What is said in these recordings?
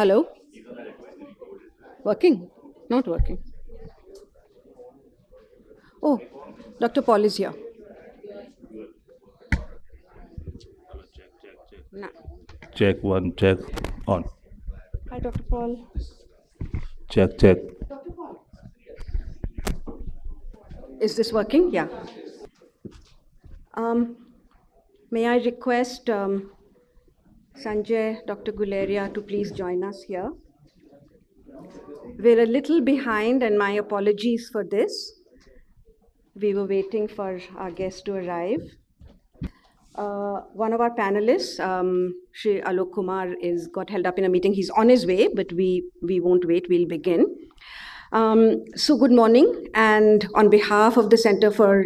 Hello? Working? Not working. Oh, Dr. Paul is here. No. Check one, check on. Hi, Dr. Paul. Check, check. Is this working? Yeah. May I request Sanjay, Dr. Guleria to please join us here. We're a little behind, and my apologies for this. We were waiting for our guest to arrive. One of our panelists, Shri Alok Kumar, got held up in a meeting. He's on his way, but we won't wait. We'll begin. So good morning, and on behalf of the Center for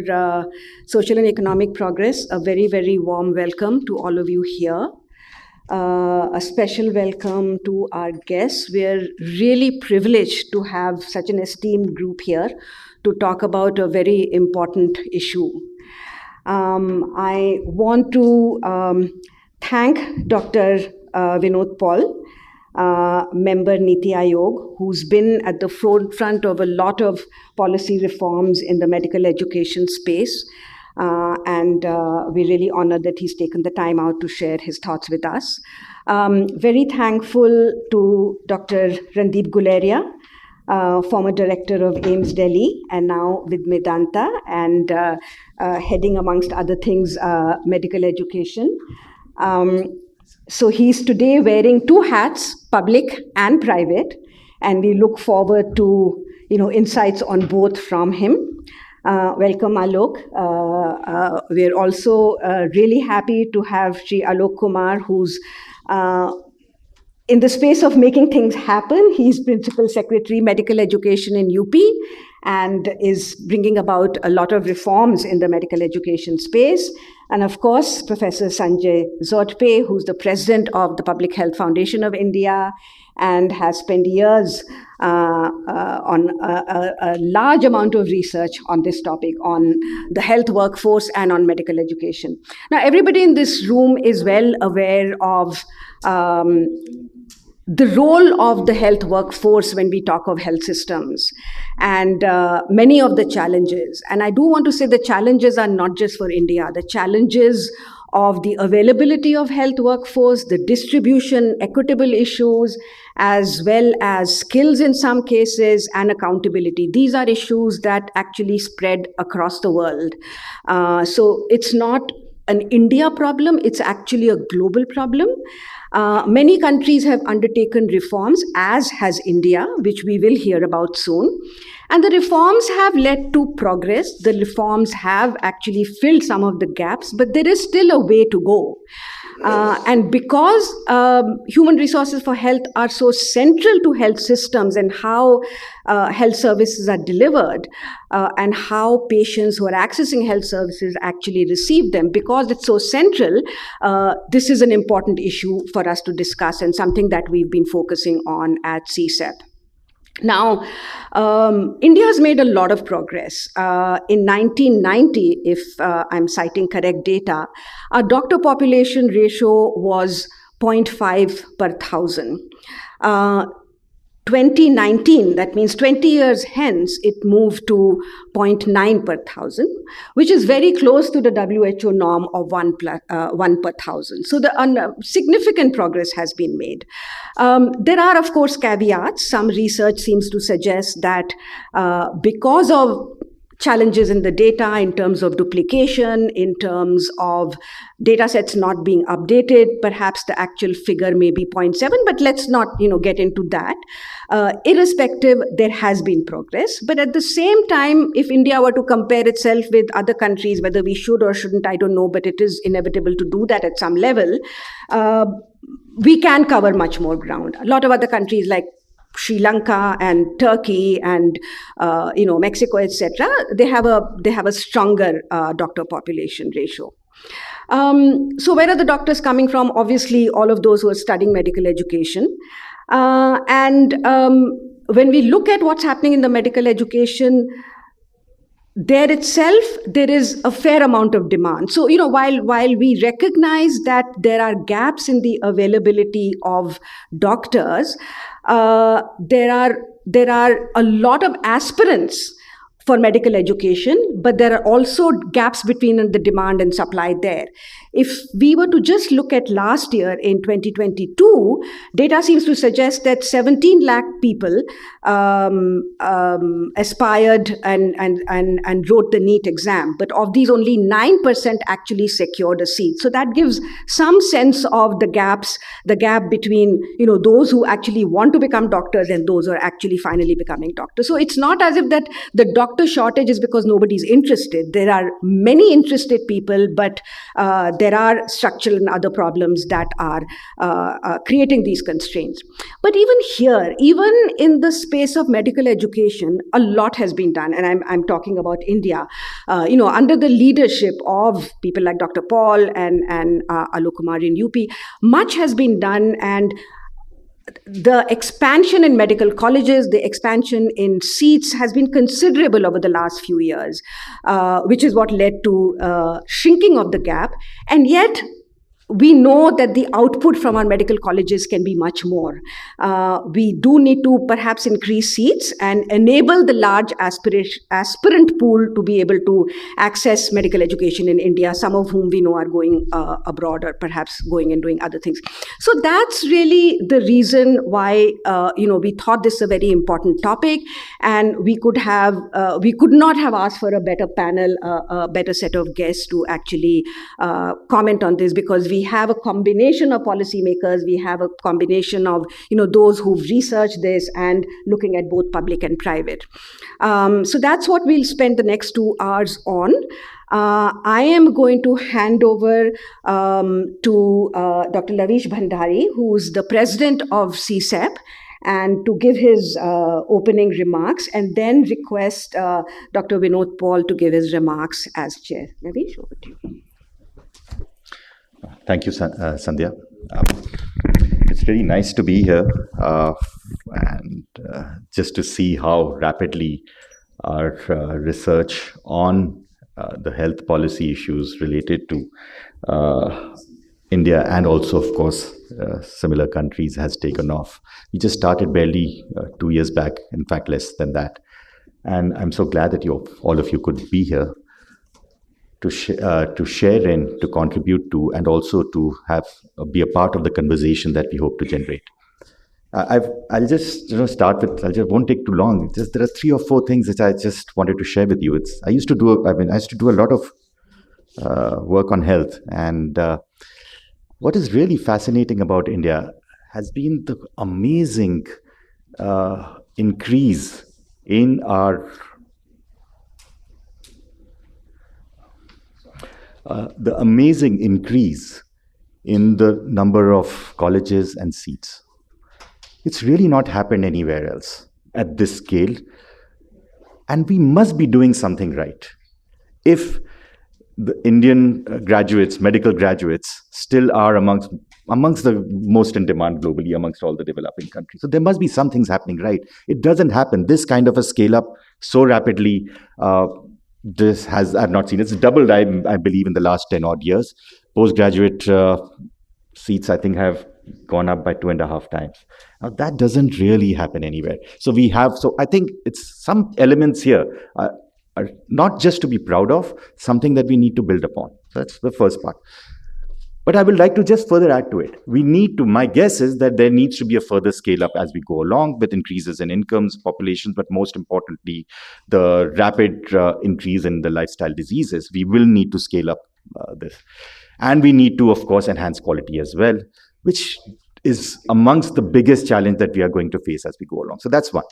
Social and Economic Progress, a very, very warm welcome to all of you here. A special welcome to our guests. We are really privileged to have such an esteemed group here to talk about a very important issue. I want to thank Dr. Vinod Paul, member Niti Aayog, who's been at the forefront of a lot of policy reforms in the medical education space. And we're really honored that he's taken the time out to share his thoughts with us. Very thankful to Dr. Randeep Guleria, former director of AIIMS Delhi, and now with Medanta, and heading, amongst other things, medical education. So he's today wearing two hats, public and private, and we look forward to insights on both from him. Welcome, Alok. We're also really happy to have Shri Alok Kumar, who's in the space of making things happen. He's Principal Secretary, Medical Education in UP, and is bringing about a lot of reforms in the medical education space. And of course, Professor Sanjay Zodpe, who's the President of the Public Health Foundation of India, and has spent years on a large amount of research on this topic, on the health workforce and on medical education. Now, everybody in this room is well aware of the role of the health workforce when we talk of health systems, and many of the challenges. And I do want to say the challenges are not just for India. The challenges of the availability of health workforce, the distribution, equitable issues, as well as skills in some cases, and accountability. These are issues that actually spread across the world. So it's not an India problem, it's actually a global problem. Many countries have undertaken reforms, as has India, which we will hear about soon. And the reforms have led to progress. The reforms have actually filled some of the gaps, but there is still a way to go. And because human resources for health are so central to health systems and how health services are delivered, and how patients who are accessing health services actually receive them, because it's so central, this is an important issue for us to discuss and something that we've been focusing on at CSEP. Now, India has made a lot of progress. In 1990, if I'm citing correct data, our doctor population ratio was 0.5 per thousand. 2019, that means 20 years hence, it moved to 0.9 per thousand, which is very close to the WHO norm of 1 per thousand. So the significant progress has been made. There are, of course, caveats. Some research seems to suggest that because of challenges in the data, in terms of duplication, in terms of data sets not being updated, perhaps the actual figure may be 0.7, but let's not get into that. Irrespective, there has been progress. But at the same time, if India were to compare itself with other countries, whether we should or shouldn't, I don't know, but it is inevitable to do that at some level, we can cover much more ground. A lot of other countries like Sri Lanka and Turkey and Mexico, etc., they have a stronger doctor population ratio. So where are the doctors coming from? Obviously, all of those who are studying medical education. And when we look at what's happening in the medical education, there itself, there is a fair amount of demand. So, while we recognize that there are gaps in the availability of doctors, there are a lot of aspirants for medical education, but there are also gaps between the demand and supply there. If we were to just look at last year in 2022, data seems to suggest that 17 lakh people aspired and wrote the NEET exam, but of these, only 9% actually secured a seat. So that gives some sense of the gap between those who actually want to become doctors and those who are actually finally becoming doctors. So it's not as if that the doctor shortage is because nobody's interested. There are many interested people, but there are structural and other problems that are creating these constraints. But even here, even in the space of medical education, a lot has been done, and I'm talking about India. Under the leadership of people like Dr. Paul and Alok Kumar in UP, much has been done, and the expansion in medical colleges, the expansion in seats has been considerable over the last few years, which is what led to shrinking of the gap. And yet, we know that the output from our medical colleges can be much more. We do need to perhaps increase seats and enable the large aspirant pool to be able to access medical education in India, some of whom we know are going abroad or perhaps going and doing other things. So that's really the reason why we thought this a very important topic, and we could not have asked for a better panel, a better set of guests to actually comment on this, because we have a combination of policymakers, we have a combination of those who've researched this and looking at both public and private. So that's what we'll spend the next 2 hours on. I am going to hand over to Dr. Lavish Bhandari, who's the president of CSEP, and to give his opening remarks, and then request Dr. Vinod Paul to give his remarks as chair. Lavish, over to you. Thank you, Sandhya. It's really nice to be here and just to see how rapidly our research on the health policy issues related to India and also, of course, similar countries has taken off. We just started barely 2 years back, in fact, less than that. And I'm so glad that all of you could be here to share in, to contribute to, and also to be a part of the conversation that we hope to generate. I'll just start with. I just won't take too long. There are 3 or 4 things that I just wanted to share with you. I used to do a lot of work on health, and what is really fascinating about India has been the amazing increase in our number of colleges and seats. It's really not happened anywhere else at this scale. And we must be doing something right. If the Indian graduates, medical graduates, still are amongst the most in demand globally amongst all the developing countries. So there must be some things happening right. It doesn't happen. This kind of a scale up so rapidly, I've not seen. It's doubled, I believe, in the last 10 odd years. Postgraduate seats, I think, have gone up by 2.5 times. Now, that doesn't really happen anywhere. So I think it's some elements here are not just to be proud of, something that we need to build upon. So that's the first part. But I would like to just further add to it. My guess is that there needs to be a further scale up as we go along with increases in incomes, populations, but most importantly, the rapid increase in the lifestyle diseases. We will need to scale up this. And we need to, of course, enhance quality as well, which is amongst the biggest challenge that we are going to face as we go along. So that's one.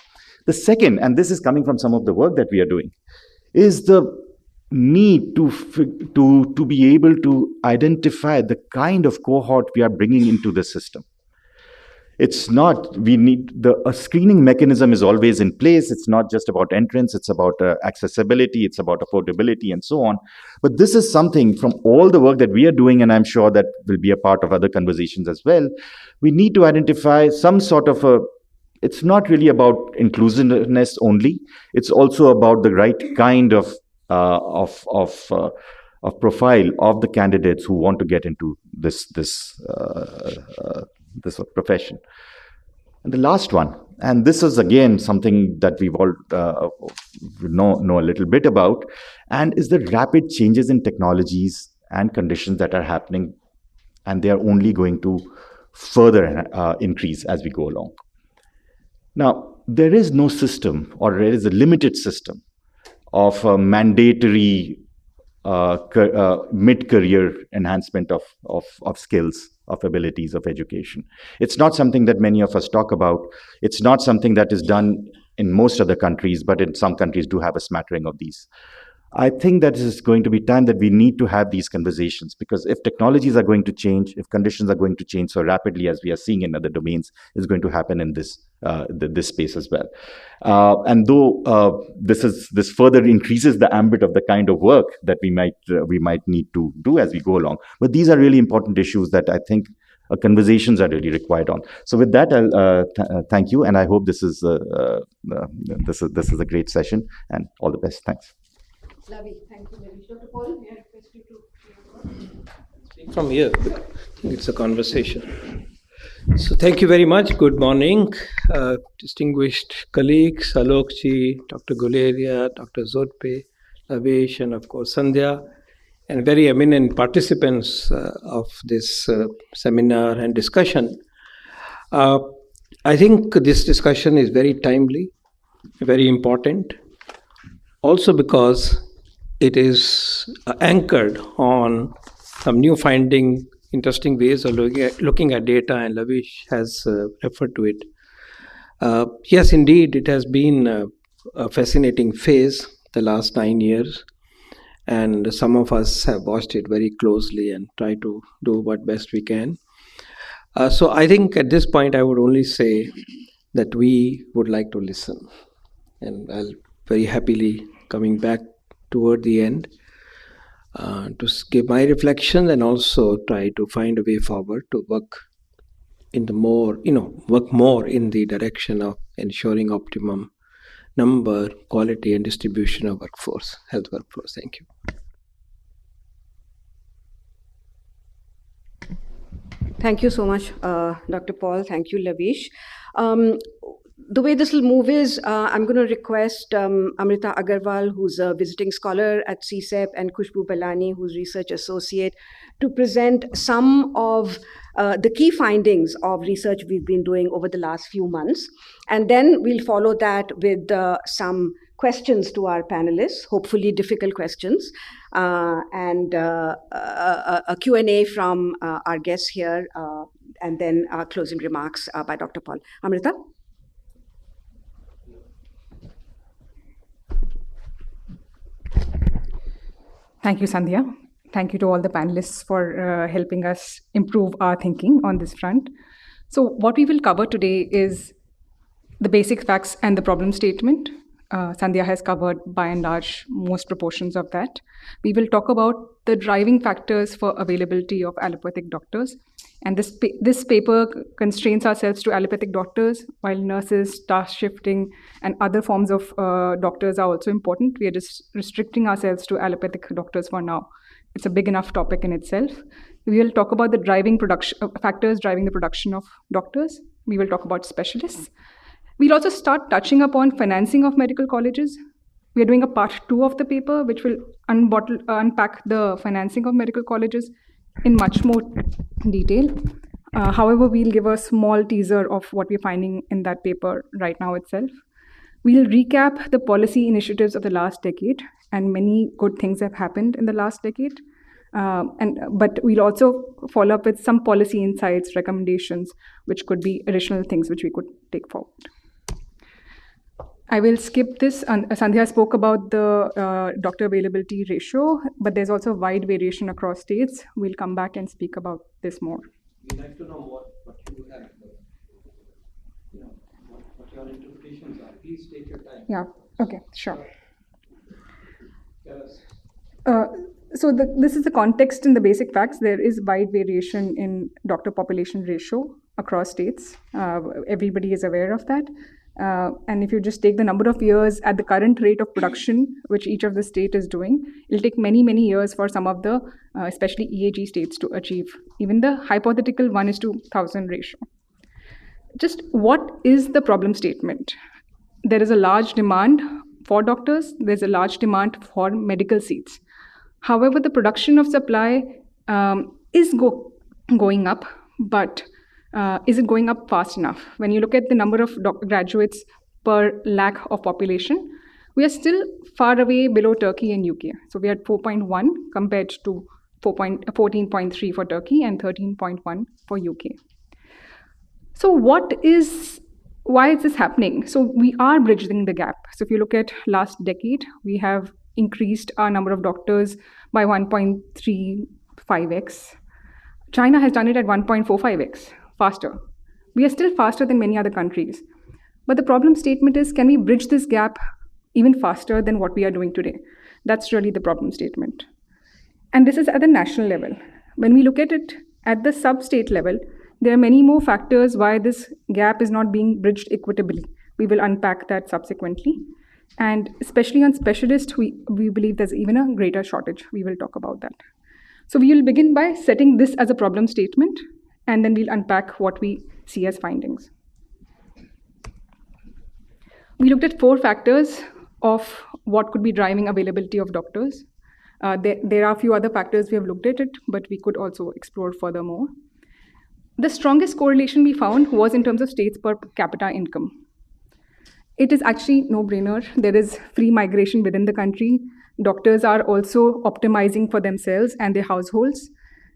The second, and this is coming from some of the work that we are doing, is the need to be able to identify the kind of cohort we are bringing into the system. It's not, a screening mechanism is always in place. It's not just about entrance, it's about accessibility, it's about affordability and so on. But this is something from all the work that we are doing, and I'm sure that will be a part of other conversations as well. We need to identify some sort of it's not really about inclusiveness only. It's also about the right kind of of profile of the candidates who want to get into this profession. And the last one, and this is again something that we've all know a little bit about, and is the rapid changes in technologies and conditions that are happening, and they are only going to further increase as we go along. Now, there is no system, or there is a limited system of mandatory mid-career enhancement of skills, of abilities, of education. It's not something that many of us talk about. It's not something that is done in most other countries, but in some countries do have a smattering of these. I think that is going to be time that we need to have these conversations, because if technologies are going to change, if conditions are going to change so rapidly as we are seeing in other domains, it's going to happen in this space as well. And though this further increases the ambit of the kind of work that we might need to do as we go along, but these are really important issues that I think conversations are really required on. So with that, I'll thank you, and I hope this is a great session, and all the best. Thanks. Lovely. Thank you, Lavish. Dr. Paul, may I request you to speak from here? I think it's a conversation. So thank you very much. Good morning, distinguished colleagues, Alokji, Dr. Guleria, Dr. Zodpe, Lavish, and of course Sandhya, and very eminent participants of this seminar and discussion. I think this discussion is very timely, very important, also because it is anchored on some new finding, interesting ways of looking at data, and Lavish has referred to it. Yes, indeed, it has been a fascinating phase the last 9 years, and some of us have watched it very closely and try to do what best we can. So I think at this point I would only say that we would like to listen, and I'll very happily coming back toward the end to give my reflection, and also try to find a way forward to work more in the direction of ensuring optimum number, quality, and distribution of health workforce. Thank you. Thank you so much, Dr. Paul. Thank you, Lavish. The way this will move is I'm going to request Amrita Agarwal, who's a visiting scholar at CSEP, and Khushbu Balani, who's research associate, to present some of the key findings of research we've been doing over the last few months. And then we'll follow that with some questions to our panelists, hopefully difficult questions, and a Q&A from our guests here, and then closing remarks by Dr. Paul. Amrita? Thank you, Sandhya. Thank you to all the panelists for helping us improve our thinking on this front. So what we will cover today is the basic facts and the problem statement. Sandhya has covered, by and large, most proportions of that. We will talk about the driving factors for availability of allopathic doctors. And this paper constrains ourselves to allopathic doctors, while nurses, task shifting, and other forms of doctors are also important. We are just restricting ourselves to allopathic doctors for now. It's a big enough topic in itself. We will talk about the driving factors driving the production of doctors. We will talk about specialists. We'll also start touching upon financing of medical colleges. We are doing a part 2 of the paper, which will unpack the financing of medical colleges in much more detail. However, we'll give a small teaser of what we're finding in that paper right now itself. We'll recap the policy initiatives of the last decade, and many good things have happened in the last decade. But we'll also follow up with some policy insights, recommendations, which could be additional things which we could take forward. I will skip this. Sandhya spoke about the doctor availability ratio, but there's also wide variation across states. We'll come back and speak about this more. We'd like to know what you have, what your interpretations are. Please take your time. Yeah, okay, sure. Tell us. So this is the context in the basic facts. There is wide variation in doctor population ratio across states. Everybody is aware of that. And if you just take the number of years at the current rate of production, which each of the state is doing, it'll take many, many years for some of the, especially EAG states, to achieve even the hypothetical 1:1,000 ratio. Just what is the problem statement? There is a large demand for doctors, there's a large demand for medical seats. However, the production of supply is going up, but is it going up fast enough? When you look at the number of graduates per lakh of population, we are still far away below Turkey and UK. So we are at 4.1 compared to 14.3 for Turkey and 13.1 for UK. So why is this happening? So we are bridging the gap. So if you look at last decade, we have increased our number of doctors by 1.35x. China has done it at 1.45x, faster. We are still faster than many other countries. But the problem statement is, can we bridge this gap even faster than what we are doing today? That's really the problem statement. And this is at the national level. When we look at it at the sub-state level, there are many more factors why this gap is not being bridged equitably. We will unpack that subsequently. And especially on specialists, we believe there's even a greater shortage. We will talk about that. So we will begin by setting this as a problem statement, and then we'll unpack what we see as findings. We looked at 4 factors of what could be driving availability of doctors. There are a few other factors we have looked at it, but we could also explore furthermore. The strongest correlation we found was in terms of states per capita income. It is actually no-brainer. There is free migration within the country. Doctors are also optimizing for themselves and their households.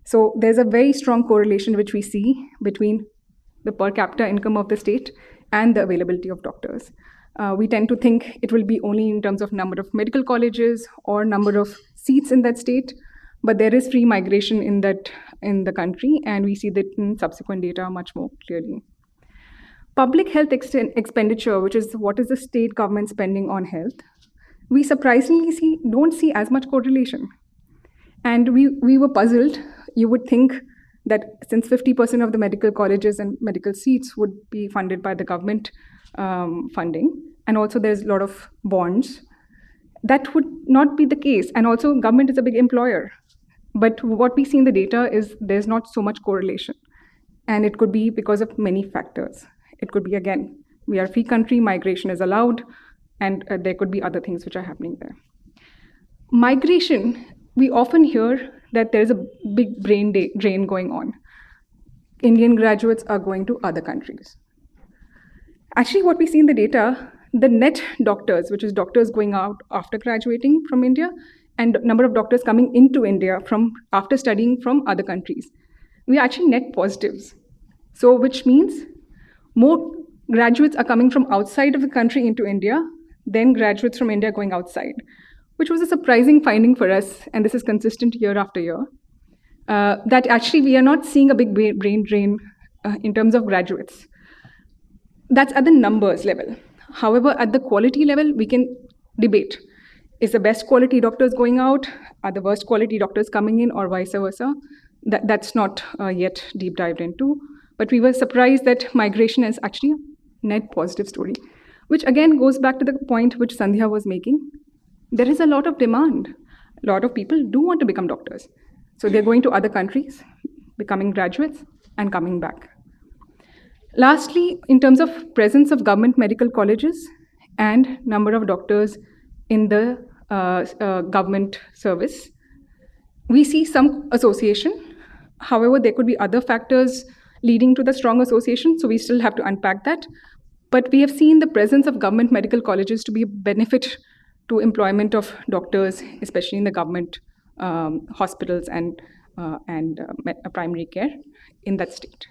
So there's a very strong correlation which we see between the per capita income of the state and the availability of doctors. We tend to think it will be only in terms of number of medical colleges or number of seats in that state, but there is free migration in the country, and we see that in subsequent data much more clearly. Public health expenditure, which is what is the state government spending on health, we surprisingly don't see as much correlation. And we were puzzled. You would think that since 50% of the medical colleges and medical seats would be funded by the government funding, and also there's a lot of bonds, that would not be the case. And also government is a big employer. But what we see in the data is there's not so much correlation. And it could be because of many factors. It could be, again, we are a free country, migration is allowed, and there could be other things which are happening there. Migration, we often hear that there's a big brain drain going on. Indian graduates are going to other countries. Actually, what we see in the data, the net doctors, which is doctors going out after graduating from India, and number of doctors coming into India after studying from other countries, we are actually net positives. So which means more graduates are coming from outside of the country into India than graduates from India going outside, which was a surprising finding for us, and this is consistent year after year, that actually we are not seeing a big brain drain in terms of graduates. That's at the numbers level. However, at the quality level, we can debate. Is the best quality doctors going out? Are the worst quality doctors coming in, or vice versa? That's not yet deep dived into. But we were surprised that migration is actually a net positive story, which again goes back to the point which Sandhya was making. There is a lot of demand. A lot of people do want to become doctors. So they're going to other countries, becoming graduates, and coming back. Lastly, in terms of presence of government medical colleges and number of doctors in the government service, we see some association. However, there could be other factors leading to the strong association, so we still have to unpack that. But we have seen the presence of government medical colleges to be a benefit to employment of doctors, especially in the government hospitals and primary care in that state.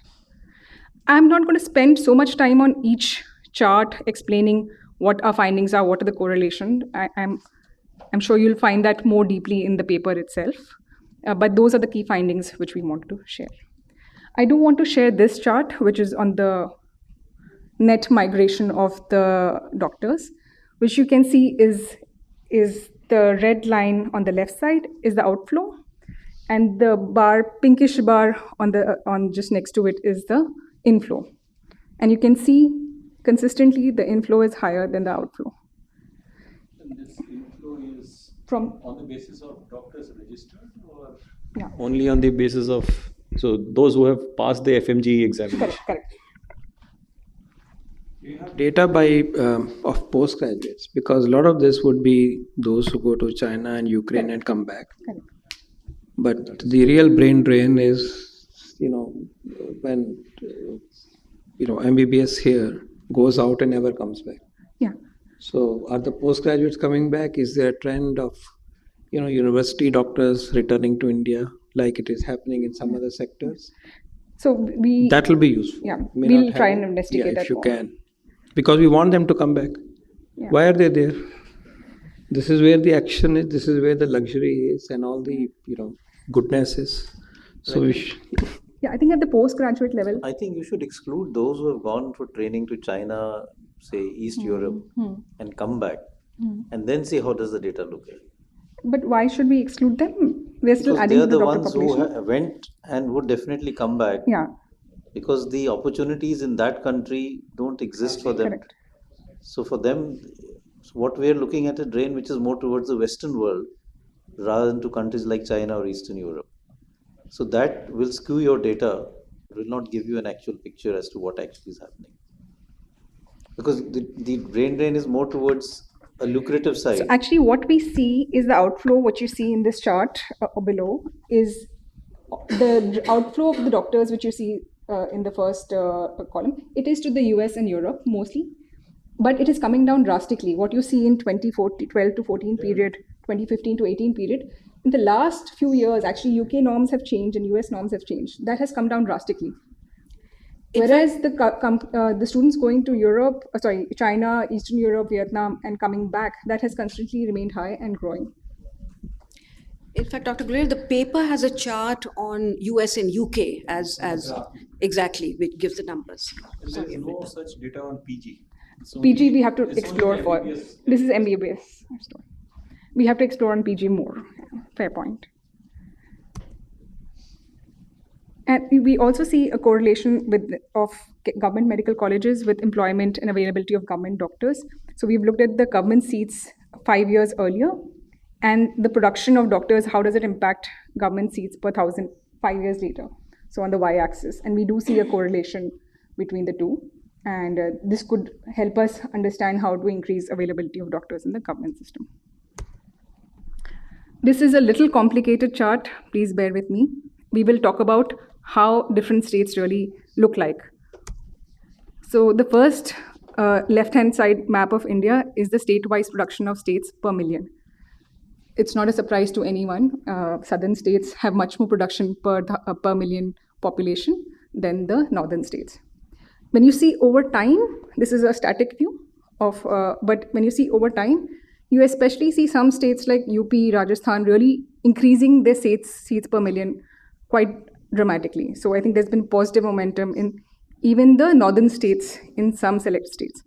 I'm not going to spend so much time on each chart explaining what our findings are, what are the correlation. I'm sure you'll find that more deeply in the paper itself. But those are the key findings which we want to share. I do want to share this chart, which is on the net migration of the doctors, which you can see is the red line on the left side is the outflow, and the pinkish bar on just next to it is the inflow. And you can see consistently the inflow is higher than the outflow. And this inflow is From on the basis of doctors registered or yeah, only on the basis of, so those who have passed the FMG examination? correct. Data by of postgraduates, because a lot of this would be those who go to China and Ukraine and come back. Correct. But the real brain drain is, when MBBS here goes out and never comes back. Yeah. So are the postgraduates coming back? Is there a trend of university doctors returning to India like it is happening in some other sectors? So That will be useful. Yeah, May we'll not try have and it. investigate Yeah, that if you more. can, because we want them to come back. Yeah. Why are they there? This is where the action is. This is where the luxury is, and all the goodness is. So Yeah, I think at the postgraduate level, I think you should exclude those who have gone for training to China, say East Europe, and come back, and then see how does the data look like. but why should we exclude them? We're still Because adding they are to the the doctor ones population. who went and would definitely come back. Yeah, Because the opportunities in that country don't exist for them. correct. So for them, what we are looking at a drain which is more towards the Western world rather than to countries like China or Eastern Europe. So that will skew your data. It will not give you an actual picture as to what actually is happening. Because the brain drain is more towards a lucrative side. So actually what we see is the outflow, what you see in this chart below, is the outflow of the doctors, which you see in the first column. It is to the US and Europe mostly, but it is coming down drastically. What you see in 2012 to 14 period, 2015 to 18 period, in the last few years, actually UK norms have changed and US norms have changed. That has come down drastically. Whereas the students going to Europe, China, Eastern Europe, Vietnam, and coming back, that has constantly remained high and growing. In fact, Dr. Guler, the paper has a chart on US and UK as exactly, which gives the numbers. There is no such data on PG. PG we have to explore for. This is MBBS. We have to explore on PG more. Fair point. And we also see a correlation of government medical colleges with employment and availability of government doctors. So we've looked at the government seats 5 years earlier, and the production of doctors, how does it impact government seats per 1,000 5 years later? So on the y-axis. And we do see a correlation between the two. And this could help us understand how to increase availability of doctors in the government system. This is a little complicated chart. Please bear with me. We will talk about how different states really look like. So the first left-hand side map of India is the state-wise production of states per million. It's not a surprise to anyone. Southern states have much more production per million population than the northern states. When you see over time, this is a static view of, but when you see over time, you especially see some states like UP, Rajasthan really increasing their seats per million quite dramatically. So I think there's been positive momentum in even the northern states in some select states.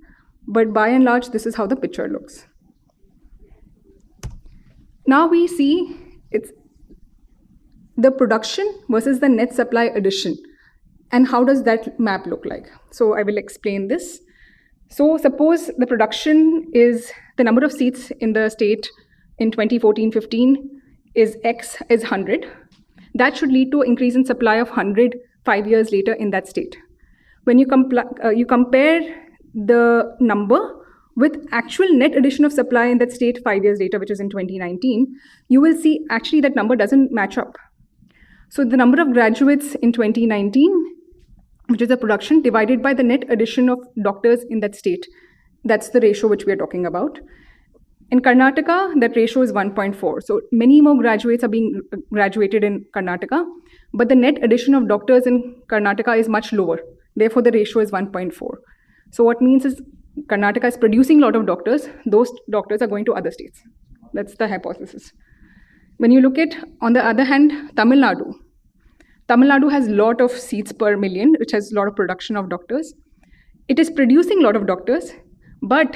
But by and large, this is how the picture looks. Now we see it's the production versus the net supply addition. And how does that map look like? So I will explain this. So suppose the production is the number of seats in the state in 2014-15 is X is 100. That should lead to an increase in supply of 100 5 years later in that state. When you compare the number with actual net addition of supply in that state 5 years later, which is in 2019, you will see actually that number doesn't match up. So the number of graduates in 2019, which is the production, divided by the net addition of doctors in that state. That's the ratio which we are talking about. In Karnataka, that ratio is 1.4. So many more graduates are being graduated in Karnataka, but the net addition of doctors in Karnataka is much lower. Therefore, the ratio is 1.4. So what means is Karnataka is producing a lot of doctors. Those doctors are going to other states. That's the hypothesis. When you look at, on the other hand, Tamil Nadu has a lot of seats per million, which has a lot of production of doctors. It is producing a lot of doctors, but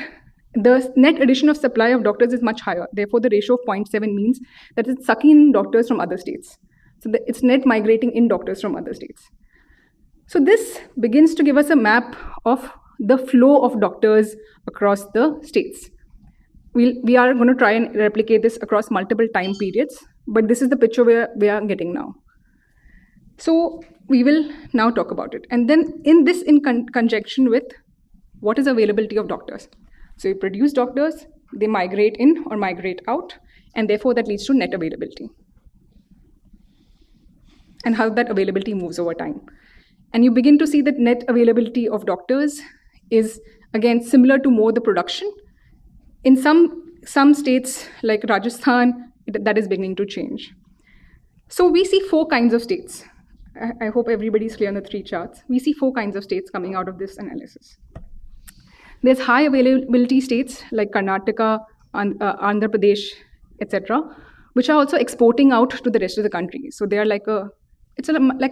the net addition of supply of doctors is much higher. Therefore, the ratio of 0.7 means that it's sucking in doctors from other states. So it's net migrating in doctors from other states. So this begins to give us a map of the flow of doctors across the states. We are going to try and replicate this across multiple time periods, but this is the picture we are getting now. So we will now talk about it. And then in conjunction with what is availability of doctors. So you produce doctors, they migrate in or migrate out, and therefore that leads to net availability. And how that availability moves over time. And you begin to see that net availability of doctors is, again, similar to more the production. In some states, like Rajasthan, that is beginning to change. So we see 4 kinds of states. I hope everybody's clear on the 3 charts. We see 4 kinds of states coming out of this analysis. There's high availability states like Karnataka, Andhra Pradesh, etc., which are also exporting out to the rest of the country. So they are like a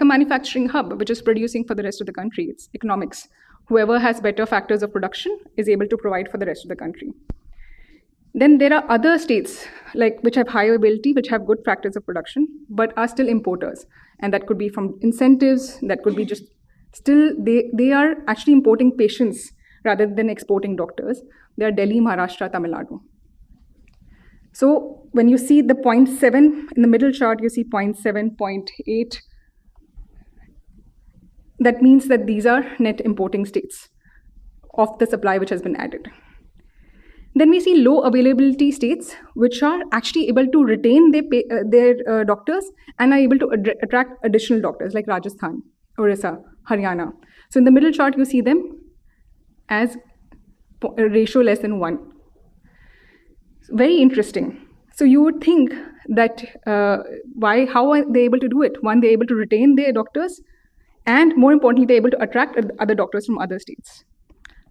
manufacturing hub, which is producing for the rest of the country. It's economics. Whoever has better factors of production is able to provide for the rest of the country. Then there are other states which have high availability, which have good factors of production, but are still importers. And that could be from incentives, that could be just still, they are actually importing patients rather than exporting doctors. They are Delhi, Maharashtra, Tamil Nadu. So when you see the 0.7 in the middle chart, you see 0.7, 0.8. That means that these are net importing states of the supply which has been added. Then we see low availability states, which are actually able to retain their doctors and are able to attract additional doctors, like Rajasthan, Orissa, Haryana. So in the middle chart, you see them as a ratio less than 1. Very interesting. So you would think that how are they able to do it? One, they're able to retain their doctors, and more importantly, they're able to attract other doctors from other states.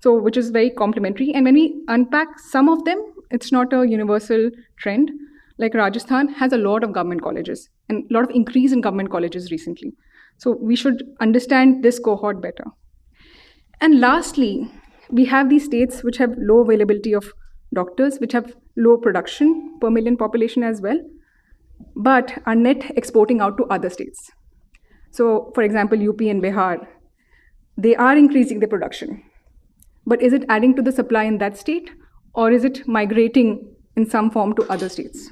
So, which is very complementary. And when we unpack some of them, it's not a universal trend. Like Rajasthan has a lot of government colleges and a lot of increase in government colleges recently. So we should understand this cohort better. And lastly, we have these states which have low availability of doctors, which have low production per million population as well, but are net exporting out to other states. So, for example, UP and Bihar, they are increasing their production. But is it adding to the supply in that state, or is it migrating in some form to other states?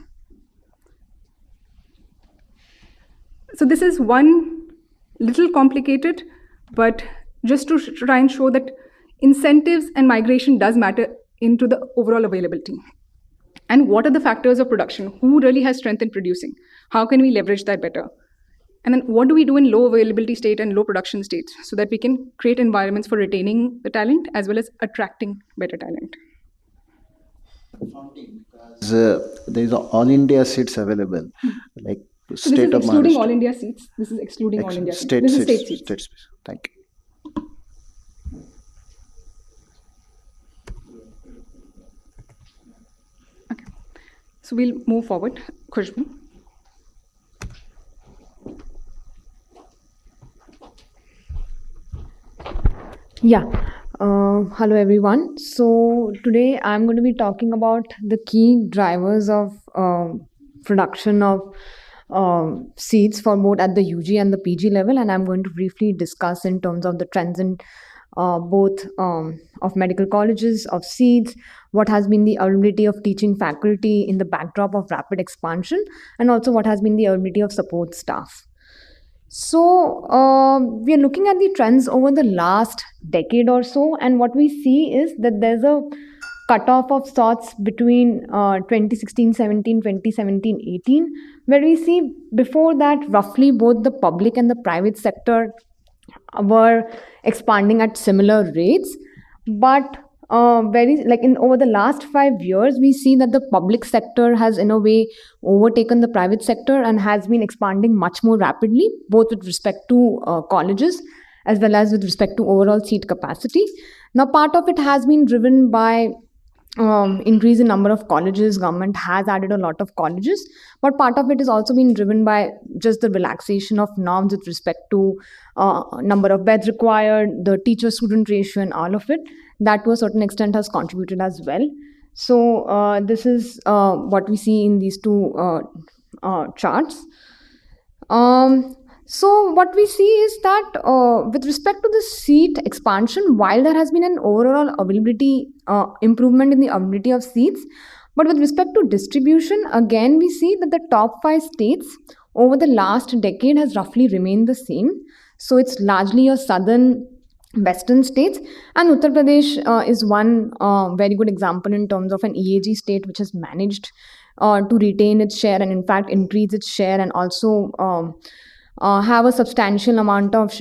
So this is one little complicated, but just to try and show that incentives and migration does matter into the overall availability. And what are the factors of production? Who really has strength in producing? How can we leverage that better? And then what do we do in low availability state and low production states so that we can create environments for retaining the talent as well as attracting better talent? There is all India seats available, like so state this is of excluding Maharashtra. All India seats. This is excluding all India seats. This is state seats. Thank you. Okay. So we'll move forward. Khushbu. Yeah. Hello, everyone. So today I'm going to be talking about the key drivers of production of seats for both at the UG and the PG level, and I'm going to briefly discuss in terms of the trends in both of medical colleges, of seats, what has been the availability of teaching faculty in the backdrop of rapid expansion, and also what has been the availability of support staff. So we are looking at the trends over the last decade or so, and what we see is that there's a cutoff of sorts between 2016-17, 2017-18, where we see before that roughly both the public and the private sector were expanding at similar rates, but over the last 5 years, we see that the public sector has in a way overtaken the private sector and has been expanding much more rapidly, both with respect to colleges as well as with respect to overall seat capacity. Now, part of it has been driven by increase in number of colleges. Government has added a lot of colleges, but part of it has also been driven by just the relaxation of norms with respect to number of beds required, the teacher-student ratio, and all of it. That to a certain extent has contributed as well. So this is what we see in these two charts. So what we see is that with respect to the seat expansion, while there has been an overall availability improvement in the availability of seats, but with respect to distribution, again we see that the top 5 states over the last decade has roughly remained the same. So it's largely a southern western states, and Uttar Pradesh is one very good example in terms of an EAG state which has managed to retain its share and in fact increase its share, and also have a substantial amount of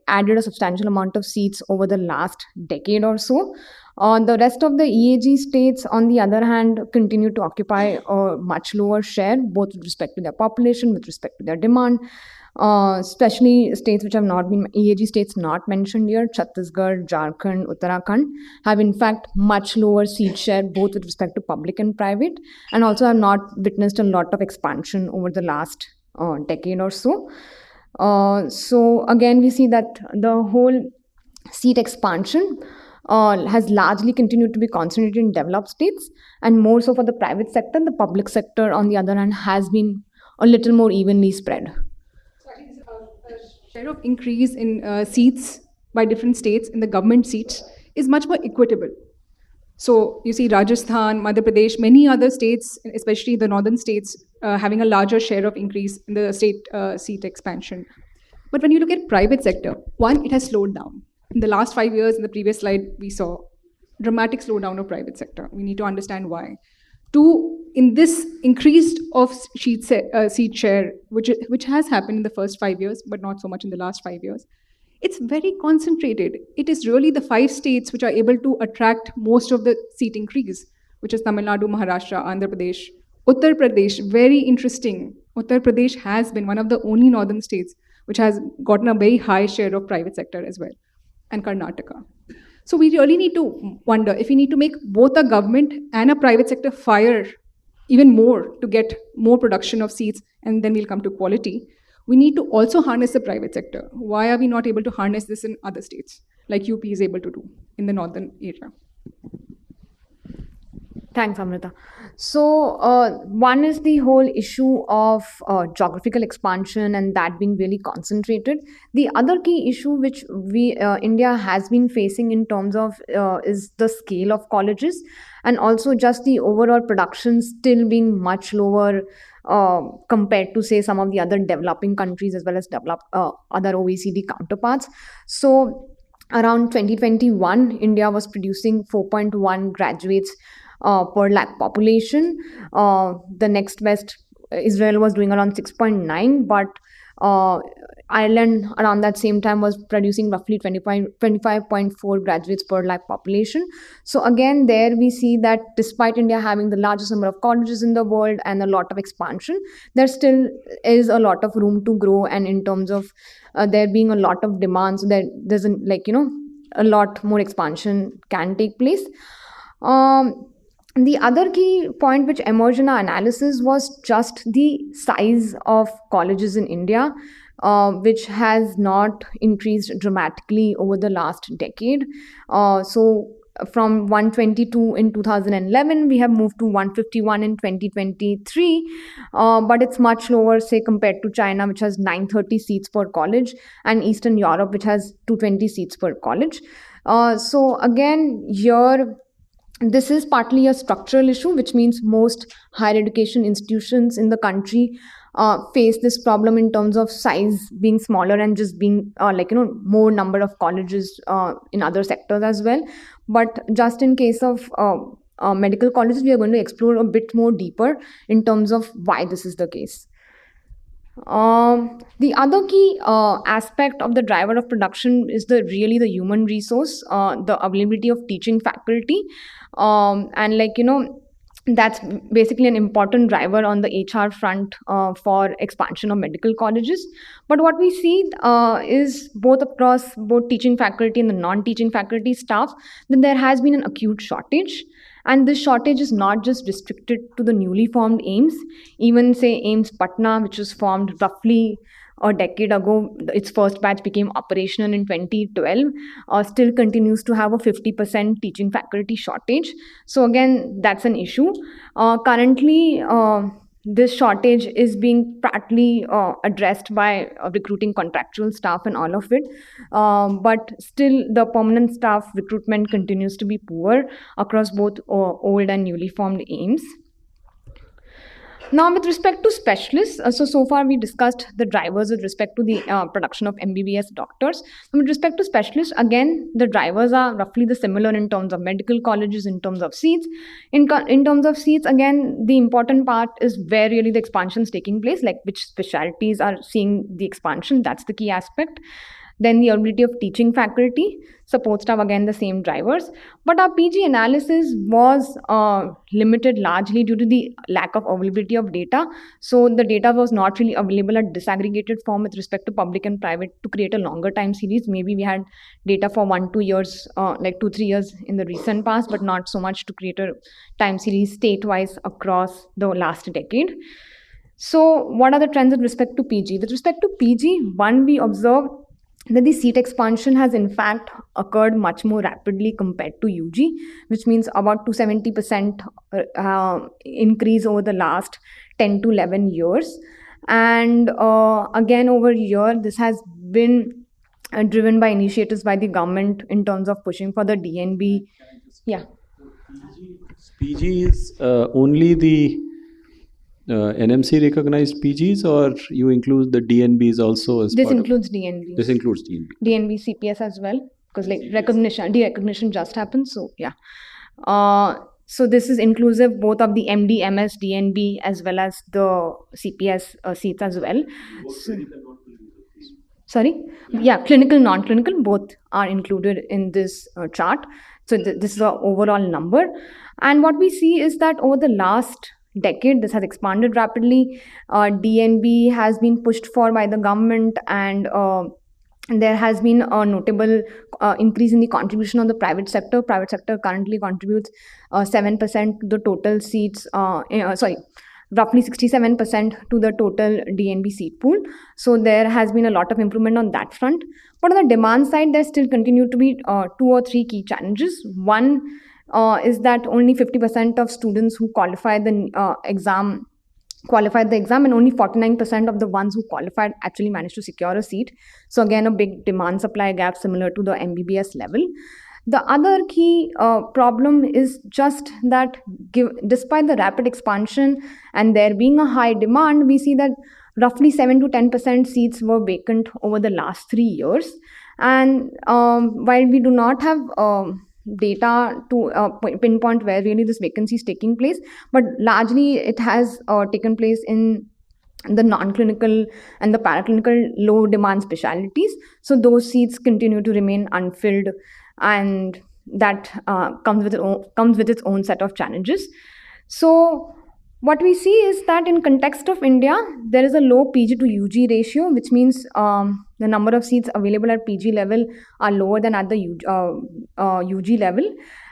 added a substantial amount of seats over the last decade or so. The rest of the EAG states, on the other hand, continue to occupy a much lower share, both with respect to their population, with respect to their demand. Especially states which have not been EAG states not mentioned here, Chhattisgarh, Jharkhand, Uttarakhand, have in fact much lower seat share, both with respect to public and private, and also have not witnessed a lot of expansion over the last decade or so. So again, we see that the whole seat expansion has largely continued to be concentrated in developed states, and more so for the private sector. The public sector, on the other hand, has been a little more evenly spread. So I think the share of increase in seats by different states in the government seats is much more equitable. So you see Rajasthan, Madhya Pradesh, many other states, especially the northern states, having a larger share of increase in the state seat expansion. But when you look at private sector, one, it has slowed down. In the last 5 years, in the previous slide, we saw dramatic slowdown of private sector. We need to understand why. Two, in this increased of seat share, which has happened in the first 5 years, but not so much in the last 5 years, it's very concentrated. It is really the 5 states which are able to attract most of the seat increase, which is Tamil Nadu, Maharashtra, Andhra Pradesh. Uttar Pradesh, very interesting. Uttar Pradesh has been one of the only northern states which has gotten a very high share of private sector as well, and Karnataka. So we really need to wonder if we need to make both a government and a private sector fire even more to get more production of seats, and then we'll come to quality. We need to also harness the private sector. Why are we not able to harness this in other states, like UP is able to do in the northern area? Thanks, Amrita. So one is the whole issue of geographical expansion and that being really concentrated. The other key issue which India has been facing in terms of is the scale of colleges, and also just the overall production still being much lower compared to, say, some of the other developing countries as well as developed other OECD counterparts. So around 2021, India was producing 4.1 graduates per lakh population. The next best, Israel, was doing around 6.9, but Ireland around that same time was producing roughly 25.4 graduates per lakh population. So again, there we see that despite India having the largest number of colleges in the world and a lot of expansion, there still is a lot of room to grow, and in terms of there being a lot of demand, so that there's a lot more expansion can take place. The other key point which emerged in our analysis was just the size of colleges in India, which has not increased dramatically over the last decade. So from 122 in 2011, we have moved to 151 in 2023, but it's much lower, say, compared to China, which has 930 seats per college, and Eastern Europe, which has 220 seats per college. So again, here, this is partly a structural issue, which means most higher education institutions in the country face this problem in terms of size being smaller and just being more number of colleges in other sectors as well. But just in case of medical colleges, we are going to explore a bit more deeper in terms of why this is the case. The other key aspect of the driver of production is really the human resource, the availability of teaching faculty, and that's basically an important driver on the HR front for expansion of medical colleges. But what we see is both across both teaching faculty and the non-teaching faculty staff, that there has been an acute shortage. And this shortage is not just restricted to the newly formed AIIMS. Even, say, AIIMS Patna, which was formed roughly a decade ago, its first batch became operational in 2012, still continues to have a 50% teaching faculty shortage. So again, that's an issue. Currently, this shortage is being partly addressed by recruiting contractual staff and all of it. But still, the permanent staff recruitment continues to be poor across both old and newly formed AIIMS. Now, with respect to specialists, so far we discussed the drivers with respect to the production of MBBS doctors. With respect to specialists, again, the drivers are roughly the similar in terms of medical colleges, in terms of seats. In terms of seats, again, the important part is where really the expansion is taking place, like which specialties are seeing the expansion. That's the key aspect. Then the availability of teaching faculty, support staff, again the same drivers. But our PG analysis was limited largely due to the lack of availability of data. So the data was not really available at disaggregated form with respect to public and private to create a longer time series. Maybe we had data for 1-2 years, like 2-3 years in the recent past, but not so much to create a time series state-wise across the last decade. So what are the trends with respect to PG? With respect to PG, one, we observed that the seat expansion has in fact occurred much more rapidly compared to UG, which means about 270% increase over the last 10 to 11 years. And again, over here, this has been driven by initiatives by the government in terms of pushing for the DNB. Yeah. PG is only the NMC recognized PGs, or you include the DNBs also as This part includes of, DNB. This includes DNB. DNB CPS as well, because like derecognition just happened. So yeah. So this is inclusive both of the MD, MS, DNB as well as the CPS seats as well. Sorry? Yeah, clinical, non-clinical, both are included in this chart. So this is the overall number. And what we see is that over the last decade, this has expanded rapidly. DNB has been pushed for by the government, and there has been a notable increase in the contribution of the private sector. Private sector currently contributes 7% to the total seats, roughly 67% to the total DNB seat pool. So there has been a lot of improvement on that front. But on the demand side, there still continue to be 2 or 3 key challenges. One is that only 50% of students who qualified the exam, and only 49% of the ones who qualified actually managed to secure a seat. So again, a big demand supply gap similar to the MBBS level. The other key problem is just that despite the rapid expansion and there being a high demand, we see that roughly 7 to 10% seats were vacant over the last 3 years. And while we do not have data to pinpoint where really this vacancy is taking place, but largely it has taken place in the non-clinical and the paraclinical low demand specialties. So those seats continue to remain unfilled, and that comes with its own set of challenges. So what we see is that in context of India, there is a low PG to UG ratio, which means the number of seats available at PG level are lower than at the UG level.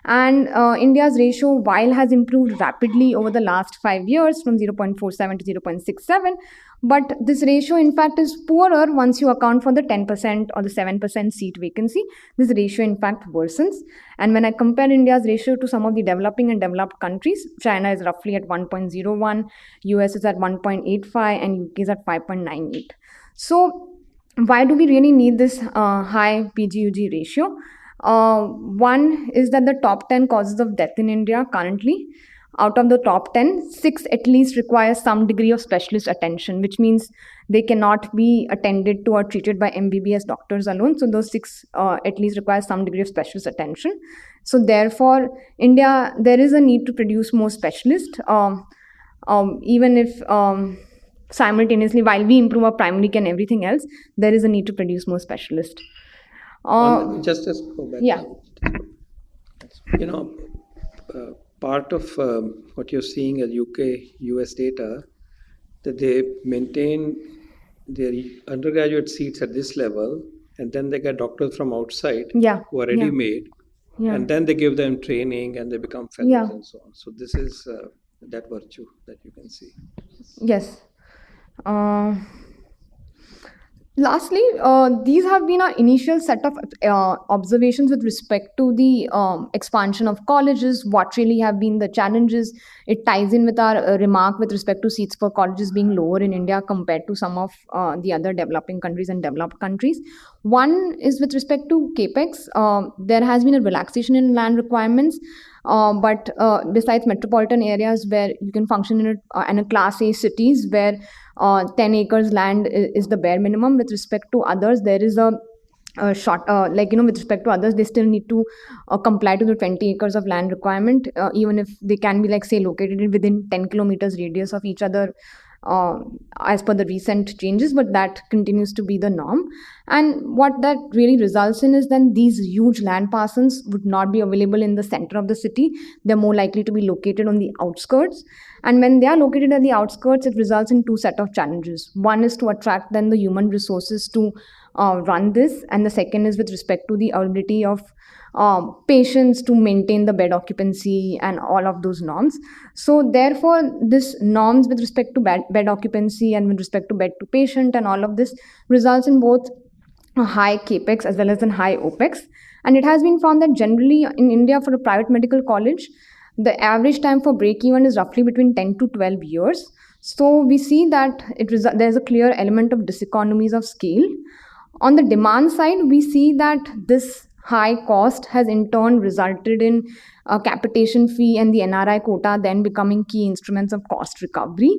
And India's ratio, while has improved rapidly over the last 5 years from 0.47 to 0.67, but this ratio in fact is poorer once you account for the 10% or the 7% seat vacancy. This ratio in fact worsens. And when I compare India's ratio to some of the developing and developed countries, China is roughly at 1.01, US is at 1.85, and UK is at 5.98. So why do we really need this high PG-UG ratio? One is that the top 10 causes of death in India currently, out of the top 10, 6 at least require some degree of specialist attention, which means they cannot be attended to or treated by MBBS doctors alone. So those 6 at least require some degree of specialist attention. So therefore, India, there is a need to produce more specialists, even if simultaneously, while we improve our primary care and everything else, there is a need to produce more specialists. Just go back. Yeah. Part of what you're seeing as US data, that they maintain their undergraduate seats at this level, and then they get doctors from outside who are ready-made, and then they give them training and they become fellows and so on. So this is that virtue that you can see. Yes. Lastly, these have been our initial set of observations with respect to the expansion of colleges, what really have been the challenges. It ties in with our remark with respect to seats for colleges being lower in India compared to some of the other developing countries and developed countries. One is with respect to capex. There has been a relaxation in land requirements. But besides metropolitan areas where you can function in a class A cities where 10 acres land is the bare minimum. With respect to others, there is a short, with respect to others, they still need to comply to the 20 acres of land requirement, even if they can be, like, say, located within 10 kilometers radius of each other, as per the recent changes, but that continues to be the norm. And what that really results in is then these huge land parcels would not be available in the center of the city. They're more likely to be located on the outskirts. And when they are located at the outskirts, it results in two set of challenges. One is to attract then the human resources to run this, and the second is with respect to the ability of patients to maintain the bed occupancy and all of those norms. So therefore, this norms with respect to bed occupancy and with respect to bed to patient and all of this results in both a high capex as well as a high opex. And it has been found that generally in India, for a private medical college, the average time for break even is roughly between 10 to 12 years. So we see that there's a clear element of diseconomies of scale. On the demand side, we see that this high cost has in turn resulted in a capitation fee and the NRI quota then becoming key instruments of cost recovery.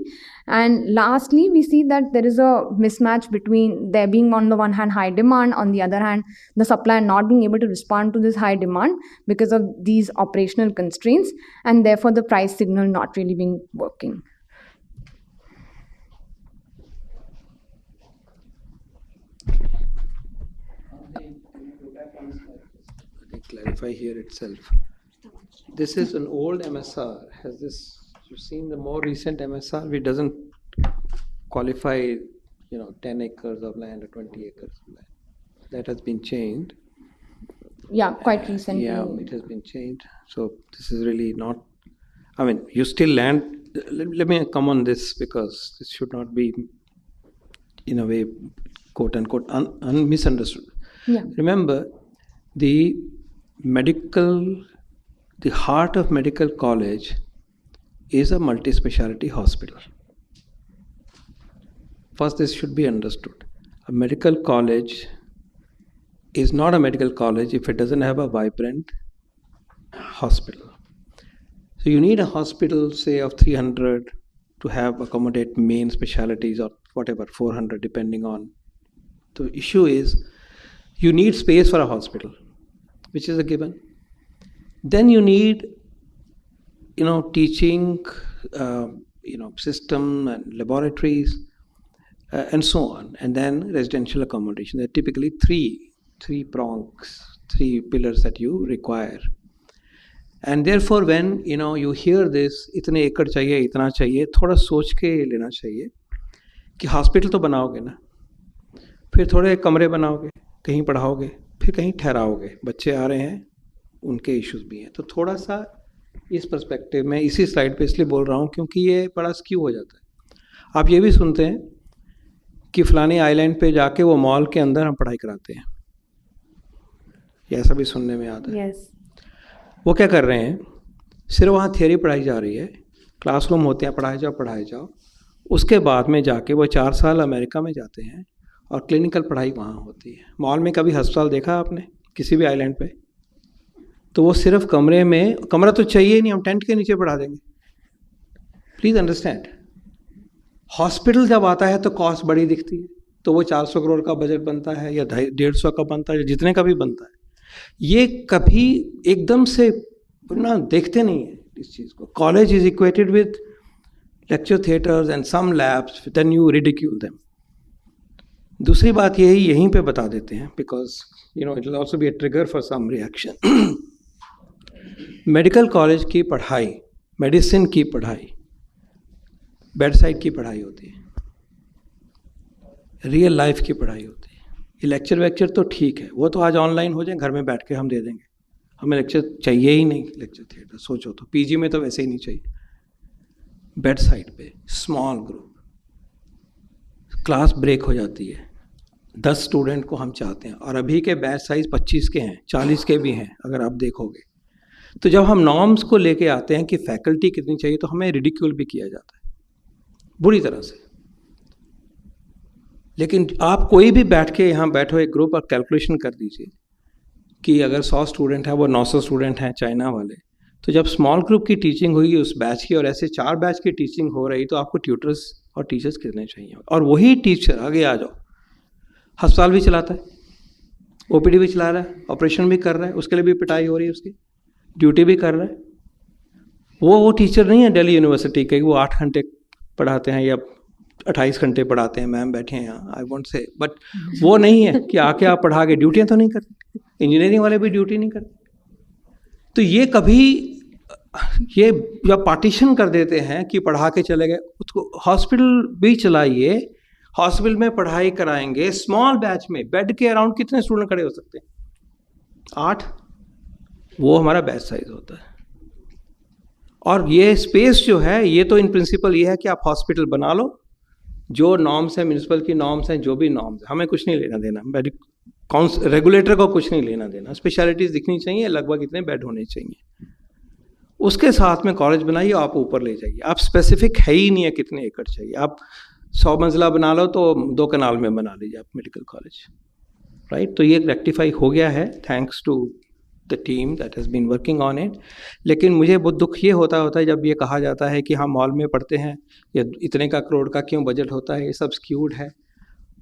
And lastly, we see that there is a mismatch between there being on the one hand high demand, on the other hand the supply not being able to respond to this high demand because of these operational constraints, and therefore the price signal not really being working. Clarify here itself. This is an old MSR. Has this, you've seen the more recent MSR, which doesn't qualify, 10 acres of land or 20 acres of land. That has been changed. Yeah, quite recently. Yeah, it has been changed. So this is really not, you still land, let me come on this because this should not be, in a way, quote unquote, misunderstood. Yeah. Remember, the heart of medical college is a multi-speciality hospital. First, this should be understood. A medical college is not a medical college if it doesn't have a vibrant hospital. So you need a hospital, say, of 300 to accommodate main specialties, or whatever, 400 depending on. The issue is you need space for a hospital, which is a given. Then you need, teaching, system and laboratories, and so on. And then residential accommodation. There are typically three prongs, three pillars that you require. And therefore, when you hear this, इतने एकड़ चाहिए, इतना चाहिए, थोड़ा सोच के लेना चाहिए कि हॉस्पिटल तो बनाओगे ना, फिर थोड़े कमरे बनाओगे, कहीं पढ़ाओगे, फिर कहीं ठहराओगे, बच्चे आ रहे हैं, उनके इश्यूज भी हैं. तो थोड़ा सा इस पर्सपेक्टिव में इसी स्लाइड पे इसलिए बोल रहा हूँ क्योंकि ये बड़ा स्क्यू हो जाता है. आप ये भी सुनते हैं कि फलानी आइलैंड पे जाके वो मॉल के अंदर हम पढ़ाई कराते हैं, ये ऐसा भी सुनने में आता है. Yes. वो क्या कर रहे हैं, सिर्फ वहाँ थियरी पढ़ाई जा रही है, क्लासरूम होते हैं, पढ़ाए जाओ. उसके बाद में जाके वो 4 साल अमेरिका में जाते हैं और क्लिनिकल पढ़ाई वहाँ होती है. मॉल में कभी अस्पताल देखा आपने किसी भी आइलैंड पे? तो वो सिर्फ कमरा तो चाहिए ही नहीं, हम टेंट के नीचे पढ़ा देंगे. प्लीज़ अंडरस्टैंड, हॉस्पिटल जब आता है तो कॉस्ट बड़ी दिखती है, तो वो 400 करोड़ का बजट बनता है या 150 का बनता है, जितने का भी बनता है. ये कभी एकदम से देखते नहीं है इस चीज़ को. College is equated with lecture theatres and some labs, then you ridicule them. दूसरी बात यहीं पे बता देते हैं, because it will also be a trigger for some reaction. Medical college की पढ़ाई, मेडिसिन की पढ़ाई, बेड साइड की पढ़ाई होती है, रियल लाइफ की पढ़ाई होती है. ये लेक्चर तो ठीक है, वो तो आज ऑनलाइन हो जाए, घर में बैठ के हम दे देंगे, हमें लेक्चर चाहिए ही नहीं. लेक्चर थिएटर सोचो तो पीजी में तो वैसे ही नहीं चाहिए. बेड साइड पे स्मॉल ग्रुप, क्लास ब्रेक हो जाती है, 10 स्टूडेंट को हम चाहते हैं, और अभी के बैच साइज 25 के हैं, 40 के भी हैं अगर आप देखोगे। तो जब हम नॉर्म्स को लेके आते हैं कि फैकल्टी कितनी चाहिए, तो हमें रिडिक्यूल भी किया जाता है बुरी तरह से। लेकिन आप कोई भी बैठ के यहाँ बैठो एक ग्रुप और कैलकुलेशन कर दीजिए कि अगर 100 स्टूडेंट है वो 900 स्टूडेंट हैं चाइना वाले, तो जब स्मॉल ग्रुप की टीचिंग होगी उस बैच की और ऐसे 4 बैच की टीचिंग हो रही, तो आपको ट्यूटर्स और टीचर्स कितने चाहिए। और वही टीचर आगे आ जाओ, अस्पताल भी चलाता है, ओपीडी भी चला रहा है, ऑपरेशन भी कर रहा है, उसके लिए भी पिटाई हो रही है, उसकी ड्यूटी भी कर रहा है। वो टीचर नहीं है दिल्ली यूनिवर्सिटी के, वो 8 घंटे पढ़ाते हैं या 28 घंटे पढ़ाते हैं, मैम बैठे हैं यहाँ, आई वोंट से, बट वो नहीं है कि आके आप पढ़ा के, ड्यूटियाँ तो नहीं करते, इंजीनियरिंग वाले भी ड्यूटी नहीं करते। तो ये कभी ये जब पार्टीशन कर देते हैं कि पढ़ा के चले गए, उसको हॉस्पिटल भी चलाइए, हॉस्पिटल में पढ़ाई कराएंगे, स्मॉल बैच में बेड के अराउंड कितने स्टूडेंट खड़े हो सकते हैं? 8, वो हमारा बैच साइज होता है। और ये स्पेस जो है, ये तो इन प्रिंसिपल ये है कि आप हॉस्पिटल बना लो, जो नॉर्म्स हैं, म्यूनिसिपल की नॉर्म्स हैं, जो भी नॉर्म्स हैं, हमें कुछ नहीं लेना देना, रेगुलेटर को कुछ नहीं लेना देना, स्पेशलिटीज दिखनी चाहिए, लगभग इतने बेड होने चाहिए, उसके साथ में कॉलेज बनाइए, आप ऊपर ले जाइए। आप स्पेसिफिक है ही नहीं है कितने एकड़ चाहिए, आप 100 मंजिला बना लो तो 2 कनाल में बना लीजिए आप मेडिकल कॉलेज, राइट। तो ये रेक्टिफाई हो गया है thanks to the team that has been working on it. लेकिन मुझे बहुत दुख ये होता है जब ये कहा जाता है कि हम मॉल में पढ़ते हैं, या इतने का करोड़ का क्यों बजट होता है, ये सब स्क्यूड है।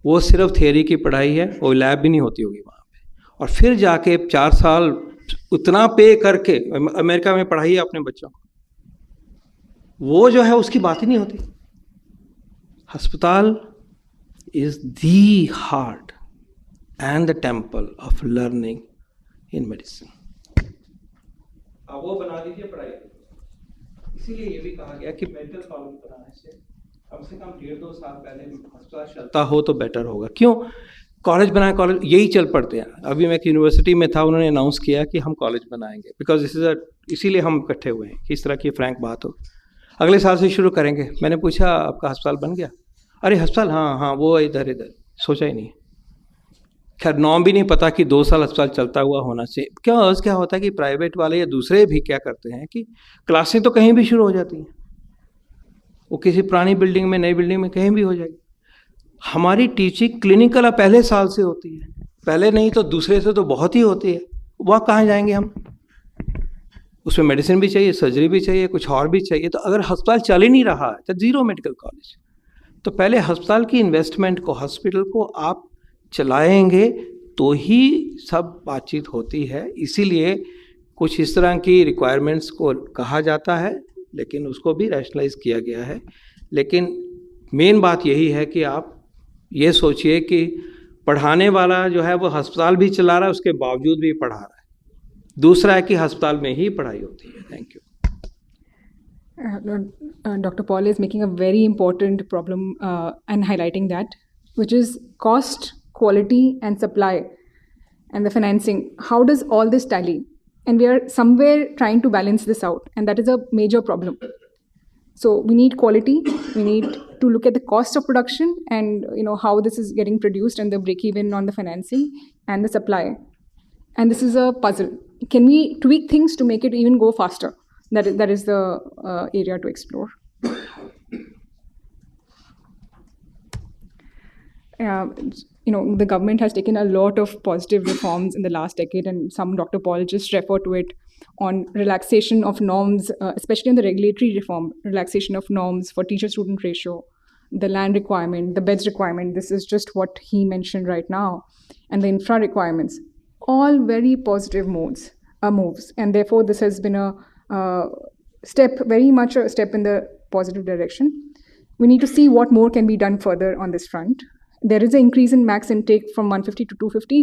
वो सिर्फ थियरी की पढ़ाई है, वो लैब भी नहीं होती होगी वहाँ पे, और फिर जाके 4 साल उतना पे करके अमेरिका में पढ़ाइए अपने बच्चों को, वो जो है उसकी बात ही नहीं होती। अस्पताल is the heart and the temple of learning in medicine. अब वो बना दीजिए पढ़ाई। इसीलिए ये भी कहा गया कि मेडिकल कॉलेज बनाने से कम 1.5-2 साल पहले अस्पताल चलता हो तो बेटर होगा। क्यों? कॉलेज बनाए, कॉलेज यही चल पड़ते हैं। अभी मैं एक यूनिवर्सिटी में था, उन्होंने अनाउंस किया कि हम कॉलेज बनाएंगे, बिकॉज दिस इज इसीलिए हम इकट्ठे हुए हैं कि इस तरह की फ्रैंक बात हो। अगले साल से शुरू करेंगे। मैंने पूछा आपका अस्पताल बन गया? अरे अस्पताल, हाँ वो इधर सोचा ही नहीं। खैर नॉर्म भी नहीं पता कि 2 साल अस्पताल चलता हुआ होना चाहिए। क्या होता है कि प्राइवेट वाले या दूसरे भी क्या करते हैं कि क्लासें तो कहीं भी शुरू हो जाती हैं, वो किसी पुरानी बिल्डिंग में, नई बिल्डिंग में, कहीं भी हो जाएगी। हमारी टीचिंग क्लिनिकल पहले साल से होती है, पहले नहीं तो दूसरे से तो बहुत ही होती है। वह कहाँ जाएंगे हम? उसमें मेडिसिन भी चाहिए, सर्जरी भी चाहिए, कुछ और भी चाहिए। तो अगर अस्पताल चल ही नहीं रहा है तो 0 मेडिकल कॉलेज। तो पहले अस्पताल की इन्वेस्टमेंट को, हॉस्पिटल को आप चलाएंगे तो ही सब बातचीत होती है। इसीलिए कुछ इस तरह की रिक्वायरमेंट्स को कहा जाता है, लेकिन उसको भी रैशनलाइज किया गया है। लेकिन मेन बात यही है कि आप ये सोचिए कि पढ़ाने वाला जो है वो अस्पताल भी चला रहा है, उसके बावजूद भी पढ़ा रहा है। दूसरा है कि अस्पताल में ही पढ़ाई होती है। Thank you. Dr. Paul is making a very important problem and highlighting that, which is cost, quality, and supply, and the financing. How does all this tally? And we are somewhere trying to balance this out, and that is a major problem. So we need quality. We need to look at the cost of production and how this is getting produced, and the break even on the financing and the supply. And this is a puzzle. Can we tweak things to make it even go faster? That is the area to explore. The government has taken a lot of positive reforms in the last decade, and some Dr. Paul just referred to it on relaxation of norms, especially on the regulatory reform, relaxation of norms for teacher-student ratio, the land requirement, the beds requirement. This is just what he mentioned right now, and the infra requirements, all very positive moves, and therefore this has been a step, very much a step in the positive direction. We need to see what more can be done further on this front. There is an increase in max intake from 150 to 250.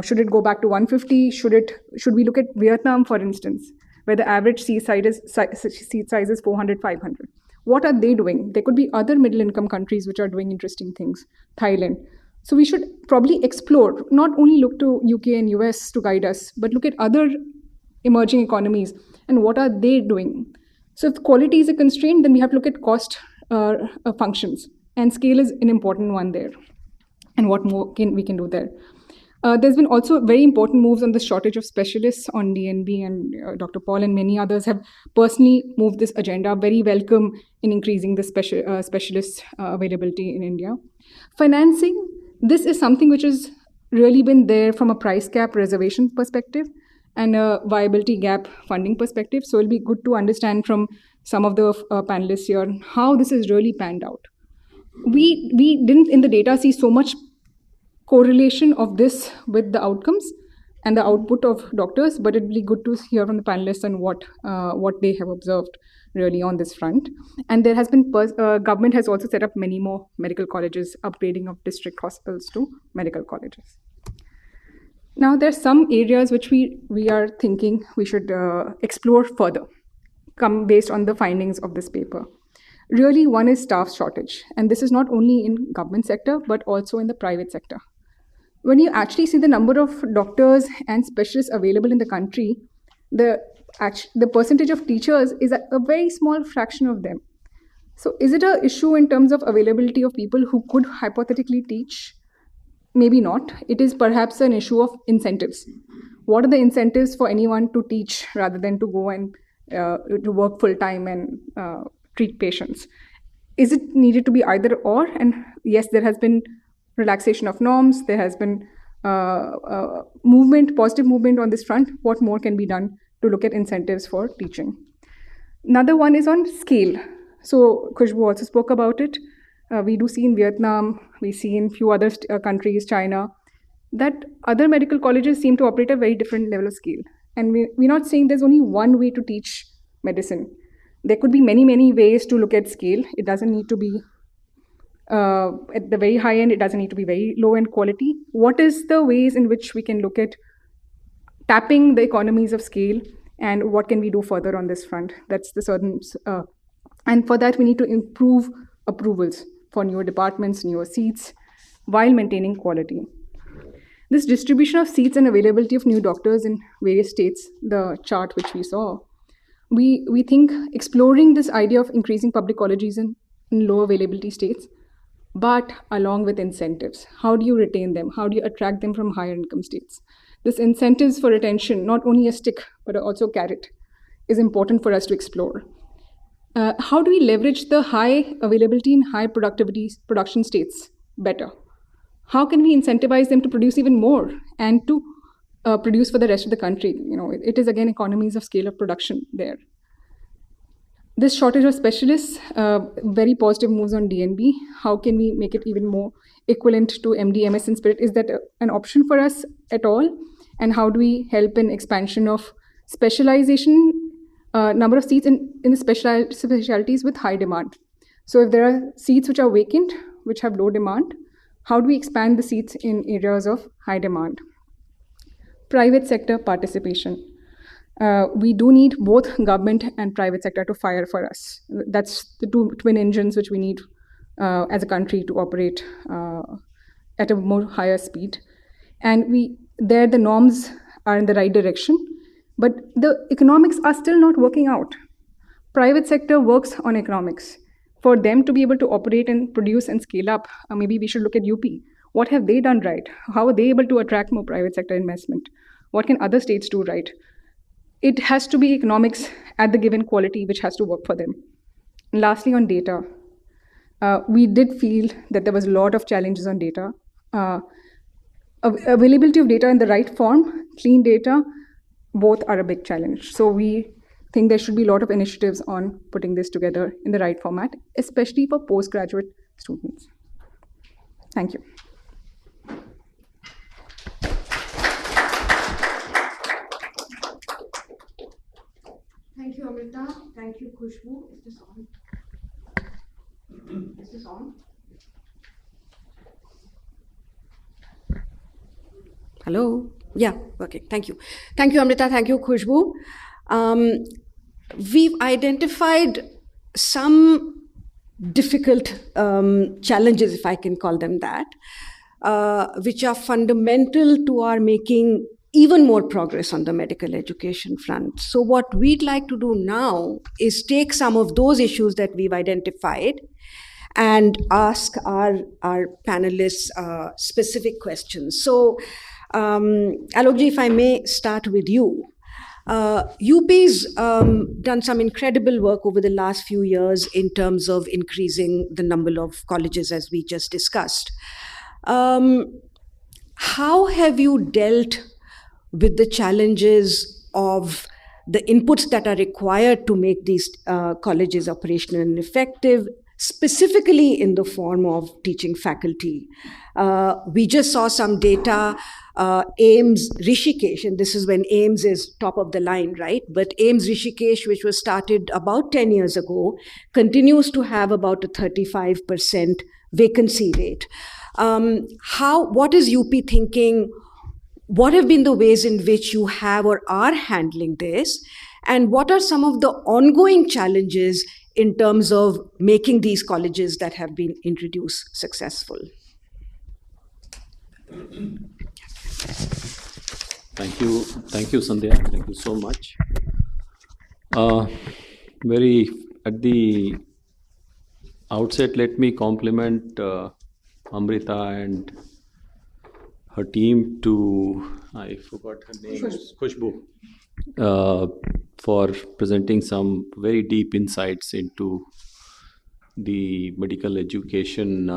Should it go back to 150? Should we look at Vietnam, for instance, where the average seat size is 400, 500? What are they doing? There could be other middle-income countries which are doing interesting things. Thailand. So we should probably explore, not only look to UK and US to guide us, but look at other emerging economies and what are they doing. So if quality is a constraint, then we have to look at cost functions, and scale is an important one there. and what more we can do there. There's been also very important moves on the shortage of specialists on DNB, and Dr. Paul and many others have personally moved this agenda. Very welcome in increasing the specialist availability in India. Financing, this is something which has really been there from a price cap reservation perspective and a viability gap funding perspective. So it'll be good to understand from some of the panelists here how this is really panned out. We didn't in the data see so much correlation of this with the outcomes and the output of doctors, but it'd be good to hear from the panelists on what they have observed really on this front. And there has been government has also set up many more medical colleges, upgrading of district hospitals to medical colleges. Now there are some areas which we are thinking we should explore further, based on the findings of this paper. Really, one is staff shortage, and this is not only in government sector but also in the private sector. When you actually see the number of doctors and specialists available in the country, the percentage of teachers is a very small fraction of them. So is it an issue in terms of availability of people who could hypothetically teach? Maybe not. It is perhaps an issue of incentives. What are the incentives for anyone to teach rather than to go and to work full-time and treat patients? Is it needed to be either or? And yes, there has been relaxation of norms. There has been positive movement on this front. What more can be done to look at incentives for teaching? Another one is on scale. So Khushbu also spoke about it. We do see in Vietnam, we see in few other countries, China, that other medical colleges seem to operate at a very different level of scale. And we're not saying there's only one way to teach medicine. There could be many, many ways to look at scale. It doesn't need to be at the very high end. It doesn't need to be very low end quality. What is the ways in which we can look at tapping the economies of scale, and what can we do further on this front? That's the certain, and for that we need to improve approvals for newer departments, newer seats, while maintaining quality. This distribution of seats and availability of new doctors in various states, the chart which we saw, we think exploring this idea of increasing public colleges in low availability states, but along with incentives. How do you retain them? How do you attract them from higher income states? This incentives for retention, not only a stick, but also a carrot, is important for us to explore. How do we leverage the high availability and high productivity production states better? How can we incentivize them to produce even more and to produce for the rest of the country? It is again economies of scale of production there. This shortage of specialists, very positive moves on DNB. How can we make it even more equivalent to MD, MS in spirit? Is that an option for us at all? And how do we help in expansion of specialization, number of seats in the specialties with high demand? So if there are seats which are vacant, which have low demand, how do we expand the seats in areas of high demand? Private sector participation. We do need both government and private sector to fire for us. That's the two twin engines which we need as a country to operate at a more higher speed. And the norms are in the right direction, but the economics are still not working out. Private sector works on economics. For them to be able to operate and produce and scale up, maybe we should look at UP. What have they done right? How are they able to attract more private sector investment? What can other states do right? It has to be economics at the given quality which has to work for them. And lastly, on data, we did feel that there was a lot of challenges on data. Availability of data in the right form, clean data, both are a big challenge. So we think there should be a lot of initiatives on putting this together in the right format, especially for postgraduate students. Thank you. Thank you, Amrita. Thank you, Khushbu. Is this on? Is this on? Hello? Yeah, okay, thank you. Thank you, Amrita. Thank you, Khushbu. We've identified some difficult challenges, if I can call them that, which are fundamental to our making even more progress on the medical education front. So what we'd like to do now is take some of those issues that we've identified and ask our panelists specific questions. So, Alokji, if I may start with you. UP's done some incredible work over the last few years in terms of increasing the number of colleges, as we just discussed. How have you dealt with the challenges of the inputs that are required to make these colleges operational and effective, specifically in the form of teaching faculty? We just saw some data, AIMS Rishikesh, and this is when AIMS is top of the line, right? But AIMS Rishikesh, which was started about 10 years ago, continues to have about a 35% vacancy rate. What is UP thinking? What have been the ways in which you have or are handling this? And what are some of the ongoing challenges in terms of making these colleges that have been introduced successful? Thank you, Sandhya. Thank you so much. Very at the outset, let me compliment Amrita and her team I forgot her name, Khushbu, for presenting some very deep insights into the medical education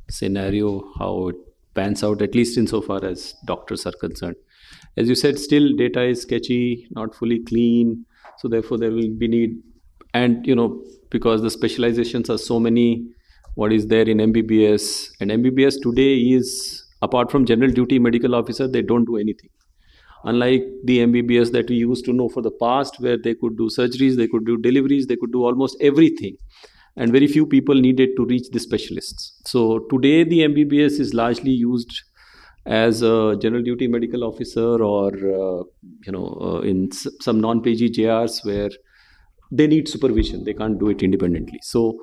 scenario, how it pans out, at least insofar as doctors are concerned. As you said, still data is sketchy, not fully clean, so therefore there will be need, and because the specializations are so many, what is there in MBBS, and MBBS today is, apart from general duty medical officer, they don't do anything. Unlike the MBBS that we used to know for the past, where they could do surgeries, they could do deliveries, they could do almost everything. And very few people needed to reach the specialists. So today the MBBS is largely used as a general duty medical officer, or in some non-PG JRs where they need supervision. They can't do it independently. So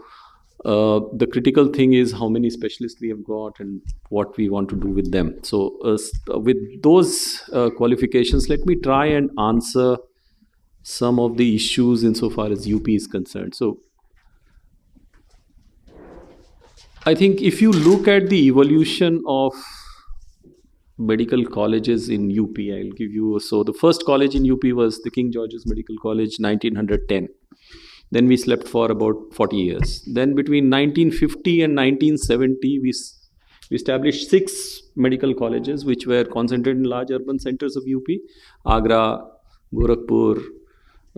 the critical thing is how many specialists we have got and what we want to do with them. So with those qualifications, let me try and answer some of the issues insofar as UP is concerned. So I think if you look at the evolution of medical colleges in UP, I'll give you, so the first college in UP was the King George's Medical College, 1910. Then we slept for about 40 years. Then between 1950 and 1970, we established 6 medical colleges, which were concentrated in large urban centers of UP: Agra, Gorakhpur,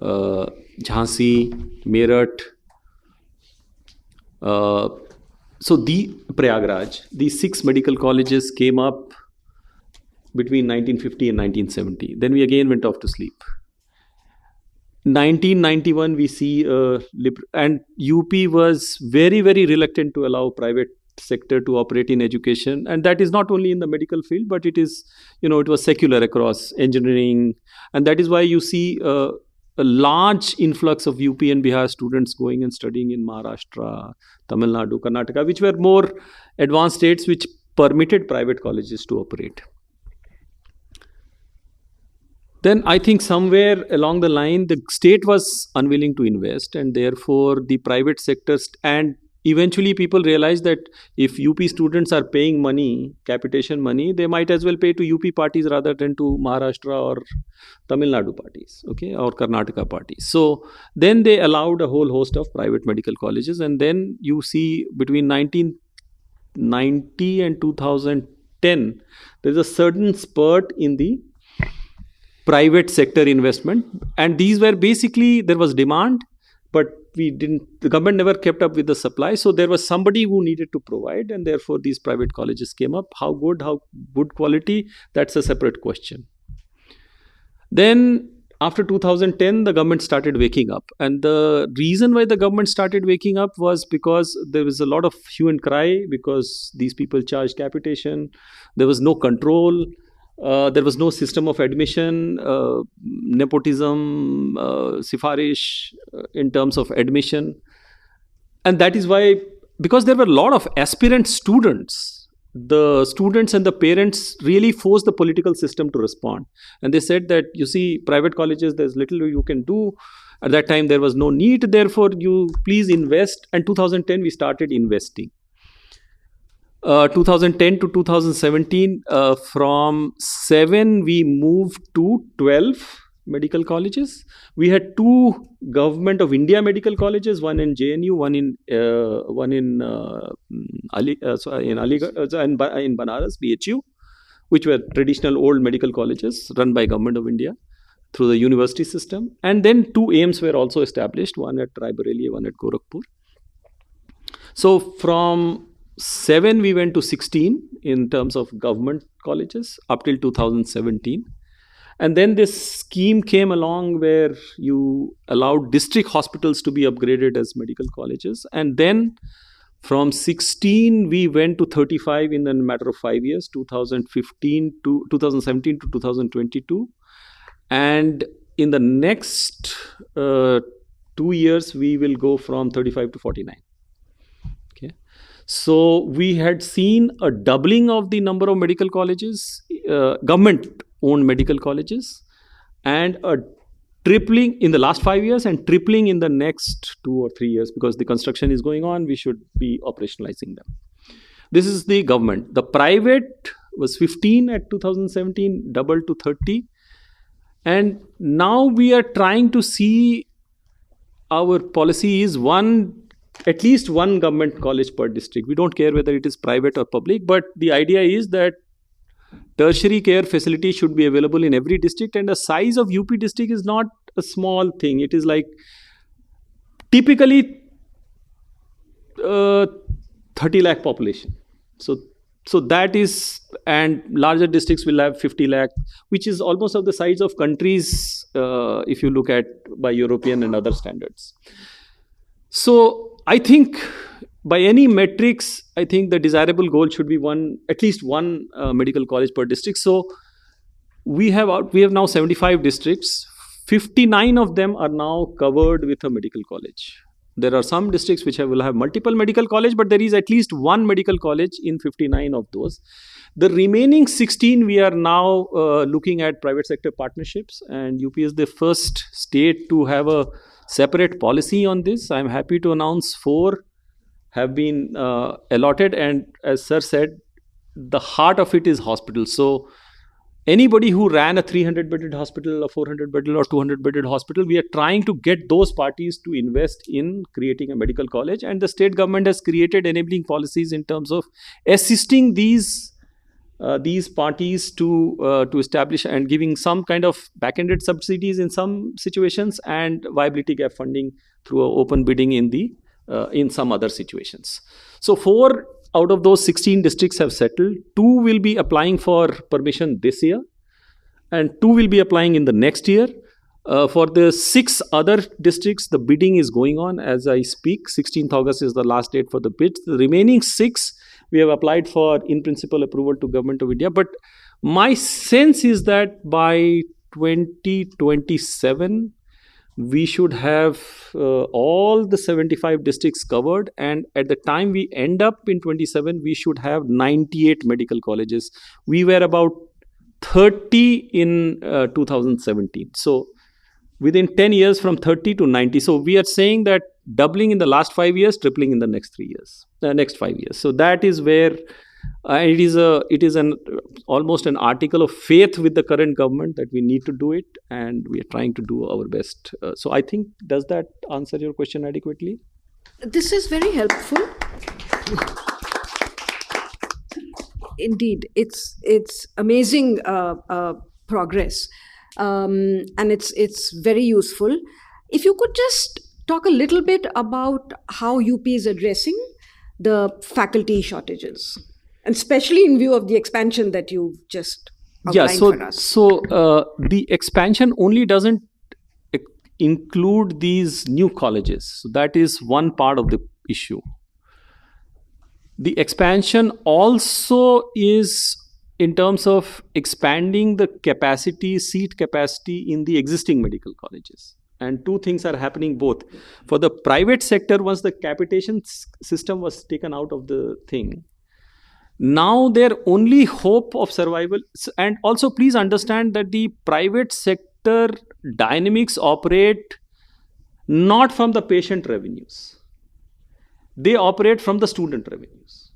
Jhansi, Meerut, so the Prayagraj. These 6 medical colleges came up between 1950 and 1970. Then we again went off to sleep. 1991 we see and UP was very, very reluctant to allow private sector to operate in education, and that is not only in the medical field, but it is, it was secular across engineering, and that is why you see a large influx of UP and Bihar students going and studying in Maharashtra, Tamil Nadu, Karnataka, which were more advanced states which permitted private colleges to operate. Then I think somewhere along the line, the state was unwilling to invest, and therefore the private sectors, and eventually people realized that if UP students are paying money, capitation money, they might as well pay to UP parties rather than to Maharashtra or Tamil Nadu parties, okay, or Karnataka parties. So then they allowed a whole host of private medical colleges, and then you see between 1990 and 2010, there's a certain spurt in the private sector investment, and these were basically, there was demand, but the government never kept up with the supply, so there was somebody who needed to provide, and therefore these private colleges came up. How good quality, that's a separate question. Then after 2010, the government started waking up, and the reason why the government started waking up was because there was a lot of hue and cry, because these people charged capitation, there was no control, there was no system of admission, nepotism, sifarish in terms of admission. And that is why, because there were a lot of aspirant students, the students and the parents really forced the political system to respond. And they said that, you see, private colleges, there's little you can do. At that time, there was no need. Therefore, you please invest. And 2010, we started investing. 2010 to 2017, from 7, we moved to 12 medical colleges. We had 2 Government of India medical colleges, one in JNU, one in Aligarh, in Banaras, BHU, which were traditional old medical colleges run by Government of India through the university system. And then 2 AIIMS were also established, one at Raebareli, one at Gorakhpur. So from 7, we went to 16 in terms of government colleges up till 2017. And then this scheme came along where you allowed district hospitals to be upgraded as medical colleges. And then from 16, we went to 35 in a matter of 5 years, 2017 to 2022. And in the next 2 years, we will go from 35 to 49. Okay. So we had seen a doubling of the number of medical colleges, government-owned medical colleges, and a tripling in the last 5 years and tripling in the next 2 or 3 years, because the construction is going on. We should be operationalizing them. This is the government. The private was 15 at 2017, doubled to 30. And now we are trying to see, our policy is at least one government college per district. We don't care whether it is private or public, but the idea is that tertiary care facilities should be available in every district, and the size of UP district is not a small thing. It is like typically 30 lakh population. So that is, and larger districts will have 50 lakh, which is almost of the size of countries if you look at by European and other standards. So I think by any metrics, I think the desirable goal should be at least one medical college per district. So we have now 75 districts. 59 of them are now covered with a medical college. There are some districts which will have multiple medical college, but there is at least one medical college in 59 of those. The remaining 16, we are now looking at private sector partnerships, and UP is the first state to have a separate policy on this. I'm happy to announce 4 have been allotted, and as sir said, the heart of it is hospitals. So anybody who ran a 300-bedded hospital, a 400-bedded or 200-bedded hospital, we are trying to get those parties to invest in creating a medical college. And the state government has created enabling policies in terms of assisting these parties to establish and giving some kind of back-ended subsidies in some situations, and viability gap funding through open bidding in some other situations. So 4 out of those 16 districts have settled. 2 will be applying for permission this year, and 2 will be applying in the next year. For the 6 other districts, the bidding is going on as I speak. 16th August is the last date for the bids. The remaining 6, we have applied for in-principle approval to Government of India. But my sense is that by 2027, we should have all the 75 districts covered, and at the time we end up in 27, we should have 98 medical colleges. We were about 30 in 2017. So within 10 years, from 30 to 90. So we are saying that doubling in the last 5 years, tripling in the next 5 years. So that is where it is almost an article of faith with the current government that we need to do it, and we are trying to do our best. So I think, does that answer your question adequately? This is very helpful. Indeed, it's amazing progress, and it's very useful. If you could just talk a little bit about how UP is addressing the faculty shortages, and especially in view of the expansion that you've just outlined for us. So the expansion only doesn't include these new colleges. So that is one part of the issue. The expansion also is in terms of expanding the seat capacity in the existing medical colleges. And 2 things are happening both. For the private sector, once the capitation system was taken out of the thing, Now their only hope of survival, and also please understand that the private sector dynamics operate not from the patient revenues. They operate from the student revenues.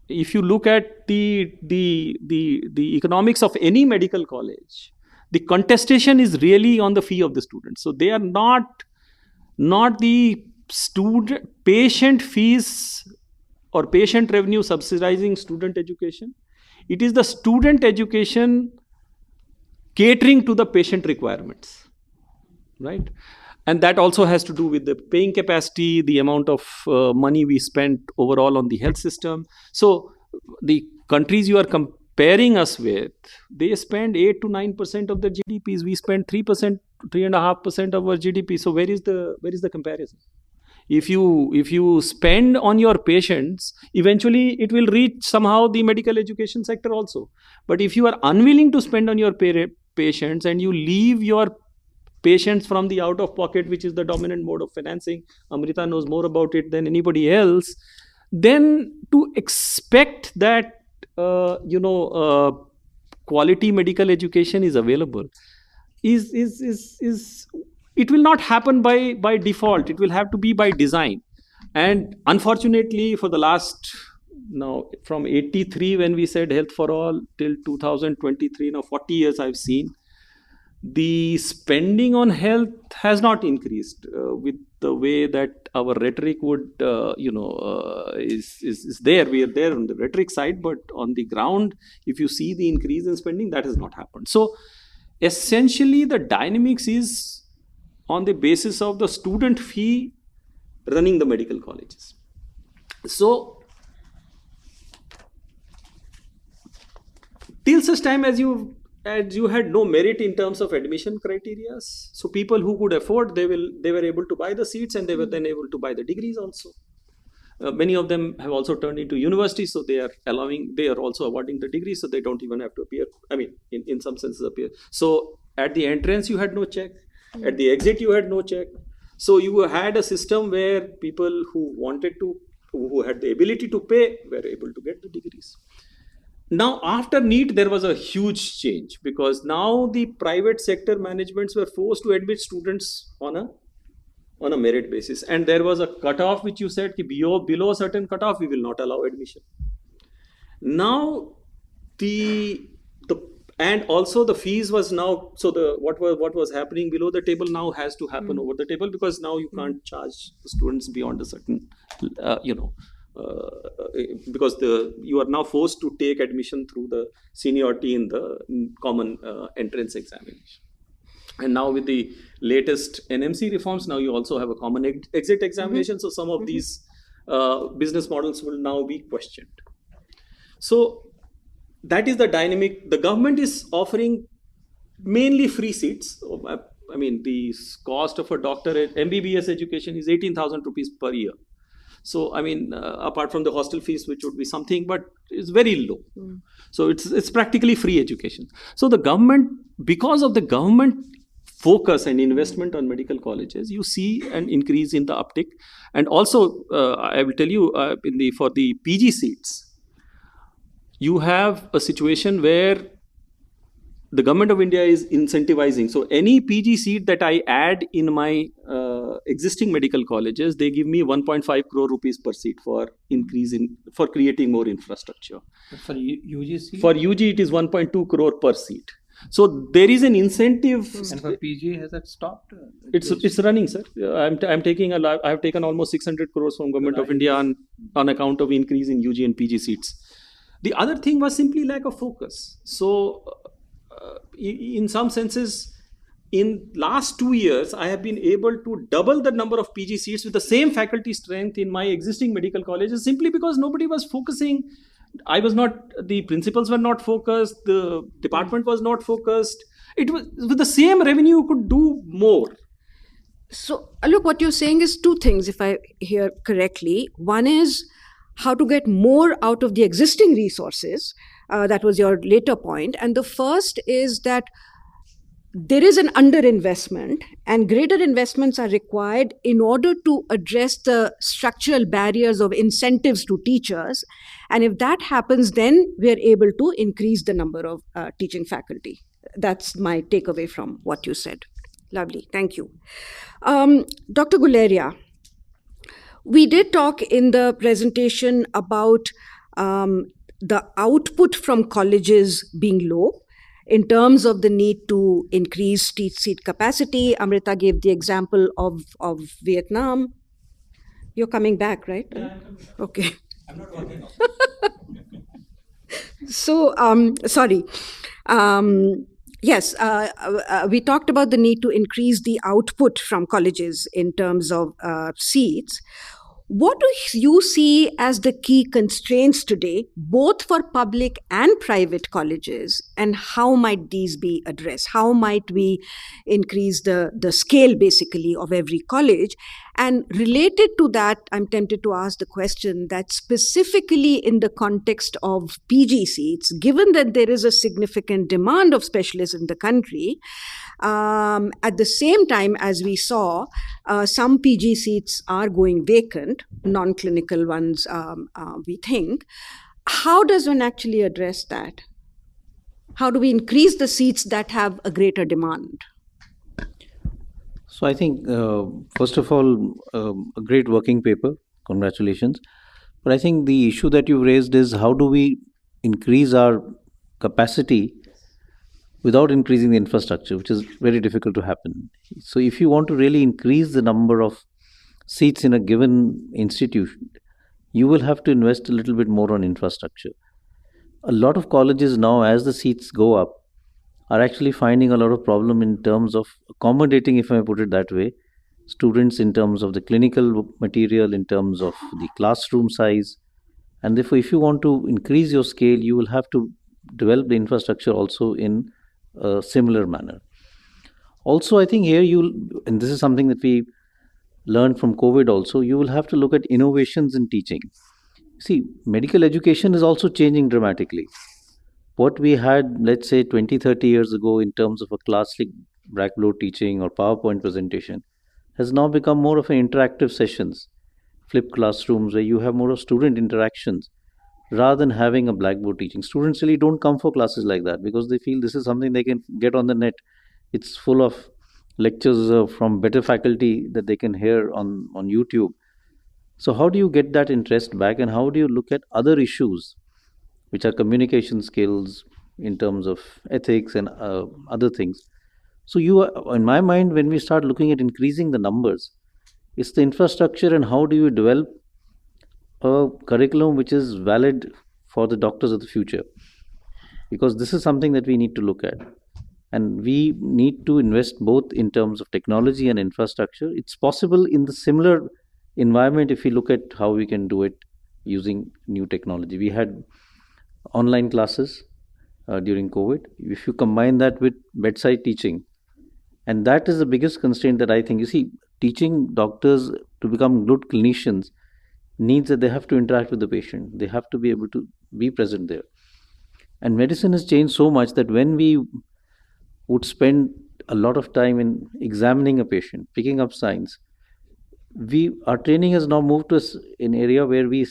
If you look at the economics of any medical college, the contestation is really on the fee of the students. So they are not the patient fees or patient revenue subsidizing student education. It is the student education catering to the patient requirements, right? And that also has to do with the paying capacity, the amount of money we spend overall on the health system. So the countries you are comparing us with, they spend 8 to 9% of their GDPs. We spend 3%, 3.5% of our GDP. So where is the comparison? If you spend on your patients, eventually it will reach somehow the medical education sector also. But if you are unwilling to spend on your patients and you leave your patients from the out of pocket, which is the dominant mode of financing, Amrita knows more about it than anybody else, then to expect that quality medical education is available is it will not happen by default. It will have to be by design. And unfortunately, for the last, now from 83 when we said health for all till 2023, now 40 years I've seen, the spending on health has not increased with the way that our rhetoric would is there. We are there on the rhetoric side, but on the ground, if you see the increase in spending, that has not happened. So essentially the dynamics is on the basis of the student fee running the medical colleges. So till such time as you had no merit in terms of admission criteria, so people who could afford, they were able to buy the seats, and they were then able to buy the degrees also. Many of them have also turned into universities, so they are also awarding the degrees, so they don't even have to appear. I mean, in some senses appear. So at the entrance you had no check, at the exit you had no check. So you had a system where people who had the ability to pay were able to get the degrees. Now, after NEET, there was a huge change, because now the private sector managements were forced to admit students on a merit basis. And there was a cutoff which you said, below a certain cutoff, we will not allow admission. Now, and also the fees was now, so what was happening below the table now has to happen over the table, because now you can't charge the students beyond a certain, because you are now forced to take admission through the seniority in the common entrance examination. And now with the latest NMC reforms, now you also have a common exit examination. So some of these business models will now be questioned. So that is the dynamic. The government is offering mainly free seats. I mean, the cost of a doctorate MBBS education is 18,000 rupees per year. So, I mean, apart from the hostel fees, which would be something, but it's very low. So it's practically free education. So the government, because of the government focus and investment on medical colleges, you see an increase in the uptick. And also, I will tell you, for the PG seats, you have a situation where the government of India is incentivizing. So any PG seat that I add in my existing medical colleges, they give me 1.5 crore rupees per seat for creating more infrastructure. For UGC? For UG, it is 1.2 crore per seat. So there is an incentive. And for PG, has that stopped? It's running, sir. I have taken almost 600 crores from government of India on account of increase in UG and PG seats. The other thing was simply lack of focus. So in some senses, in last 2 years, I have been able to double the number of PG seats with the same faculty strength in my existing medical colleges, simply because nobody was focusing. The principals were not focused, the department was not focused. It was with the same revenue, you could do more. So, look, what you're saying is two things, if I hear correctly. One is how to get more out of the existing resources. That was your later point. And the first is that there is an underinvestment, and greater investments are required in order to address the structural barriers of incentives to teachers. And if that happens, then we are able to increase the number of teaching faculty. That's my takeaway from what you said. Lovely, thank you. Dr. Guleria, we did talk in the presentation about the output from colleges being low in terms of the need to increase seat capacity. Amrita gave the example of Vietnam. You're coming back, right? Yeah, okay. I'm not working on So, sorry. Yes, we talked about the need to increase the output from colleges in terms of seats. What do you see as the key constraints today, both for public and private colleges, and how might these be addressed? How might we increase the scale, basically, of every college? And related to that, I'm tempted to ask the question that specifically in the context of PG seats, given that there is a significant demand of specialists in the country, at the same time, as we saw, some PG seats are going vacant, non-clinical ones, we think. How does one actually address that? How do we increase the seats that have a greater demand? So I think, first of all, a great working paper. Congratulations. But I think the issue that you raised is how do we increase our capacity without increasing the infrastructure, which is very difficult to happen. So if you want to really increase the number of seats in a given institution, you will have to invest a little bit more on infrastructure. A lot of colleges now, as the seats go up, are actually finding a lot of problem in terms of accommodating, if I put it that way, students in terms of the clinical material, in terms of the classroom size. And therefore, if you want to increase your scale, you will have to develop the infrastructure also in a similar manner. Also, I think here and this is something that we learned from COVID also, you will have to look at innovations in teaching. See, medical education is also changing dramatically. What we had, let's say, 20, 30 years ago in terms of a classic blackboard teaching or PowerPoint presentation has now become more of an interactive sessions, flipped classrooms where you have more of student interactions rather than having a blackboard teaching. Students really don't come for classes like that because they feel this is something they can get on the net. It's full of lectures from better faculty that they can hear on YouTube. So how do you get that interest back, and how do you look at other issues which are communication skills in terms of ethics and other things? So in my mind, when we start looking at increasing the numbers, it's the infrastructure and how do you develop a curriculum which is valid for the doctors of the future, because this is something that we need to look at, and we need to invest both in terms of technology and infrastructure. It's possible in the similar environment if we look at how we can do it using new technology. We had online classes during COVID. If you combine that with bedside teaching, and that is the biggest constraint that I think, you see, teaching doctors to become good clinicians needs that they have to interact with the patient. They have to be able to be present there. And medicine has changed so much that when we would spend a lot of time in examining a patient, picking up signs, our training has now moved to an area where we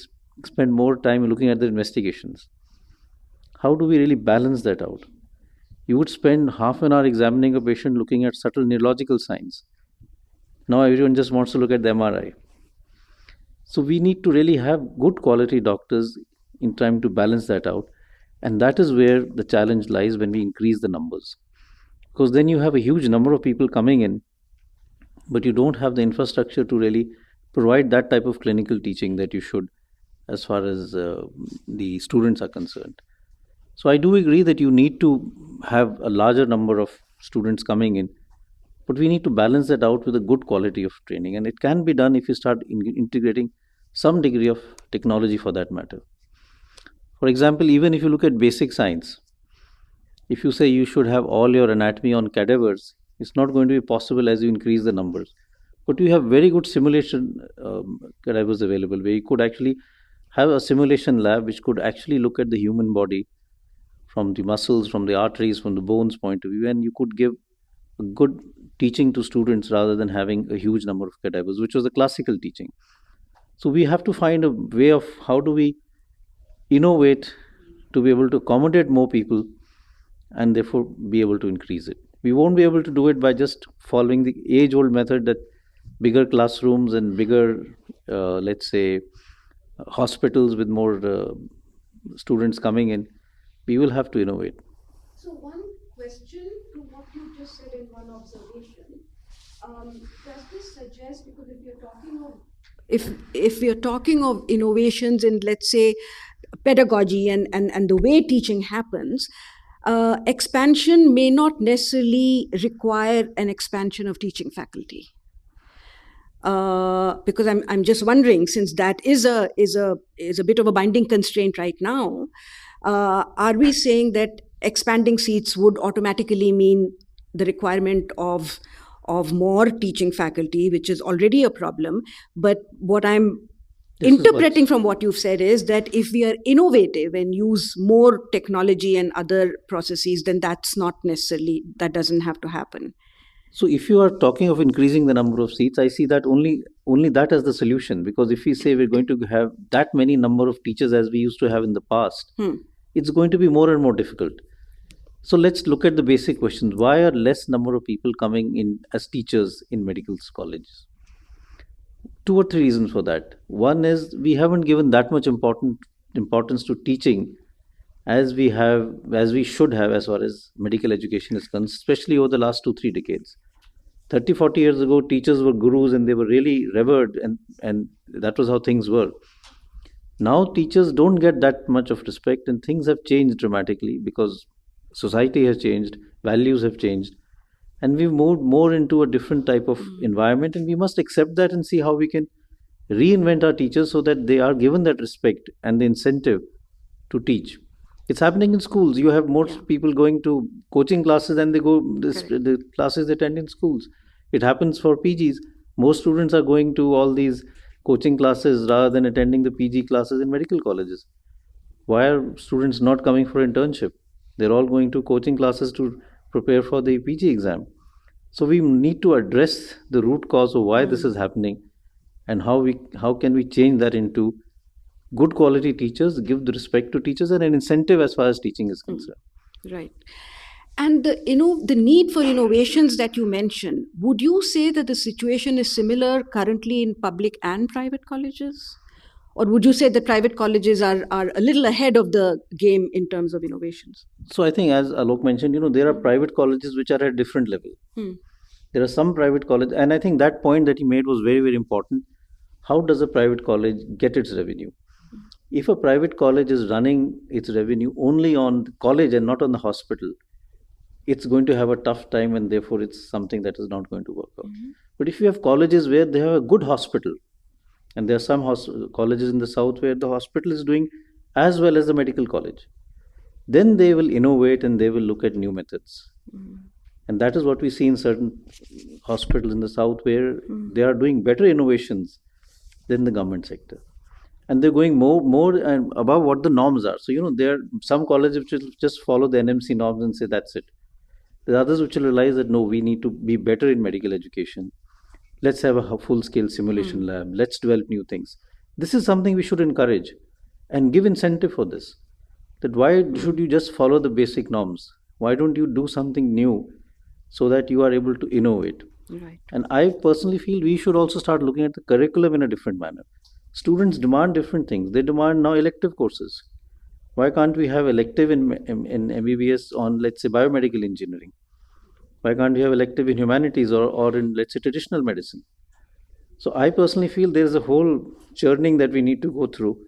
spend more time looking at the investigations. How do we really balance that out? You would spend half an hour examining a patient looking at subtle neurological signs. Now everyone just wants to look at the MRI. So we need to really have good quality doctors in trying to balance that out. And that is where the challenge lies when we increase the numbers. Because then you have a huge number of people coming in, but you don't have the infrastructure to really provide that type of clinical teaching that you should as far as the students are concerned. So I do agree that you need to have a larger number of students coming in, but we need to balance that out with a good quality of training. And it can be done if you start integrating some degree of technology for that matter. For example, even if you look at basic science, if you say you should have all your anatomy on cadavers, it's not going to be possible as you increase the numbers. But you have very good simulation cadavers available where you could actually have a simulation lab which could actually look at the human body from the muscles, from the arteries, from the bones point of view, and you could give a good teaching to students rather than having a huge number of cadavers, which was the classical teaching. So we have to find a way of how do we innovate to be able to accommodate more people and therefore be able to increase it. We won't be able to do it by just following the age-old method that bigger classrooms and bigger, let's say, hospitals with more students coming in. We will have to innovate. So one question to what you just said in one observation, does this suggest, because if you're talking of if we are talking of innovations in, let's say, pedagogy and the way teaching happens, expansion may not necessarily require an expansion of teaching faculty. Because I'm just wondering, since that is a bit of a binding constraint right now, are we saying that expanding seats would automatically mean the requirement of more teaching faculty, which is already a problem? But what I'm interpreting from what you've said is that if we are innovative and use more technology and other processes, then that doesn't have to happen. So if you are talking of increasing the number of seats, I see that only that as the solution, because if we say we're going to have that many number of teachers as we used to have in the past, it's going to be more and more difficult. So let's look at the basic questions. Why are less number of people coming in as teachers in medical colleges? 2 or 3 reasons for that. One is we haven't given that much importance to teaching as we should have as far as medical education is concerned, especially over the last 2-3 decades. 30-40 years ago, teachers were gurus and they were really revered, and that was how things were. Now teachers don't get that much of respect, and things have changed dramatically because society has changed, values have changed, and we've moved more into a different type of environment, and we must accept that and see how we can reinvent our teachers so that they are given that respect and the incentive to teach. It's happening in schools. You have more people going to coaching classes than the classes they attend in schools. It happens for PGs. Most students are going to all these coaching classes rather than attending the PG classes in medical colleges. Why are students not coming for internship? They're all going to coaching classes to prepare for the PG exam. So we need to address the root cause of why this is happening, and how can we change that into good quality teachers, give the respect to teachers, and an incentive as far as teaching is concerned. Right. And the need for innovations that you mentioned, would you say that the situation is similar currently in public and private colleges? Or would you say that private colleges are a little ahead of the game in terms of innovations? So I think, as Alok mentioned, there are private colleges which are at a different level. There are some private colleges, and I think that point that he made was very, very important. How does a private college get its revenue? If a private college is running its revenue only on the college and not on the hospital, it's going to have a tough time, and therefore it's something that is not going to work out. But if you have colleges where they have a good hospital, and there are some colleges in the south where the hospital is doing as well as the medical college, then they will innovate and they will look at new methods. And that is what we see in certain hospitals in the south where they are doing better innovations than the government sector. And they're going more and above what the norms are. So, there are some colleges which will just follow the NMC norms and say that's it. There are others which will realize that no, we need to be better in medical education. Let's have a full-scale simulation lab. Let's develop new things. This is something we should encourage and give incentive for this. That why should you just follow the basic norms? Why don't you do something new so that you are able to innovate? Right. And I personally feel we should also start looking at the curriculum in a different manner. Students demand different things. They demand now elective courses. Why can't we have elective in MBBS on, let's say, biomedical engineering? Why can't we have elective in humanities or in, let's say, traditional medicine? So I personally feel there is a whole churning that we need to go through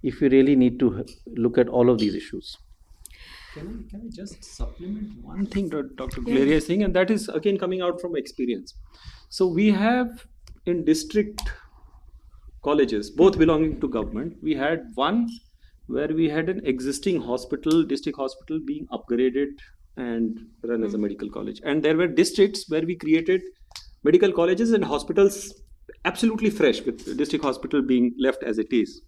if we really need to look at all of these issues. Can I just supplement one thing that Dr. Guleria is saying, and that is again coming out from experience. So we have in district colleges, both belonging to government, we had one where we had an existing hospital, district hospital, being upgraded and run as a medical college. And there were districts where we created medical colleges and hospitals absolutely fresh, with the district hospital being left as it is.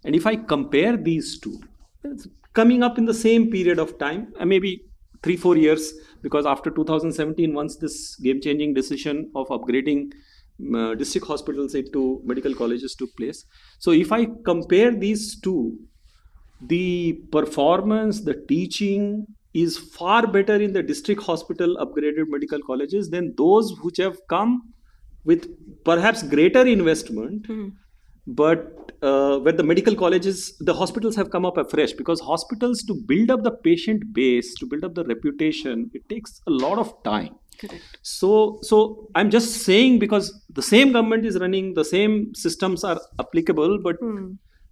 And if I compare these two, it's coming up in the same period of time, maybe 3-4 years, because after 2017, once this game-changing decision of upgrading district hospitals into medical colleges took place. So if I compare these two, the performance, the teaching is far better in the district hospital upgraded medical colleges than those which have come with perhaps greater investment, but where the medical colleges, the hospitals have come up afresh, because hospitals, to build up the patient base, to build up the reputation, it takes a lot of time. Correct. So I'm just saying, because the same government is running, the same systems are applicable, but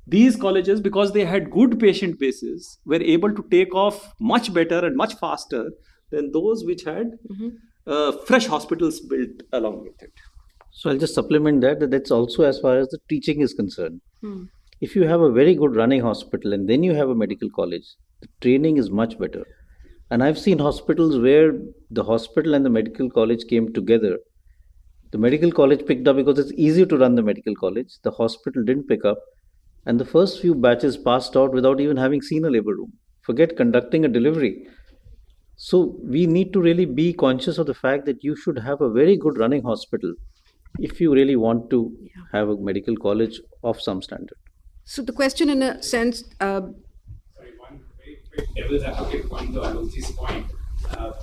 these colleges, because they had good patient bases, were able to take off much better and much faster than those which had fresh hospitals built along with it. So I'll just supplement that that's also as far as the teaching is concerned. If you have a very good running hospital and then you have a medical college, the training is much better. And I've seen hospitals where the hospital and the medical college came together. The medical college picked up because it's easier to run the medical college. The hospital didn't pick up. And the first few batches passed out without even having seen a labor room. Forget conducting a delivery. So we need to really be conscious of the fact that you should have a very good running hospital if you really want to have a medical college of some standard. So the question, in a sense, One very quick devil's advocate point to Alokji's point.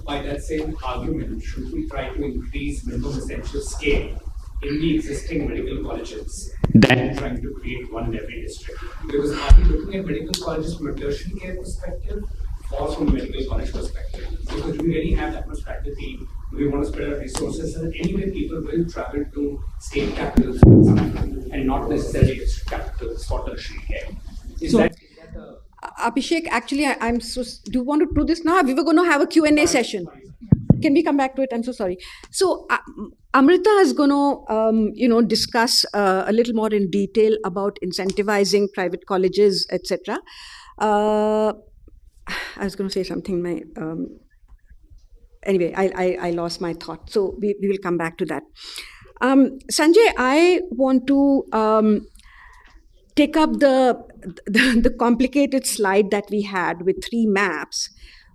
By that same argument, should we try to increase minimum essential scale in the existing medical colleges than trying to create one in every district? Because are we looking at medical colleges from a tertiary care perspective or from a medical college perspective? Because do we really have that much faculty? Do we want to spread our resources? And anyway, people will travel to state capitals and not necessarily district capitals for tertiary care. Is that Abhishek, actually, I'm so. Do you want to do this now? We were going to have a Q&A session. Can we come back to it? I'm so sorry. So Amrita is going to, discuss a little more in detail about incentivizing private colleges, etc. I was going to say something. Anyway, I lost my thought. So we will come back to that. Sanjay, I want to take up the complicated slide that we had with 3 maps,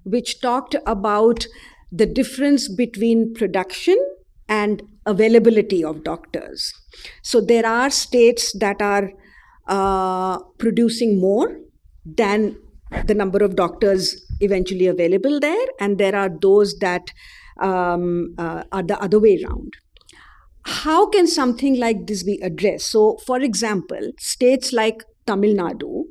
which talked about the difference between production and availability of doctors. So there are states that are producing more than the number of doctors eventually available there, and there are those that are the other way around. How can something like this be addressed? So, for example, states like Tamil Nadu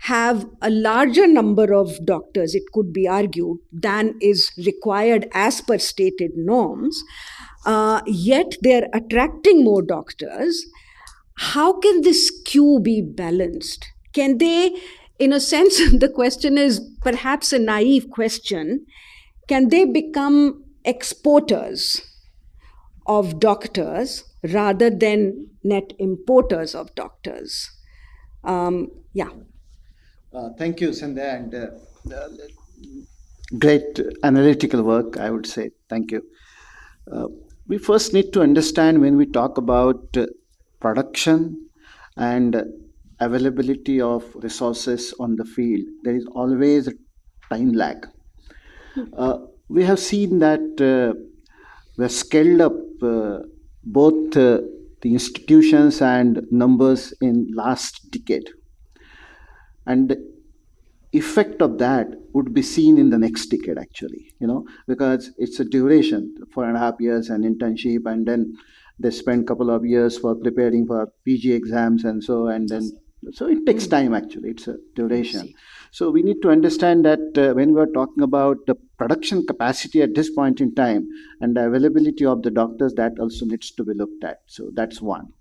have a larger number of doctors, it could be argued, than is required as per stated norms, yet they're attracting more doctors. How can this queue be balanced? Can they, in a sense, the question is perhaps a naive question, can they become exporters of doctors rather than net importers of doctors? Thank you, Sandhya, and great analytical work, I would say. Thank you. We first need to understand, when we talk about production and availability of resources on the field, there is always a time lag. We have seen that we have scaled up both the institutions and numbers in last decade. And the effect of that would be seen in the next decade, actually, because it's a duration, 4.5 years and internship, and then they spend a couple of years for preparing for PG exams and so, and then, so it takes time, actually, it's a duration. So we need to understand that when we are talking about the production capacity at this point in time and the availability of the doctors, that also needs to be looked at. So that's one.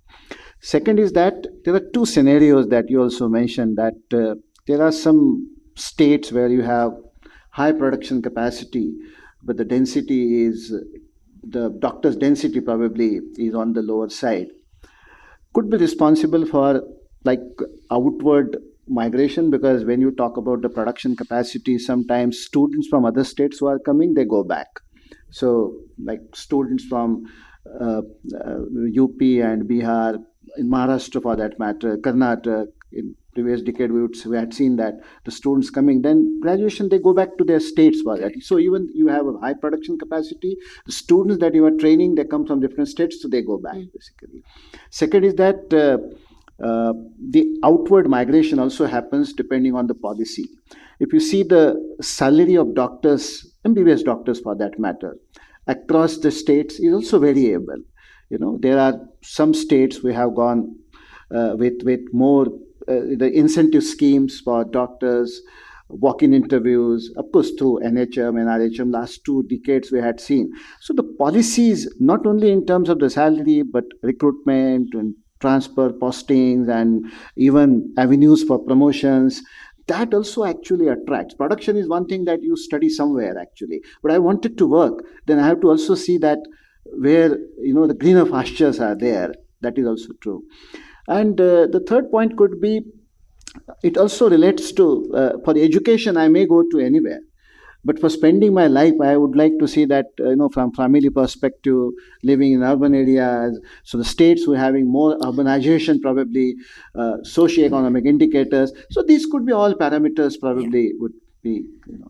Second is that there are 2 scenarios that you also mentioned, that there are some states where you have high production capacity, but the density is, the doctor's density probably is on the lower side. Could be responsible for like outward migration, because when you talk about the production capacity, sometimes students from other states who are coming, they go back. So like students from UP and Bihar, in Maharashtra for that matter, Karnataka, in previous decade we had seen that the students coming, then graduation they go back to their states for that. So even you have a high production capacity, the students that you are training, they come from different states, so they go back basically. Second is that the outward migration also happens depending on the policy. If you see the salary of doctors, MBBS doctors for that matter, across the states is also variable. There are some states we have gone with more the incentive schemes for doctors, walk-in interviews, of course through NHM and RHM last 2 decades we had seen. So the policies, not only in terms of the salary, but recruitment and transfer postings and even avenues for promotions, that also actually attracts. Production is one thing that you study somewhere actually, but I want it to work, then I have to also see that where the greener pastures are there. That is also true. And the third point could be, it also relates to, for the education I may go to anywhere, but for spending my life I would like to see that from family perspective, living in urban areas. So the states were having more urbanization, probably socio-economic indicators. So these could be all parameters probably would be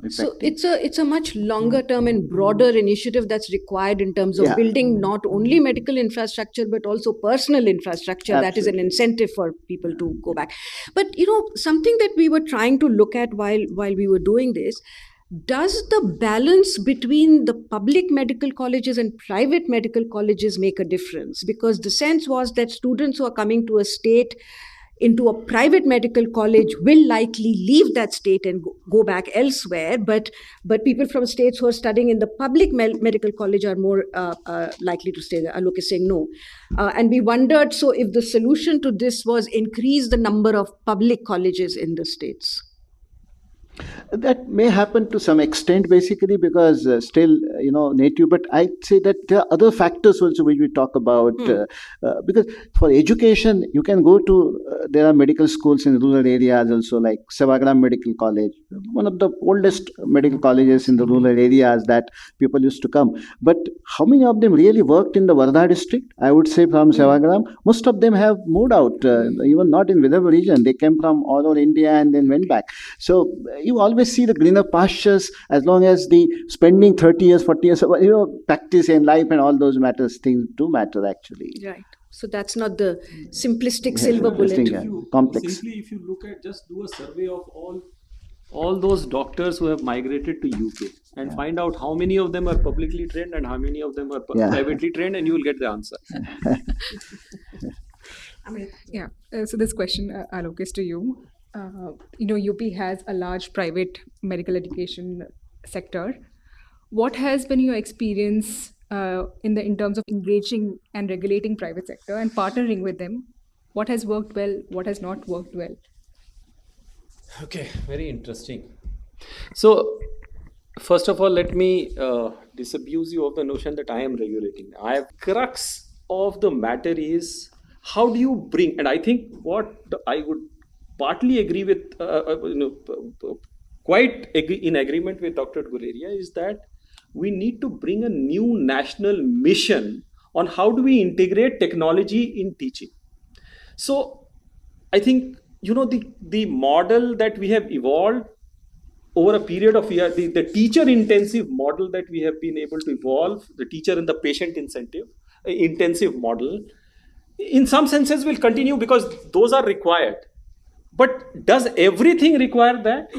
effective. So it's a much longer term and broader initiative that's required in terms of building not only medical infrastructure but also personal infrastructure. Absolutely. That is an incentive for people to go back. But something that we were trying to look at while we were doing this, does the balance between the public medical colleges and private medical colleges make a difference? Because the sense was that students who are coming to a state into a private medical college will likely leave that state and go back elsewhere, but people from states who are studying in the public medical college are more likely to stay there. Alok is saying no. And we wondered, so if the solution to this was increase the number of public colleges in the states. That may happen to some extent, basically, because still, native. But I'd say that there are other factors also which we talk about. Because for education, you can go to, there are medical schools in rural areas also, like Sevagram Medical College, one of the oldest medical colleges in the rural areas that people used to come. But how many of them really worked in the Varda district? I would say from Sevagram, most of them have moved out, even not in Vidarbha region. They came from all over India and then went back. So you always see the greener pastures as long as the spending 30 years, 40 years, practice in life and all those matters, things do matter actually. Right. So that's not the simplistic silver bullet. Complex. Simply, if you look at, just do a survey of all those doctors who have migrated to UK and find out how many of them are publicly trained and how many of them are privately trained, and you will get the answer. So this question, Alok, is to you. UP has a large private medical education sector. What has been your experience in terms of engaging and regulating private sector and partnering with them? What has worked well? What has not worked well? Okay, very interesting. So, first of all, let me disabuse you of the notion that I am regulating. Crux of the matter is, how do you bring, and I think what I would partly agree with, in agreement with Dr. Guleria, is that we need to bring a new national mission on how do we integrate technology in teaching. So I think, the model that we have evolved over a period of years, the teacher intensive model that we have been able to evolve, the teacher and the patient intensive model, in some senses will continue because those are required. But does everything require that?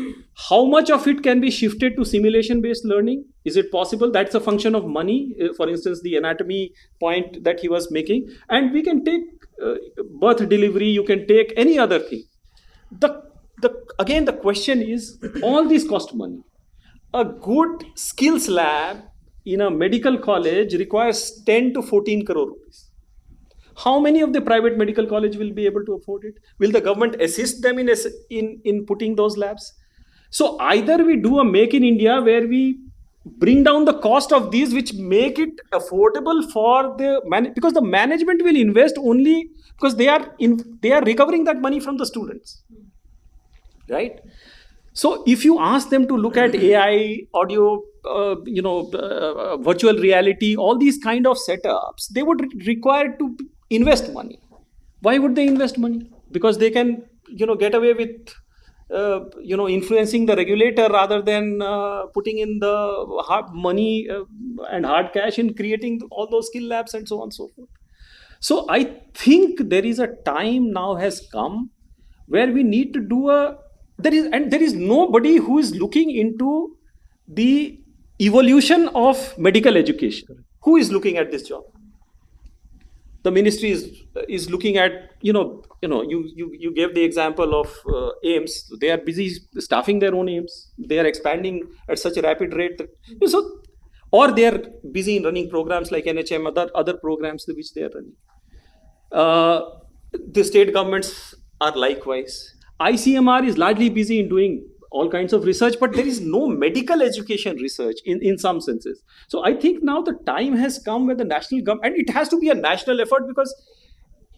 How much of it can be shifted to simulation-based learning? Is it possible? That's a function of money. For instance, the anatomy point that he was making. And we can take birth delivery, you can take any other thing. Again, the question is, all these cost money. A good skills lab in a medical college requires 10 to 14 crore rupees. How many of the private medical college will be able to afford it? Will the government assist them in putting those labs? So either we do a Make in India where we bring down the cost of these, which make it affordable for because the management will invest only because they are recovering that money from the students, right? So if you ask them to look at AI, audio, virtual reality, all these kind of setups, they would require to invest money. Why would they invest money? because they can, get away with, influencing the regulator rather than putting in the hard money and hard cash in creating all those skill labs and so on and so forth. So I think there is a time now has come where we need to do there is nobody who is looking into the evolution of medical education. Who is looking at this job? The ministry is looking at, you gave the example of AIMS. They are busy staffing their own AIMS. They are expanding at such a rapid rate or they are busy in running programs like NHM, other programs which they are running. The state governments are likewise. ICMR is largely busy in doing all kinds of research, but there is no medical education research in some senses. So I think now the time has come where the national government, and it has to be a national effort because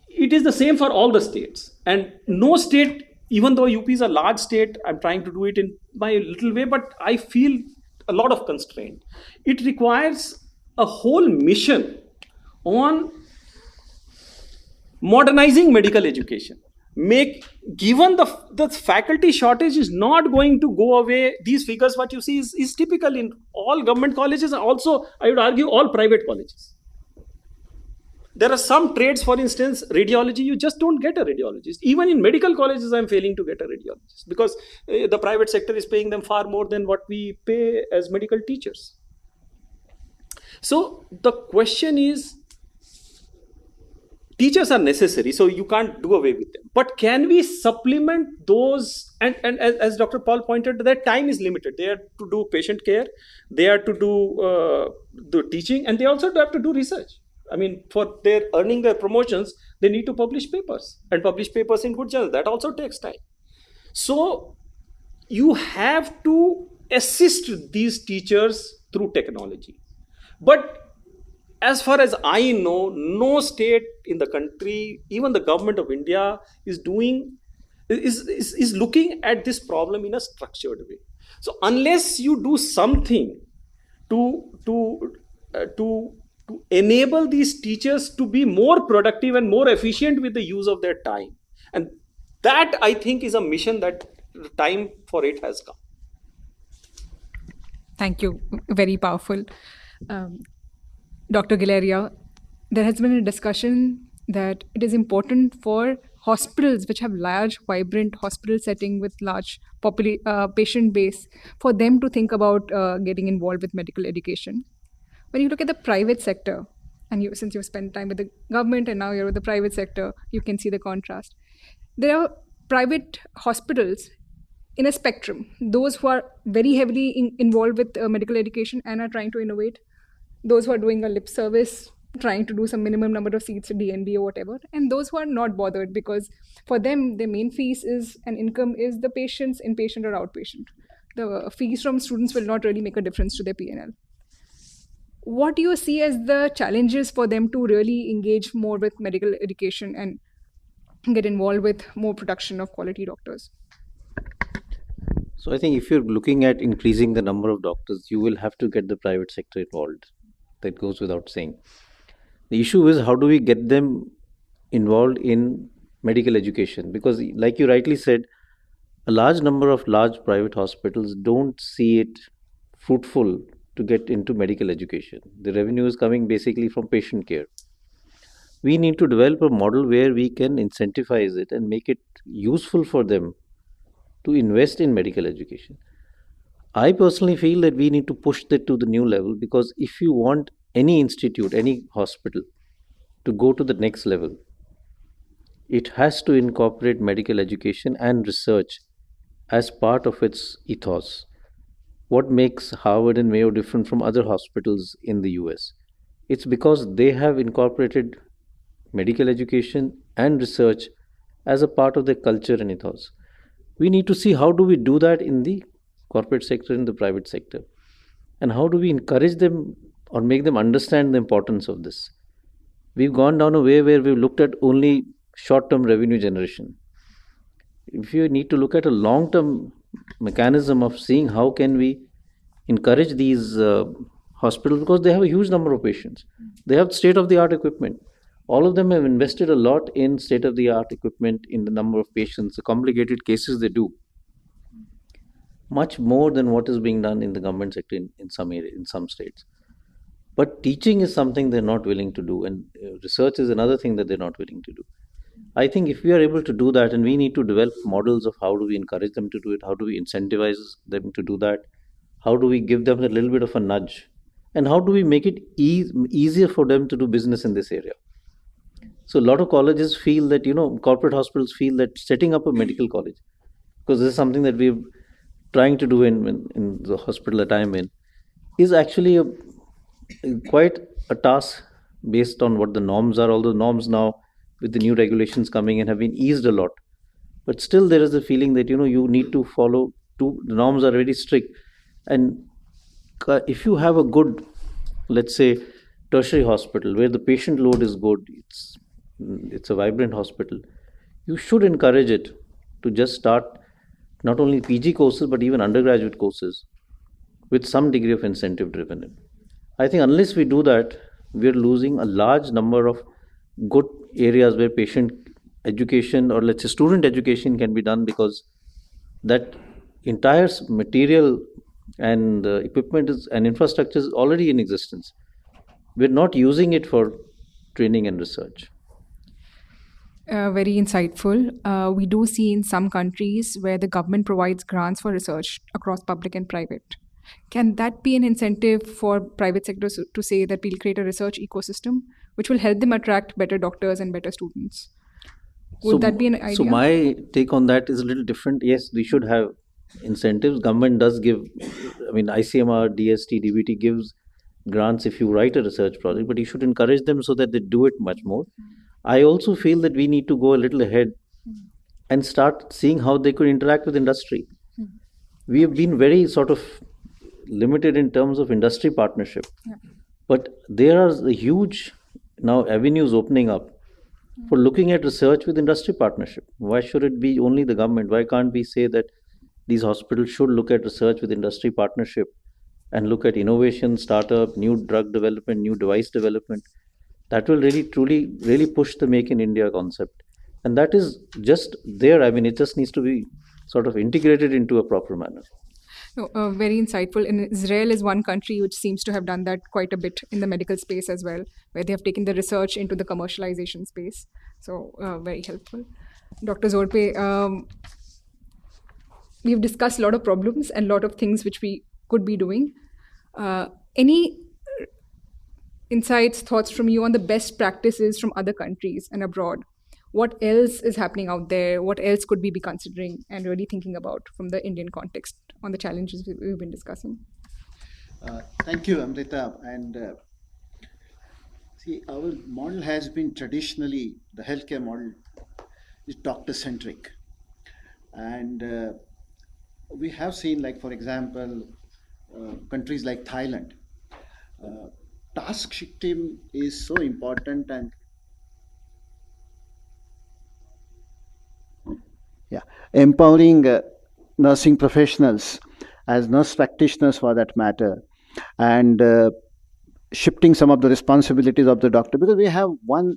it is the same for all the states. And no state, even though UP is a large state, I'm trying to do it in my little way, but I feel a lot of constraint. It requires a whole mission on modernizing medical education. Given the faculty shortage is not going to go away. These figures, what you see is typical in all government colleges and also, I would argue, all private colleges. There are some trades, for instance, radiology, you just don't get a radiologist. Even in medical colleges, I'm failing to get a radiologist because the private sector is paying them far more than what we pay as medical teachers. So the question is, teachers are necessary, so you can't do away with them. But can we supplement those? And as Dr. Paul pointed, their time is limited. They are to do patient care, they are to do the teaching, and they also have to do research. I mean, for their earning their promotions, they need to publish papers and publish papers in good journals. That also takes time. So you have to assist these teachers through technology. But as far as I know, no state in the country, even the government of India, is looking at this problem in a structured way. So unless you do something to enable these teachers to be more productive and more efficient with the use of their time, and that I think is a mission that the time for it has come. Thank you. Very powerful. Dr. Gileria, there has been a discussion that it is important for hospitals which have large, vibrant hospital setting with large patient base, for them to think about getting involved with medical education. When you look at the private sector, and since you've spent time with the government and now you're with the private sector, you can see the contrast. There are private hospitals in a spectrum, those who are very heavily involved with medical education and are trying to innovate, those who are doing a lip service, trying to do some minimum number of seats, DNB or whatever, and those who are not bothered because for them, the main fees is and income is the patient's inpatient or outpatient. The fees from students will not really make a difference to their P&L. What do you see as the challenges for them to really engage more with medical education and get involved with more production of quality doctors? So I think if you're looking at increasing the number of doctors, you will have to get the private sector involved. That goes without saying. The issue is, how do we get them involved in medical education? Because like you rightly said, a large number of large private hospitals don't see it fruitful to get into medical education. The revenue is coming basically from patient care. We need to develop a model where we can incentivize it and make it useful for them to invest in medical education. I personally feel that we need to push that to the new level, because if you want any institute, any hospital to go to the next level, it has to incorporate medical education and research as part of its ethos. What makes Harvard and Mayo different from other hospitals in the US? It's because they have incorporated medical education and research as a part of their culture and ethos. We need to see how do we do that in the corporate sector, in the private sector, and how do we encourage them or make them understand the importance of this. We've gone down a way where we've looked at only short-term revenue generation. If you need to look at a long-term mechanism of seeing how can we encourage these hospitals, because they have a huge number of patients. They have state-of-the-art equipment. All of them have invested a lot in state-of-the-art equipment, in the number of patients, the complicated cases they do, much more than what is being done in the government sector in some areas, in some states. But teaching is something they're not willing to do, and research is another thing that they're not willing to do. I think if we are able to do that, and we need to develop models of how do we encourage them to do it, how do we incentivize them to do that, how do we give them a little bit of a nudge, and how do we make it easier for them to do business in this area. So a lot of colleges feel that, corporate hospitals feel that setting up a medical college, because this is something that we're trying to do in the hospital that I'm in, is actually quite a task based on what the norms are. Although norms now, with the new regulations coming in, have been eased a lot, but still there is a feeling that you need to follow. The norms are very strict, and if you have a good, let's say, tertiary hospital where the patient load is good, it's a vibrant hospital, you should encourage it to just start not only PG courses but even undergraduate courses with some degree of incentive driven in. I think unless we do that, we're losing a large number of good areas where patient education, or let's say student education, can be done, because that entire material and equipment and infrastructure is already in existence. We're not using it for training and research. Very insightful. We do see in some countries where the government provides grants for research across public and private. Can that be an incentive for private sectors to say that we'll create a research ecosystem which will help them attract better doctors and better students? Would that be an idea? So my take on that is a little different. Yes, we should have incentives. Government does give, ICMR, DST, DBT gives grants if you write a research project, but you should encourage them so that they do it much more. I also feel that we need to go a little ahead and start seeing how they could interact with industry. We have been very sort of limited in terms of industry partnership, but there are huge now avenues opening up for looking at research with industry partnership. Why should it be only the government? Why can't we say that these hospitals should look at research with industry partnership and look at innovation, startup, new drug development, new device development? That will really push the Make in India concept. And that is just there. It just needs to be sort of integrated into a proper manner. No, very insightful. And Israel is one country which seems to have done that quite a bit in the medical space as well, where they have taken the research into the commercialization space. So very helpful. Dr. Zorpe, we've discussed a lot of problems and a lot of things which we could be doing. Any insights, thoughts from you on the best practices from other countries and abroad? What else is happening out there? What else could we be considering and really thinking about from the Indian context on the challenges we've been discussing? Thank you, Amrita. And see, our model has been traditionally, the healthcare model is doctor-centric. And we have seen, like, for example, countries like Thailand, task shifting is so important, and empowering nursing professionals as nurse practitioners for that matter, and shifting some of the responsibilities of the doctor, because we have one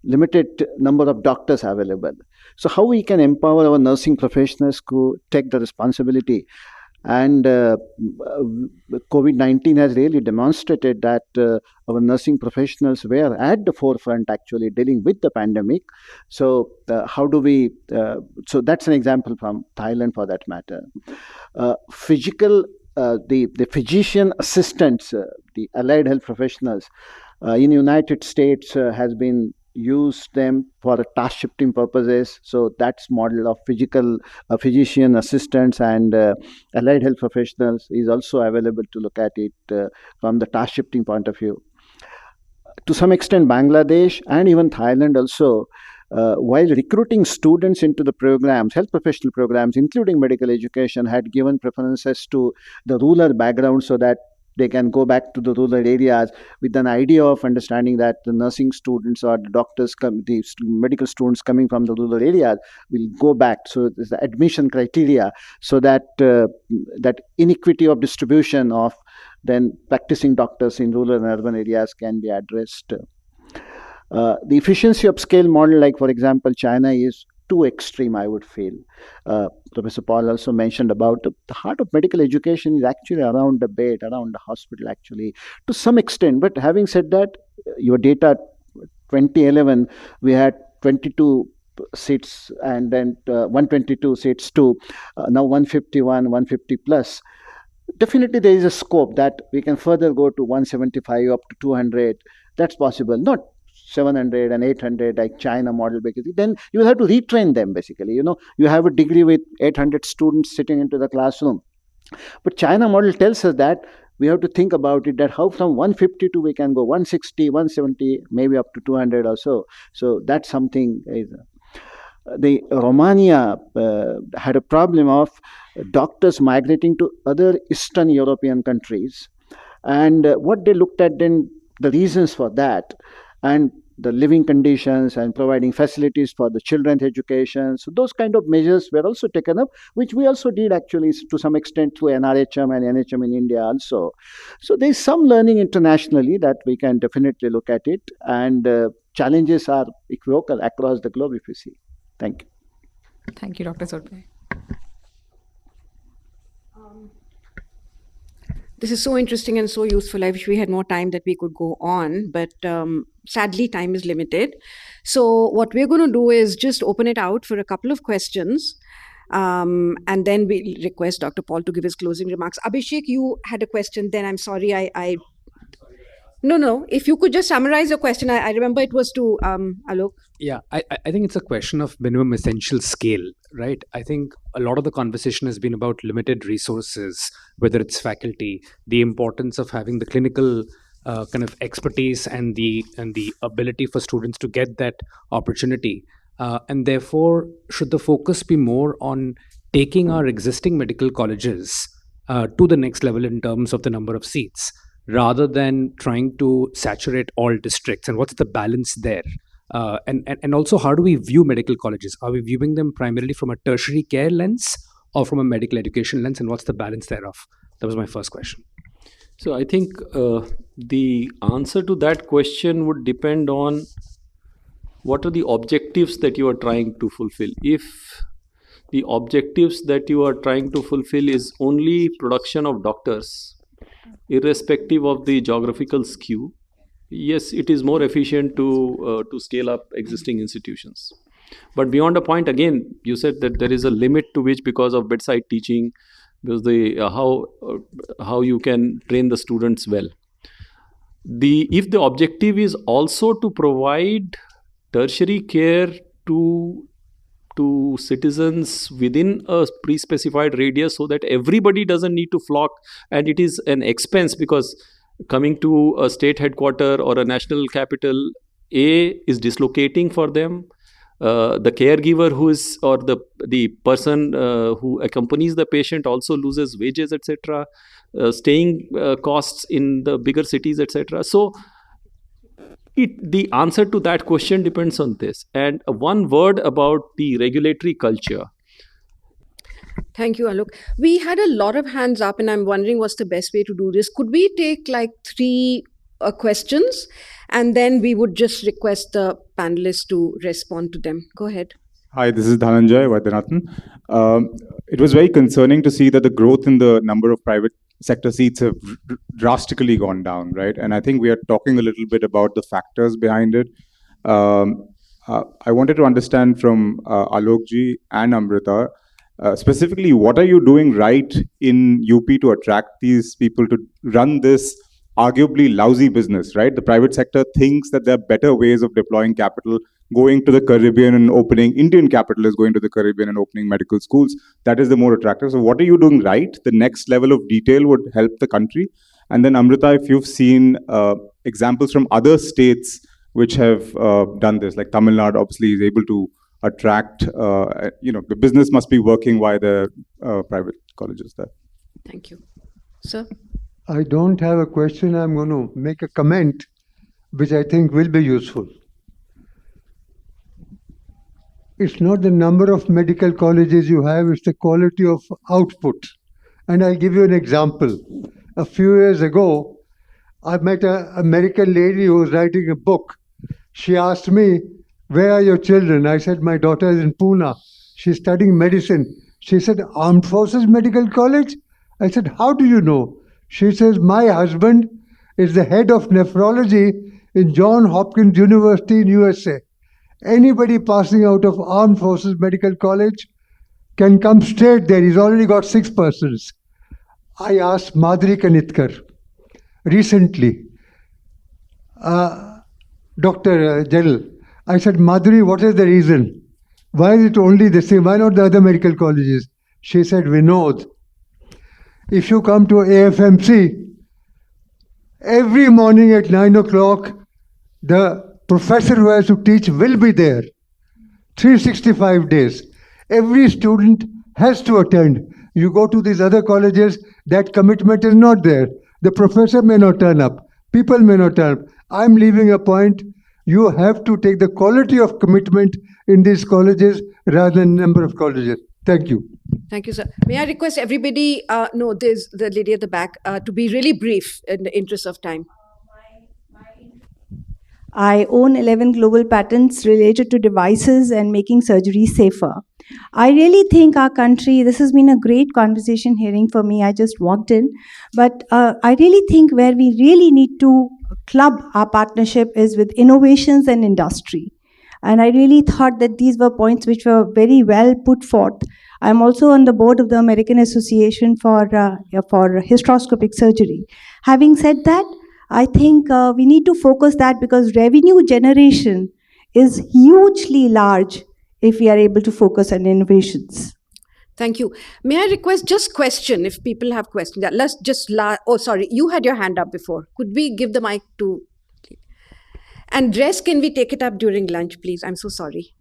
limited number of doctors available. So how we can empower our nursing professionals to take the responsibility? And COVID-19 has really demonstrated that our nursing professionals were at the forefront actually dealing with the pandemic. So how do we, so that's an example from Thailand for that matter. The physician assistants, the allied health professionals in United States has been use them for task shifting purposes. So that's model of physician assistants and allied health professionals is also available to look at it from the task shifting point of view. To some extent, Bangladesh and even Thailand also, while recruiting students into the programs, health professional programs, including medical education, had given preferences to the rural background so that they can go back to the rural areas with an idea of understanding that the nursing students or the doctors, the medical students coming from the rural areas will go back. So there's the admission criteria so that that inequity of distribution of then practicing doctors in rural and urban areas can be addressed. The efficiency of scale model, like for example, China is too extreme, I would feel. Professor Paul also mentioned about the heart of medical education is actually around the bed, around the hospital, actually, to some extent. But having said that, your data 2011, we had 22 seats and then 122 seats to now 151, 150 plus. Definitely there is a scope that we can further go to 175 up to 200. That's possible. Not 700 and 800 like China model, because then you will have to retrain them basically. You have a degree with 800 students sitting into the classroom. But China model tells us that we have to think about it, that how from 152 we can go 160, 170, maybe up to 200 or so. So that's something. The Romania had a problem of doctors migrating to other Eastern European countries, and what they looked at then, the reasons for that, and the living conditions and providing facilities for the children's education. So those kind of measures were also taken up, which we also did actually to some extent through NRHM and NHM in India also. So there is some learning internationally that we can definitely look at it, and challenges are equivocal across the globe if you see. Thank you. Thank you, Dr. Zodpe. This is so interesting and so useful. I wish we had more time that we could go on, but sadly, time is limited. So what we're going to do is just open it out for a couple of questions, and then we'll request Dr. Paul to give his closing remarks. Abhishek, you had a question then. I'm sorry, I No. If you could just summarize your question. I remember it was to Alok. Yeah, I think it's a question of minimum essential scale, right? I think a lot of the conversation has been about limited resources, whether it's faculty, the importance of having the clinical kind of expertise and the ability for students to get that opportunity. And therefore, should the focus be more on taking our existing medical colleges to the next level in terms of the number of seats, rather than trying to saturate all districts? And what's the balance there? And also, how do we view medical colleges? Are we viewing them primarily from a tertiary care lens or from a medical education lens? And what's the balance thereof? That was my first question. So I think the answer to that question would depend on what are the objectives that you are trying to fulfill. If the objectives that you are trying to fulfill is only production of doctors, irrespective of the geographical skew, yes, it is more efficient to scale up existing institutions. But beyond a point, again, you said that there is a limit to which, because of bedside teaching, because how you can train the students well. If the objective is also to provide tertiary care to citizens within a pre-specified radius, so that everybody doesn't need to flock, and it is an expense, because coming to a state headquarter or a national capital is dislocating for them. The caregiver or the person who accompanies the patient also loses wages, etc. Staying costs in the bigger cities, etc. So the answer to that question depends on this. And one word about the regulatory culture. Thank you, Alok. We had a lot of hands up, and I'm wondering what's the best way to do this. Could we take like 3 questions, and then we would just request the panelists to respond to them? Go ahead. Hi, this is Dhananjay Vaidyanathan. It was very concerning to see that the growth in the number of private sector seats have drastically gone down, right? And I think we are talking a little bit about the factors behind it. I wanted to understand from Alokji and Amrita, specifically, what are you doing right in UP to attract these people to run this arguably lousy business, right? The private sector thinks that there are better ways of deploying capital, going to the Caribbean and opening, Indian capital is going to the Caribbean and opening medical schools. That is the more attractive. So what are you doing right? The next level of detail would help the country. And then Amrita, if you've seen examples from other states which have done this, like Tamil Nadu obviously is able to attract, the business must be working via the private colleges there. Thank you. Sir? I don't have a question. I'm going to make a comment which I think will be useful. It's not the number of medical colleges you have, it's the quality of output. And I'll give you an example. A few years ago, I met an American lady who was writing a book She asked me, "Where are your children?" I said, "My daughter is in Pune. She's studying medicine." She said, "Armed Forces Medical College?" I said, "How do you know?" She says, "My husband is the head of nephrology in Johns Hopkins University in USA. Anybody passing out of Armed Forces Medical College can come straight there. He's already got 6 persons." I asked Madhuri Kanitkar recently, Dr. Jalil, I said, "Madhuri, what is the reason? Why is it only the same? Why not the other medical colleges?" She said, "Vinod, if you come to AFMC, every morning at 9 o'clock, the professor who has to teach will be there. 365 days. Every student has to attend. You go to these other colleges, that commitment is not there. The professor may not turn up. People may not turn up. I'm leaving a point. You have to take the quality of commitment in these colleges rather than number of colleges." Thank you. Thank you, sir. May I request everybody, no, there's the lady at the back, to be really brief in the interest of time. I own 11 global patents related to devices and making surgery safer. I really think our country, this has been a great conversation hearing for me. I just walked in. But I really think where we really need to club our partnership is with innovations and industry. And I really thought that these were points which were very well put forth. I'm also on the board of the American Association for Hysteroscopic Surgery. Having said that, I think we need to focus that because revenue generation is hugely large if we are able to focus on innovations. Thank you. May I request just question if people have questions? Let's just oh, sorry, you had your hand up before. Could we give the mic to? And rest, can we take it up during lunch, please? I'm so sorry.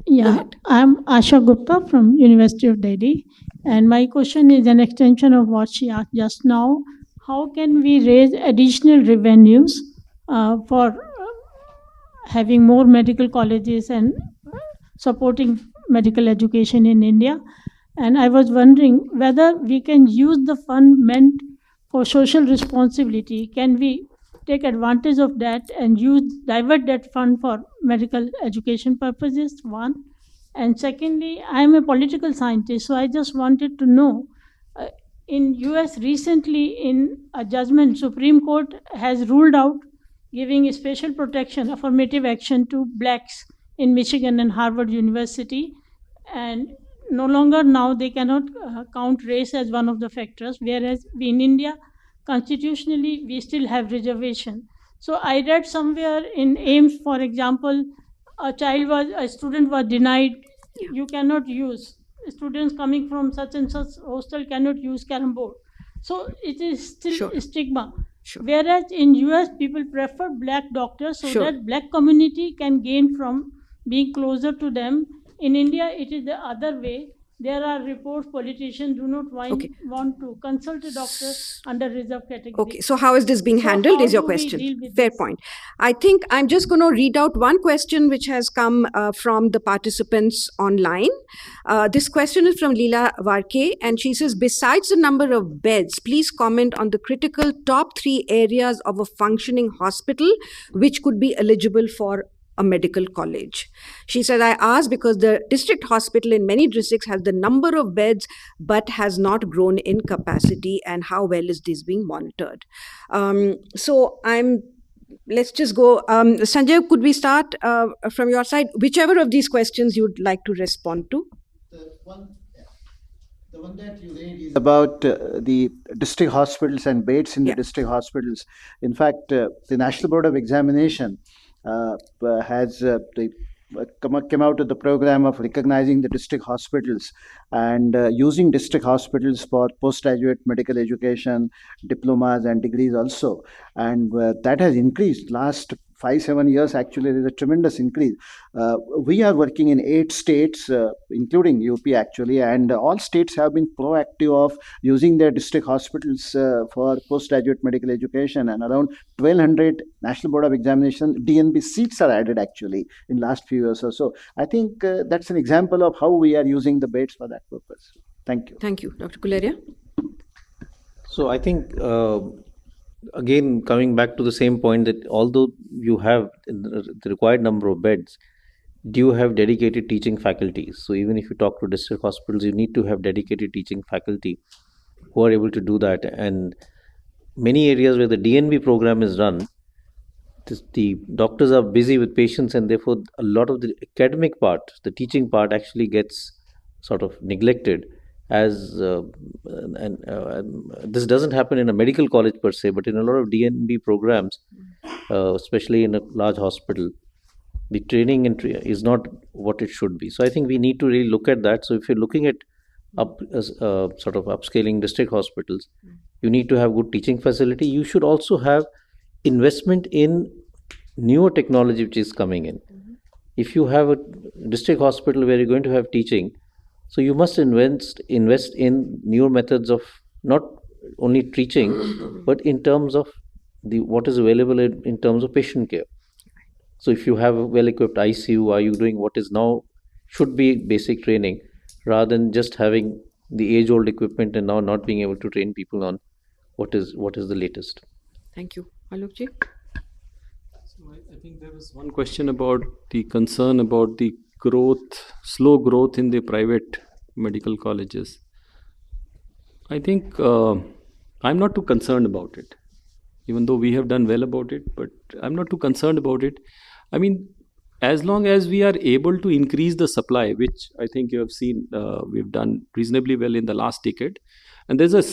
Yeah, I'm Asha Gupta from University of Delhi, and my question is an extension of what she asked just now. How can we raise additional revenues for having more medical colleges and supporting medical education in India? And I was wondering whether we can use the fund meant for social responsibility. Can we take advantage of that and divert that fund for medical education purposes? One. And secondly, I am a political scientist, so I just wanted to know, in US recently in a judgment, Supreme Court has ruled out giving special protection, affirmative action to blacks in Michigan and Harvard University, and no longer now they cannot count race as one of the factors, whereas we in India constitutionally we still have reservation. So I read somewhere in AIMS, for example, a student was denied, you cannot use, students coming from such and such hostel cannot use carom board. So it is still a stigma. Whereas in US people prefer black doctors so that black community can gain from being closer to them. In India it is the other way. There are reports politicians do not want to consult a doctor under reserved category. Okay, so how is this being handled is your question. Fair point. I think I'm just going to read out one question which has come from the participants online. This question is from Leela Varke, and she says, besides the number of beds, please comment on the critical top 3 areas of a functioning hospital which could be eligible for a medical college. She said, I asked because the district hospital in many districts has the number of beds but has not grown in capacity, and how well is this being monitored? Let's just go. Sanjay, could we start from your side? Whichever of these questions you'd like to respond to. The one that you raised is about the district hospitals and beds in the district hospitals. In fact, the National Board of Examination has come out with the program of recognizing the district hospitals and using district hospitals for postgraduate medical education, diplomas and degrees also. And that has increased last 5-7 years. Actually, there is a tremendous increase. We are working in 8 states, including UP actually, and all states have been proactive of using their district hospitals for postgraduate medical education, and around 1,200 National Board of Examination DNB seats are added actually in last few years or so. I think that's an example of how we are using the beds for that purpose. Thank you. Thank you. Dr. Guleria? So I think again, coming back to the same point, that although you have the required number of beds, do you have dedicated teaching faculties? So even if you talk to district hospitals, you need to have dedicated teaching faculty who are able to do that. And many areas where the DNB program is run, the doctors are busy with patients, and therefore a lot of the academic part, the teaching part, actually gets sort of neglected. As this doesn't happen in a medical college per se, but in a lot of DNB programs, especially in a large hospital, the training is not what it should be. So I think we need to really look at that. So if you're looking at sort of upscaling district hospitals, you need to have good teaching facility. You should also have investment in newer technology which is coming in. If you have a district hospital where you're going to have teaching, so you must invest in newer methods of not only teaching, but in terms of what is available in terms of patient care. So if you have a well-equipped ICU, are you doing what is now should be basic training, rather than just having the age-old equipment and now not being able to train people on what is the latest. Thank you. Alokji? So I think there was one question about the concern about the slow growth in the private medical colleges. I think I'm not too concerned about it, even though we have done well about it, but I'm not too concerned about it. I mean, as long as we are able to increase the supply, which I think you have seen we've done reasonably well in the last decade, and there's a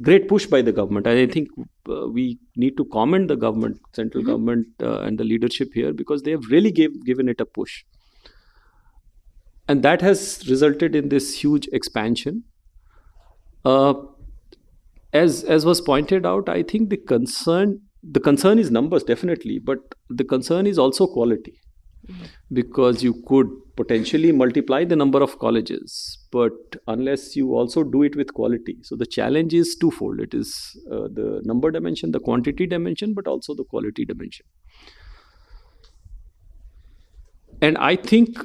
great push by the government. I think we need to commend the government, central government and the leadership here, because they have really given it a push. And that has resulted in this huge expansion. As was pointed out, I think the concern is numbers, definitely, but the concern is also quality. Because you could potentially multiply the number of colleges, but unless you also do it with quality. So the challenge is twofold. It is the number dimension, the quantity dimension, but also the quality dimension. And I think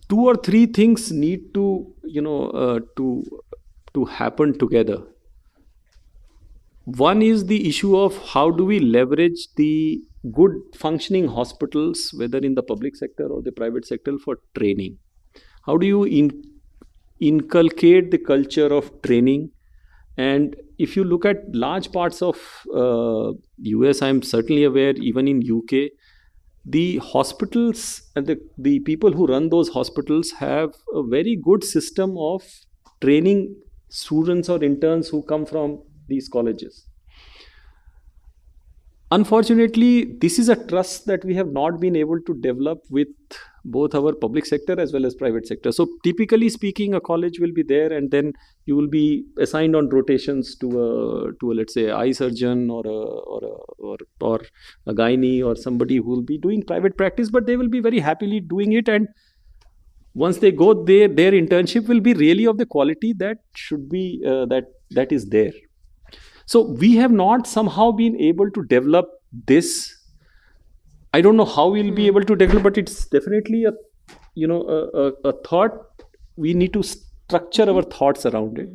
2 or 3 things need to, to happen together. One is the issue of how do we leverage the good functioning hospitals, whether in the public sector or the private sector, for training. How do you inculcate the culture of training? And if you look at large parts of US, I'm certainly aware, even in UK, the hospitals and the people who run those hospitals have a very good system of training students or interns who come from these colleges. Unfortunately, this is a trust that we have not been able to develop with both our public sector as well as private sector. So typically speaking, a college will be there, and then you will be assigned on rotations to a let's say eye surgeon or a gynae or somebody who will be doing private practice, but they will be very happily doing it. And once they go there, their internship will be really of the quality that should be that is there. So we have not somehow been able to develop this. I don't know how we'll be able to develop, but it's definitely a thought. We need to structure our thoughts around it.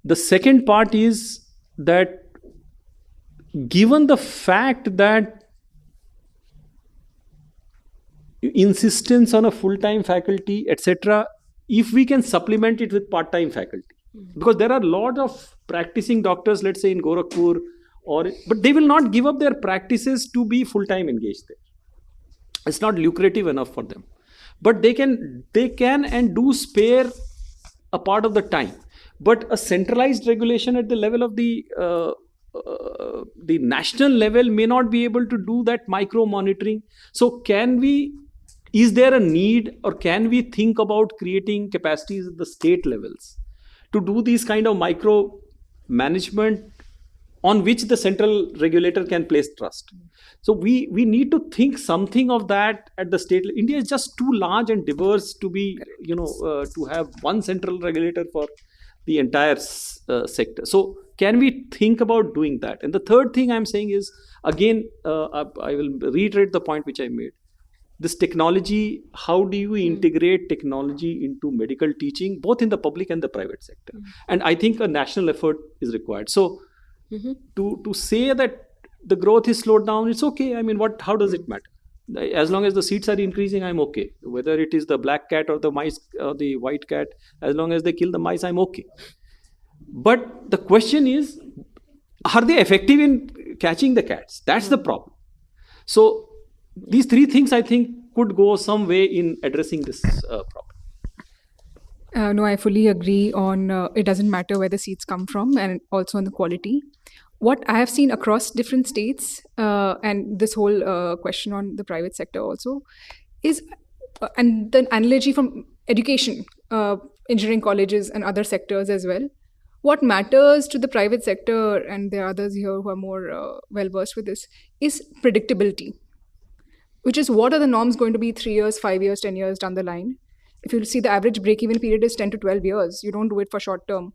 The second part is that given the fact that insistence on a full-time faculty, etc., if we can supplement it with part-time faculty, because there are a lot of practicing doctors, let's say in Gorakhpur, but they will not give up their practices to be full-time engaged there. It's not lucrative enough for them. But they can and do spare a part of the time. But a centralized regulation at the level of the national level may not be able to do that micro monitoring. So is there a need, or can we think about creating capacities at the state levels to do these kind of micro management on which the central regulator can place trust? So we need to think something of that at the state. India is just too large and diverse to be, to have one central regulator for the entire sector. So can we think about doing that? And the third thing I'm saying is, again, I will reiterate the point which I made. This technology, how do you integrate technology into medical teaching, both in the public and the private sector? And I think a national effort is required. So To say that the growth is slowed down, it's okay. I mean, how does it matter? As long as the seats are increasing, I'm okay. Whether it is the black cat or the mice or the white cat, as long as they kill the mice, I'm okay. But the question is, are they effective in catching the cats? That's the problem. So these three things, I think, could go some way in addressing this problem. No, I fully agree on it doesn't matter where the seats come from and also on the quality. What I have seen across different states and this whole question on the private sector also is, and the analogy from education, engineering colleges and other sectors as well. What matters to the private sector, and there are others here who are more well versed with this, is predictability, which is what are the norms going to be 3 years, 5 years, 10 years down the line. If you see the average break-even period is 10 to 12 years, you don't do it for short term.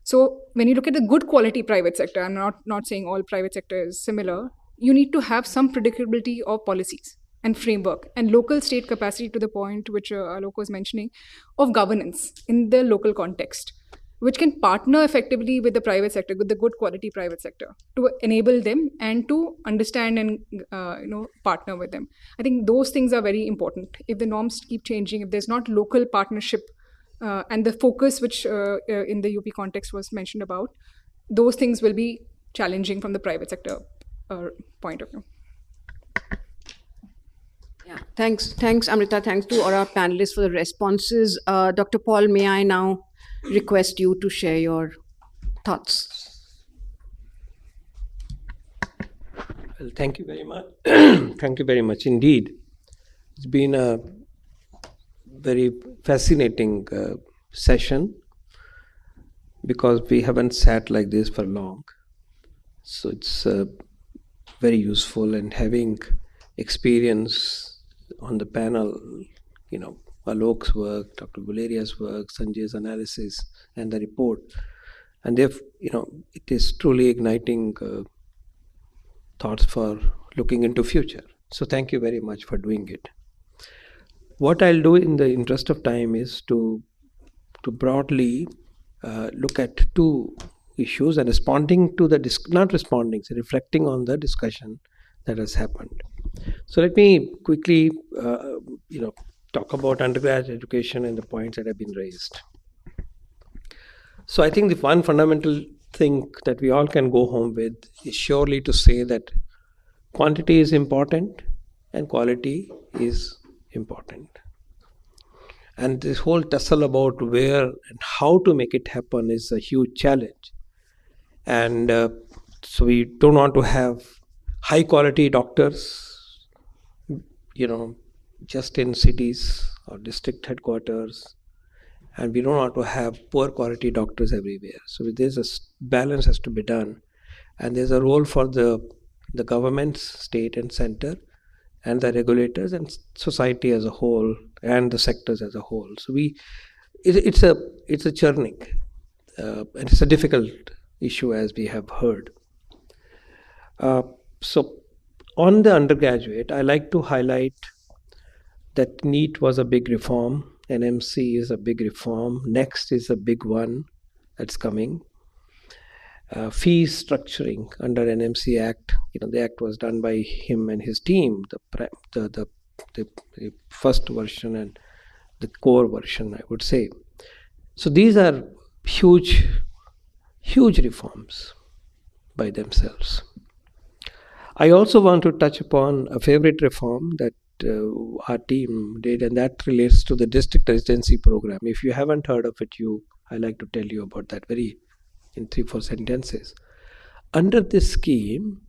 So when you look at the good quality private sector, I'm not saying all private sector is similar, you need to have some predictability of policies and framework and local state capacity, to the point which Alok was mentioning, of governance in the local context, which can partner effectively with the private sector, with the good quality private sector, to enable them and to understand and partner with them. I think those things are very important. If the norms keep changing, if there's not local partnership and the focus which in the UP context was mentioned about, those things will be challenging from the private sector point of view. Yeah, thanks Amrita. Thanks to all our panelists for the responses. Dr. Paul, may I now request you to share your thoughts? Well, thank you very much. Thank you very much indeed. It's been a very fascinating session, because we haven't sat like this for long. So it's very useful, and having experience on the panel, Alok's work, Dr. Guleria's work, Sanjay's analysis, and the report, and it is truly igniting thoughts for looking into future. So thank you very much for doing it. What I'll do in the interest of time is to broadly look at two issues and responding to reflecting on the discussion that has happened. So let me quickly talk about undergraduate education and the points that have been raised. So I think the one fundamental thing that we all can go home with is surely to say that quantity is important and quality is important. And this whole tussle about where and how to make it happen is a huge challenge. And so we don't want to have high quality doctors, just in cities or district headquarters, and we don't want to have poor quality doctors everywhere. So there's a balance has to be done, and there's a role for the governments, state and center, and the regulators and society as a whole, and the sectors as a whole. So it's a churning, and it's a difficult issue, as we have heard. So on the undergraduate, I like to highlight that NEET was a big reform, NMC is a big reform, NEXT is a big one that's coming. Fees structuring under NMC Act, the act was done by him and his team, the first version and the core version, I would say. So these are huge reforms by themselves. I also want to touch upon a favorite reform that our team did, and that relates to the district residency program. If you haven't heard of it, I like to tell you about that in 3-4 sentences. Under this scheme,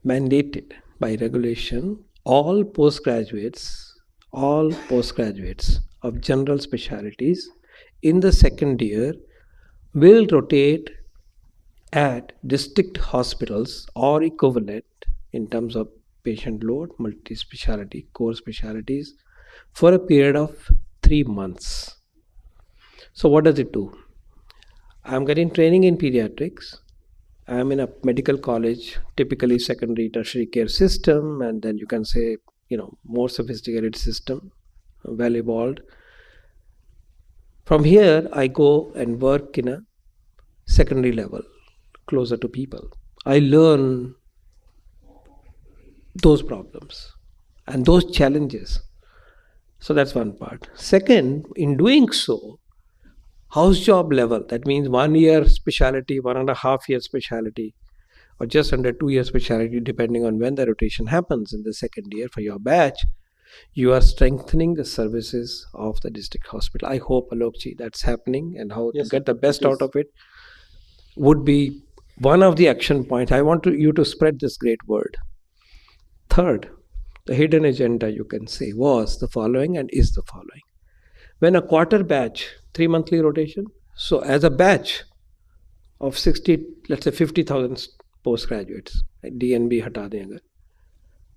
mandated by regulation, all postgraduates of general specialties in the second year will rotate at district hospitals or equivalent in terms of patient load, multi-speciality, core specialties, for a period of 3 months. So what does it do? I'm getting training in pediatrics. I'm in a medical college, typically secondary, tertiary care system, and then you can say, more sophisticated system, well evolved. From here, I go and work in a secondary level closer to people. I learn those problems and those challenges. So that's one part. Second, in doing so, house job level, that means 1 year specialty, 1.5 year specialty, or just under 2 year specialty, depending on when the rotation happens in the second year for your batch, you are strengthening the services of the district hospital. I hope, Alokji, that's happening, and how to get the best out of it would be one of the action points. I want you to spread this great word. Third, the hidden agenda, you can say, was the following and is the following. When a quarter batch, 3 monthly rotation, so as a batch of 60, let's say 50,000 postgraduates, DNB hata dein agar,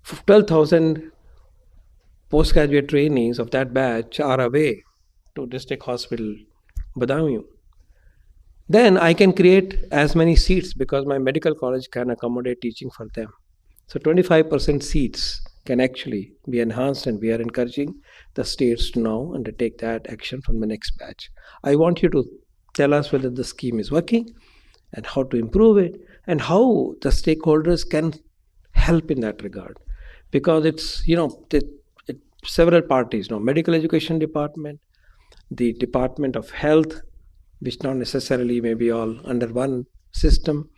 12,000 postgraduate trainees of that batch are away to district hospital Badaumi. Then I can create as many seats because my medical college can accommodate teaching for them. So 25% seats can actually be enhanced, and we are encouraging the states to now undertake that action from the next batch. I want you to tell us whether the scheme is working and how to improve it and how the stakeholders can help in that regard. Because it's, several parties, medical education department, the Department of Health, which not necessarily may be all under one system.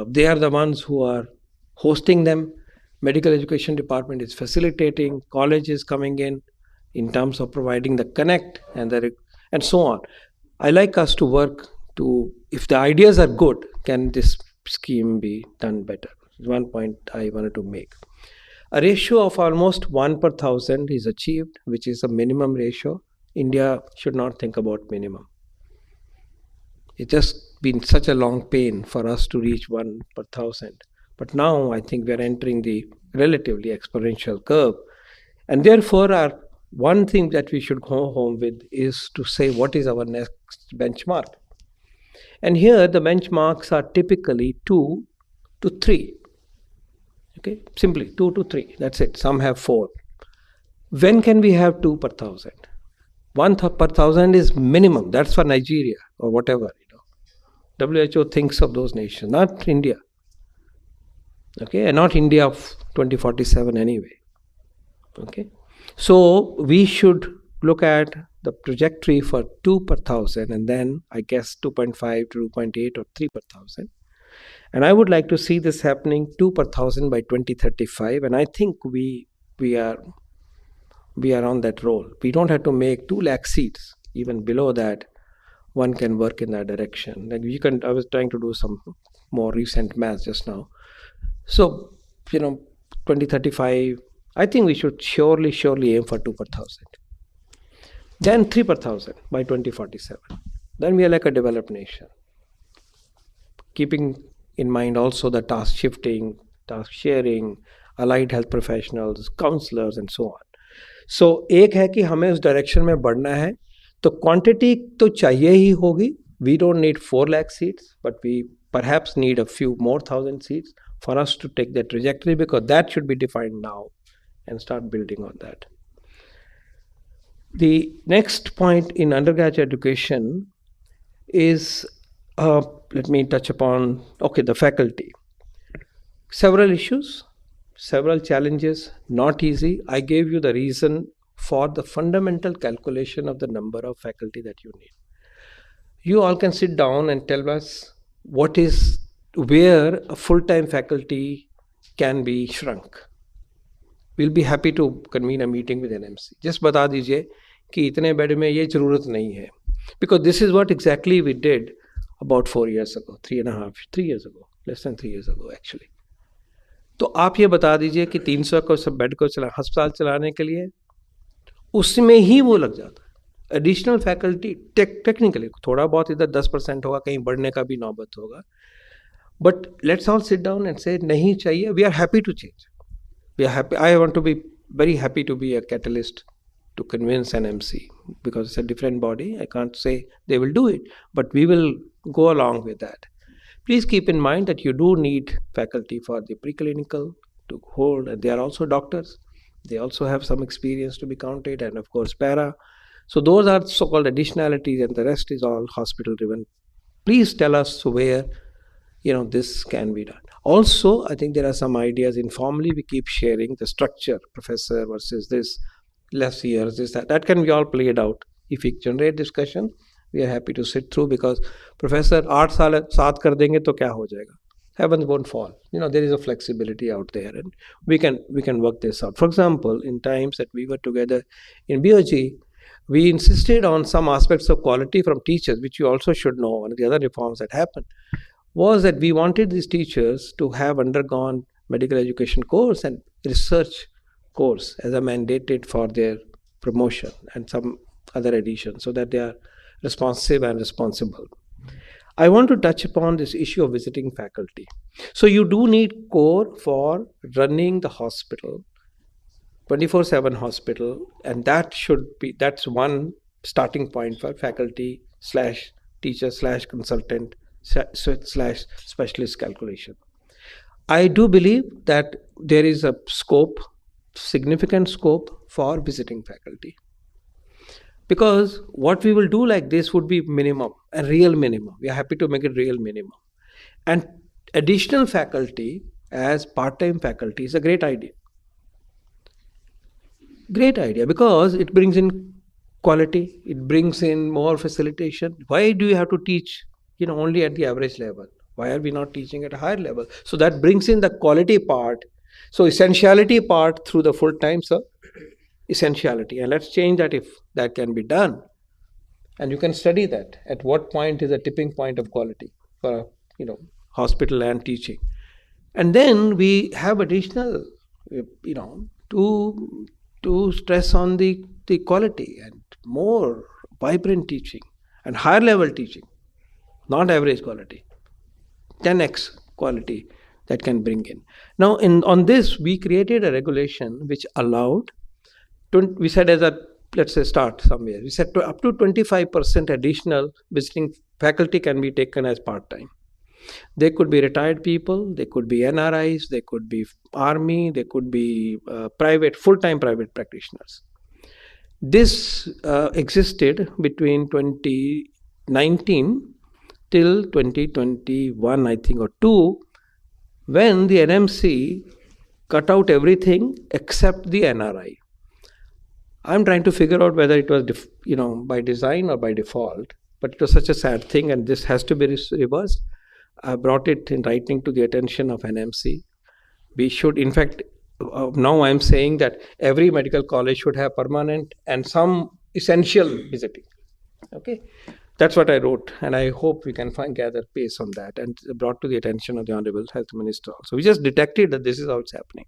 They are the ones who are hosting them. Medical education department is facilitating, college is coming in terms of providing the connect and so on. I like us to work to, if the ideas are good, can this scheme be done better? One point I wanted to make. A ratio of almost 1 per 1,000 is achieved, which is a minimum ratio. India should not think about minimum. It's just been such a long pain for us to reach 1 per 1,000. But now I think we are entering the relatively exponential curve. And therefore, one thing that we should go home with is to say what is our next benchmark. And here the benchmarks are typically 2 to 3. Okay, simply 2 to 3. That's it. Some have 4. When can we have 2 per 1,000? 1 per 1,000 is minimum. That's for Nigeria or whatever. WHO thinks of those nations, not India. Okay, and not India of 2047 anyway. Okay, so we should look at the trajectory for 2 per 1,000, and then I guess 2.5 to 2.8 or 3 per 1,000. And I would like to see this happening 2 per 1,000 by 2035, and I think we are on that roll. We don't have to make 2 lakh seats. Even below that, one can work in that direction. Like I was trying to do some more recent math just now. So, 2035, I think we should surely aim for 2 per 1,000. Then 3 per 1,000 by 2047. Then we are like a developed nation. Keeping in mind also the task shifting, task sharing, allied health professionals, counselors, and so on. So, एक है कि हमें उस direction में बढ़ना है, तो quantity तो चाहिए ही होगी. We don't need 4 lakh seats, but we perhaps need a few more 1,000 seats for us to take that trajectory, because that should be defined now and start building on that. The next point in undergraduate education is, let me touch upon, the faculty. Several issues, several challenges, not easy. I gave you the reason for the fundamental calculation of the number of faculty that you need. You all can sit down and tell us where a full-time faculty can be shrunk. We'll be happy to convene a meeting with NMC. Just बता दीजिए कि इतने bed में ये ज़रूरत नहीं है. Because this is what exactly we did about 4 years ago, 3 years ago, less than 3 years ago actually. तो आप ये बता दीजिए कि 300 को सब बेड को अस्पताल चलाने के लिए उसमें ही वो लग जाता है. एडिशनल फैकल्टी टेक्निकली थोड़ा बहुत इधर 10% होगा, कहीं बढ़ने का भी नौबत होगा. But let's all sit down and से नहीं चाहिए. We are happy to change. We are happy. I want to be very happy to be a catalyst to convince NMC, because it's a different body. I can't say they will do it, but we will go along with that. Please keep in mind that you do need faculty for the preclinical to hold, and they are also doctors. They also have some experience to be counted, and of course para. So those are so-called additionalities, and the rest is all hospital driven. Please tell us where this can be done. Also, I think there are some ideas informally we keep sharing the structure, professor versus this, less years, this, that can be all played out. If we generate discussion, we are happy to sit through, because professor 8 साल साथ कर देंगे तो क्या हो जाएगा? Heavens won't fall. There is a flexibility out there, and we can work this out. For example, in times that we were together in BOG, we insisted on some aspects of quality from teachers, which you also should know. One of the other reforms that happened was that we wanted these teachers to have undergone medical education course and research course as a mandated for their promotion and some other additions, so that they are responsive and responsible. I want to touch upon this issue of visiting faculty. So you do need core for running the hospital, 24/7 hospital, and that's one starting point for faculty / teacher / consultant / specialist calculation. I do believe that there is a significant scope for visiting faculty. Because what we will do like this would be minimum, a real minimum. We are happy to make it real minimum. And additional faculty as part-time faculty is a great idea. Great idea, because it brings in quality, it brings in more facilitation. Why do you have to teach, only at the average level? Why are we not teaching at a higher level? So that brings in the quality part. So essentiality part through the full-time, sir. Essentiality, and let's change that if that can be done, and you can study that at what point is a tipping point of quality for hospital and teaching. And then we have additional to stress on the quality and more vibrant teaching and higher level teaching, not average quality, 10x quality that can bring in. Now on this we created a regulation which allowed, we said let's say start somewhere. We said up to 25% additional visiting faculty can be taken as part-time. They could be retired people, they could be NRIs, they could be army, they could be full-time private practitioners. This existed between 2019 till 2021, I think, or 2, when the NMC cut out everything except the NRI. I'm trying to figure out whether it was, by design or by default, but it was such a sad thing, and this has to be reversed. I brought it in writing to the attention of NMC. We should, in fact, now I'm saying that every medical college should have permanent and some essential visiting. Okay, that's what I wrote, and I hope we can gather pace on that, and brought to the attention of the Honorable Health Minister also. We just detected that this is how it's happening.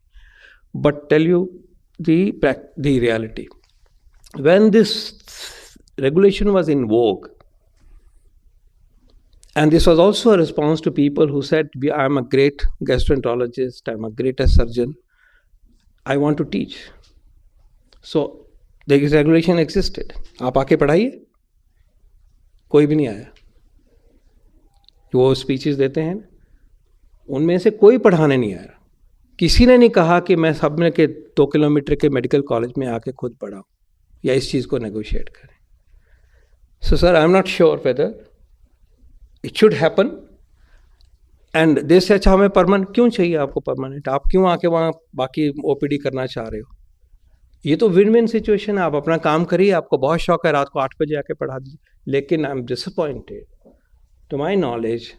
But tell you the reality. When this regulation was in vogue, and this was also a response to people who said, I'm a great gastroenterologist, I'm a great surgeon, I want to teach. So this regulation existed. आप आके पढ़ाइए, कोई भी नहीं आया. वो speeches देते हैं, उनमें से कोई पढ़ाने नहीं आया. किसी ने नहीं कहा कि मैं सब में के 2 किलोमीटर के मेडिकल कॉलेज में आके खुद पढ़ाऊँ या इस चीज़ को नेगोशिएट करें. So sir, I'm not sure whether it should happen. And देश से अच्छा हमें परमानेंट क्यों चाहिए? आपको परमानेंट, आप क्यों आके वहाँ बाकी OPD करना चाह रहे हो? ये तो विन विन सिचुएशन है. आप अपना काम करिए, आपको बहुत शौक है, रात को 8 बजे आके पढ़ा दीजिए. लेकिन I am disappointed. To my knowledge,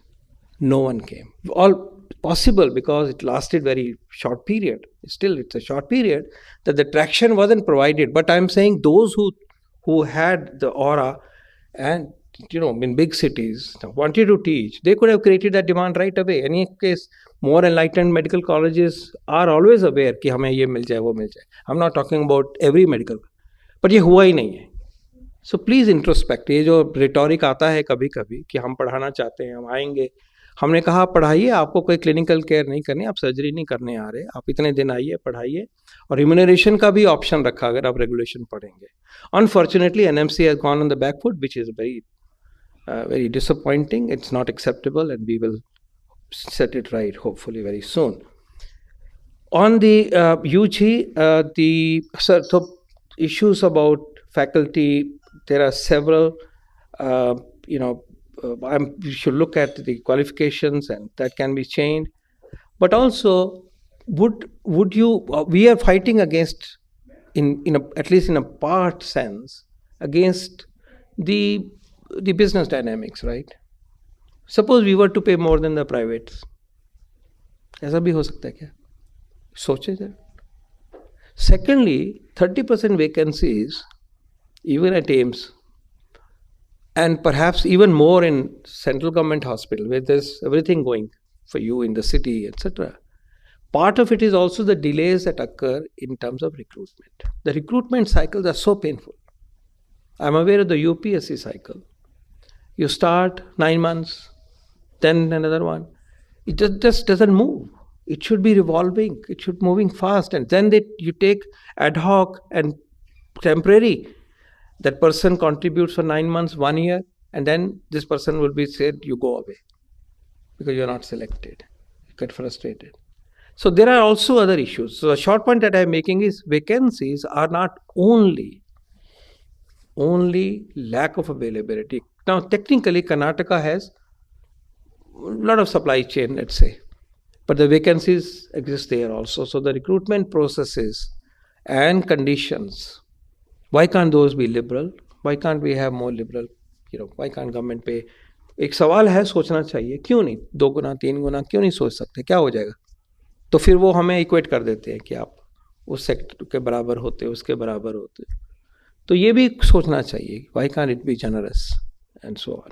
no one came. All possible because it lasted very short period. Still, it's a short period that the traction wasn't provided. But I'm saying those who had the aura and in big cities wanted to teach, they could have created that demand right away. In any case, more enlightened medical colleges are always aware कि हमें ये मिल जाए वो मिल जाए. I'm not talking about every medical, but ये हुआ ही नहीं है. So please introspect. ये जो rhetoric आता है कभी कभी कि हम पढ़ाना चाहते हैं, हम आएंगे. हमने कहा पढ़ाइए, आपको कोई क्लिनिकल केयर नहीं करनी, आप सर्जरी नहीं करने आ रहे, आप इतने दिन आइए पढ़ाइए. और रिम्यूनरेशन का भी ऑप्शन रखा अगर आप रेगुलेशन पढ़ेंगे. Unfortunately, NMC has gone on the back foot, which is very disappointing. It's not acceptable, and we will set it right hopefully very soon. On the UG, the issues about faculty, there are several you should look at the qualifications, and that can be changed. But also, would you? We are fighting against, at least in a part sense, against the business dynamics, right? Suppose we were to pay more than the privates. ऐसा भी हो सकता है क्या? सोचे जरा. Secondly, 30% vacancies, even at AIIMS, and perhaps even more in central government hospital, where there's everything going for you in the city, etc. Part of it is also the delays that occur in terms of recruitment. The recruitment cycles are so painful. I'm aware of the UPSC cycle. You start 9 months, then another one. It just doesn't move. It should be revolving. It should be moving fast. And then you take ad hoc and temporary. That person contributes for 9 months, 1 year, and then this person will be said, you go away because you're not selected. You get frustrated. So there are also other issues. So the short point that I'm making is vacancies are not only lack of availability. Now, technically, Karnataka has a lot of supply chain, let's say, but the vacancies exist there also. So the recruitment processes and conditions, why can't those be liberal? Why can't we have more liberal? Why can't government pay? एक सवाल है, सोचना चाहिए, क्यों नहीं 2 गुना 3 गुना क्यों नहीं सोच सकते, क्या हो जाएगा? तो फिर वो हमें इक्वेट कर देते हैं कि आप उस सेक्टर के बराबर होते, उसके बराबर होते. तो ये भी सोचना चाहिए, why can't it be generous and so on.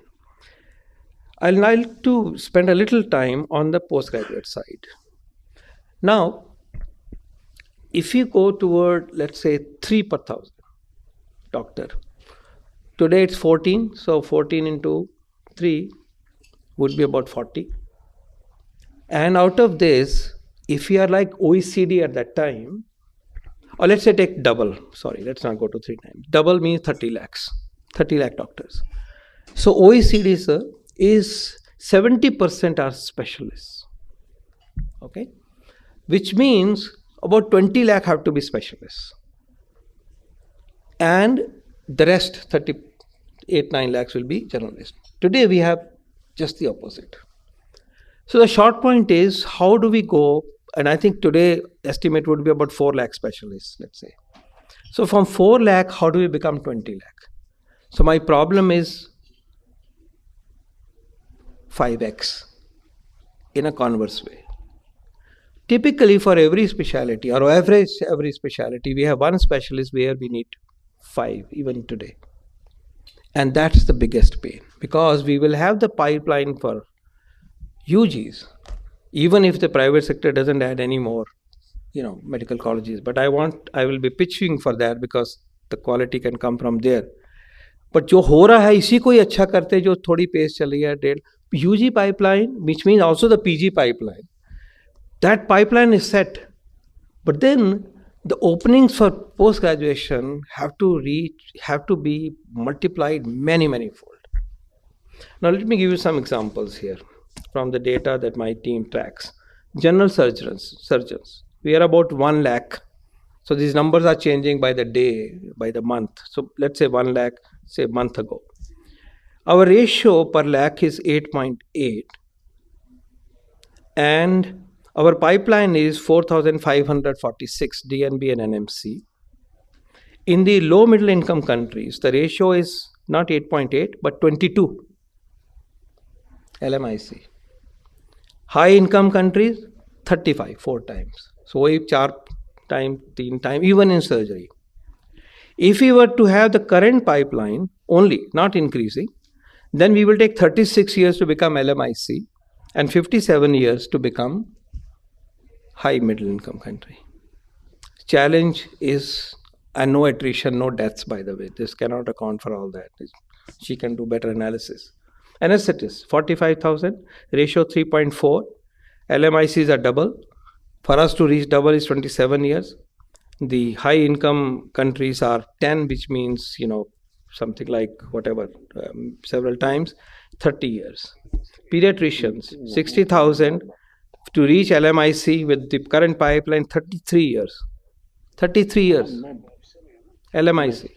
I'll like to spend a little time on the postgraduate side. Now, if you go toward, let's say, 3 per 1,000 doctor, today it's 14, so 14 into 3 would be about 40. And out of this, if you are like OECD at that time, or let's say take double, sorry, let's not go to 3 times. Double means 30 lakhs, 30 lakh doctors. So OECD, sir, is 70% are specialists, okay? Which means about 20 lakh have to be specialists. And the rest, 38-9 lakhs will be generalists. Today we have just the opposite. So the short point is, how do we go? And I think today estimate would be about 4 lakh specialists, let's say. So from 4 lakh, how do we become 20 lakh? So my problem is 5x in a converse way. Typically for every specialty or average every specialty, we have 1 specialist where we need 5 even today. And that's the biggest pain, because we will have the pipeline for UGs, even if the private sector doesn't add any more, medical colleges. But I will be pitching for that because the quality can come from there. But जो हो रहा है इसी को ही अच्छा करते, जो थोड़ी पेस चल रही है UG pipeline, which means also the PG pipeline. That pipeline is set, but then the openings for post-graduation have to be multiplied many fold. Now let me give you some examples here from the data that my team tracks. General surgeons, we are about 1 lakh. So these numbers are changing by the day, by the month. So let's say 1 lakh, say a month ago. Our ratio per lakh is 8.8, and our pipeline is 4,546 DNB and NMC. In the low middle income countries, the ratio is not 8.8 but 22 LMIC. High income countries, 35, 4 times. So 4 times, 3 times, even in surgery. If we were to have the current pipeline only, not increasing, then we will take 36 years to become LMIC and 57 years to become high middle income country. Challenge is, and no attrition, no deaths, by the way. This cannot account for all that. She can do better analysis. Anesthetists, 45,000, ratio 3.4. LMICs are double. For us to reach double is 27 years. The high income countries are 10, which means, something like whatever, several times, 30 years. Pediatricians, 60,000 to reach LMIC with the current pipeline, 33 years. 33 years. LMIC.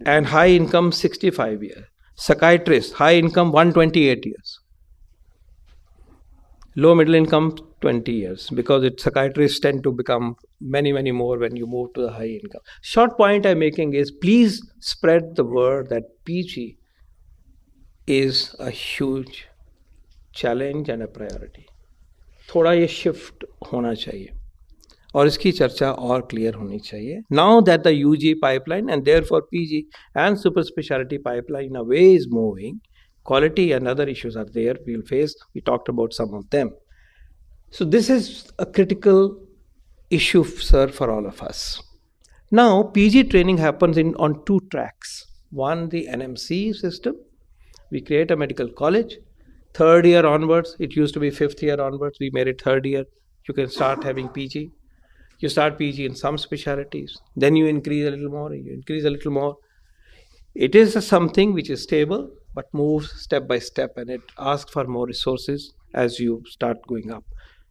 And high income, 65 years. Psychiatrist, high income, 128 years. Low middle income, 20 years, because psychiatrists tend to become many, many more when you move to the high income. Short point I'm making is, please spread the word that PG is a huge challenge and a priority. थोड़ा ये shift होना चाहिए और इसकी चर्चा और clear होनी चाहिए. Now that the UG pipeline and therefore PG and super specialty pipeline in a way is moving, quality and other issues are there, we'll face. We talked about some of them. So this is a critical issue, sir, for all of us. Now, PG training happens on two tracks. One, the NMC system. We create a medical college. Third year onwards, it used to be fifth year onwards, we made it third year. You can start having PG. You start PG in some specialties. Then you increase a little more, you increase a little more. It is something which is stable, but moves step by step, and it asks for more resources as you start going up.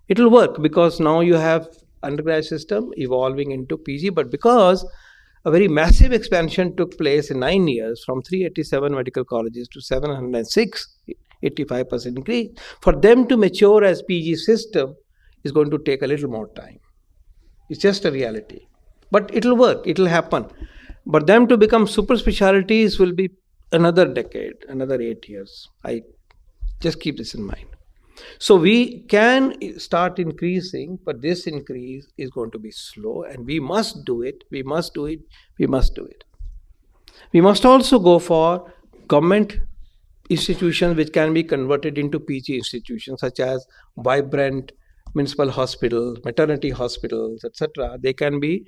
It will work because now you have undergrad system evolving into PG, but because a very massive expansion took place in 9 years from 387 medical colleges to 706, 85% increase, for them to mature as PG system is going to take a little more time. It's just a reality. But it will work, it will happen. But them to become super specialties will be another decade, another 8 years. I just keep this in mind. So we can start increasing, but this increase is going to be slow, and we must do it, we must do it, we must do it. We must also go for government institutions which can be converted into PG institutions, such as vibrant municipal hospitals, maternity hospitals, etc. They can be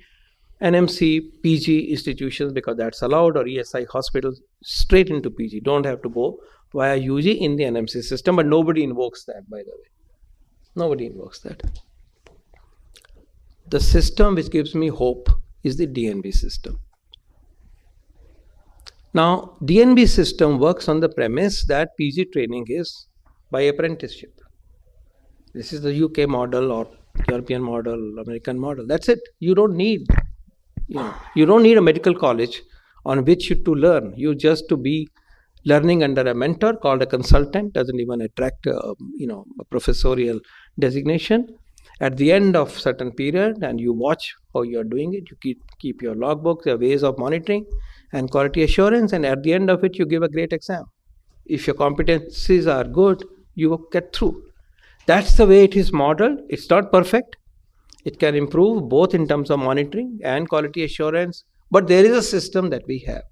NMC PG institutions because that's allowed, or ESI hospitals, straight into PG. Don't have to go via UG in the NMC system, but nobody invokes that, by the way. Nobody invokes that. The system which gives me hope is the DNB system. Now, DNB system works on the premise that PG training is by apprenticeship. This is the UK model or European model, American model. That's it. You don't need, you don't need a medical college on which you to learn. You just to be learning under a mentor called a consultant, doesn't even attract a professorial designation. At the end of certain period, and you watch how you are doing it, you keep your logbooks, your ways of monitoring and quality assurance, and at the end of it, you give a great exam. If your competencies are good, you get through. That's the way it is modeled. It's not perfect. It can improve both in terms of monitoring and quality assurance, but there is a system that we have.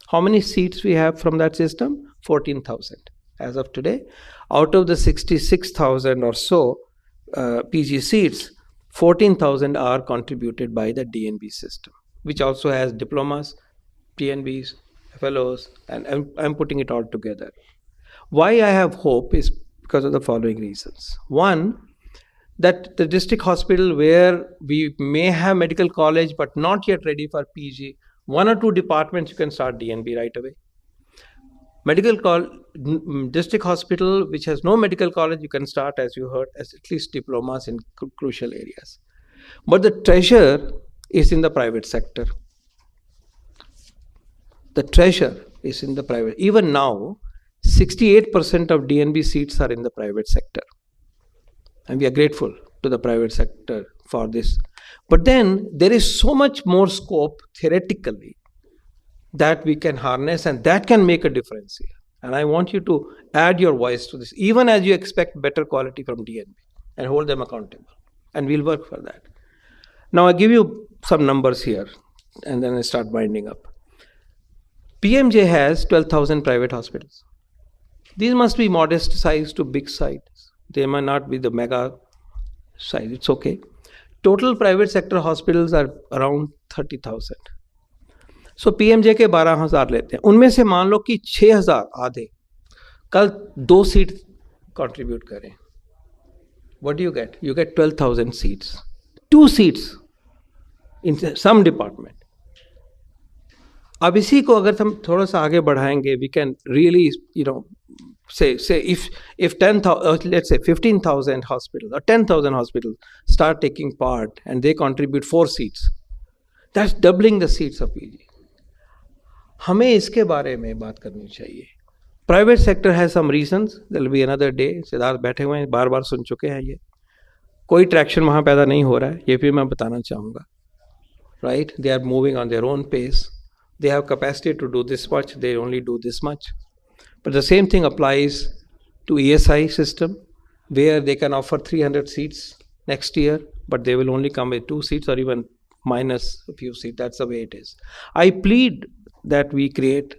How many seats we have from that system? 14,000 as of today. Out of the 66,000 or so PG seats, 14,000 are contributed by the DNB system, which also has diplomas, PNBs, fellows, and I'm putting it all together. Why I have hope is because of the following reasons. One, that the district hospital where we may have medical college but not yet ready for PG, 1 or 2 departments you can start DNB right away. District hospital which has no medical college, you can start, as you heard, as at least diplomas in crucial areas. But the treasure is in the private sector. The treasure is in the private. Even now, 68% of DNB seats are in the private sector. And we are grateful to the private sector for this. But then there is so much more scope theoretically that we can harness, and that can make a difference here. And I want you to add your voice to this, even as you expect better quality from DNB, and hold them accountable. And we'll work for that. Now I give you some numbers here, and then I start winding up. PMJ has 12,000 private hospitals. These must be modest size to big size. They may not be the mega size. It's okay. Total private sector hospitals are around 30,000. So PMJ के 12,000 लेते हैं. उनमें से मान लो कि 6,000 आधे कल 2 seat contribute करें. What do you get? You get 12,000 seats. 2 seats in some department. अब इसी को अगर हम थोड़ा सा आगे बढ़ाएंगे, we can really, say if 10,000, let's say 15,000 hospitals or 10,000 hospitals start taking part and they contribute 4 seats, that's doubling the seats of PG. हमें इसके बारे में बात करनी चाहिए. Private sector has some reasons. There will be another day. Siddharth बैठे हुए हैं, बार बार सुन चुके हैं ये. कोई ट्रैक्शन वहाँ पैदा नहीं हो रहा है, ये भी मैं बताना चाहूँगा. Right? They are moving on their own pace. They have capacity to do this much. They only do this much. But the same thing applies to ESI system, where they can offer 300 seats next year, but they will only come with 2 seats or even minus a few seats. That's the way it is. I plead that we create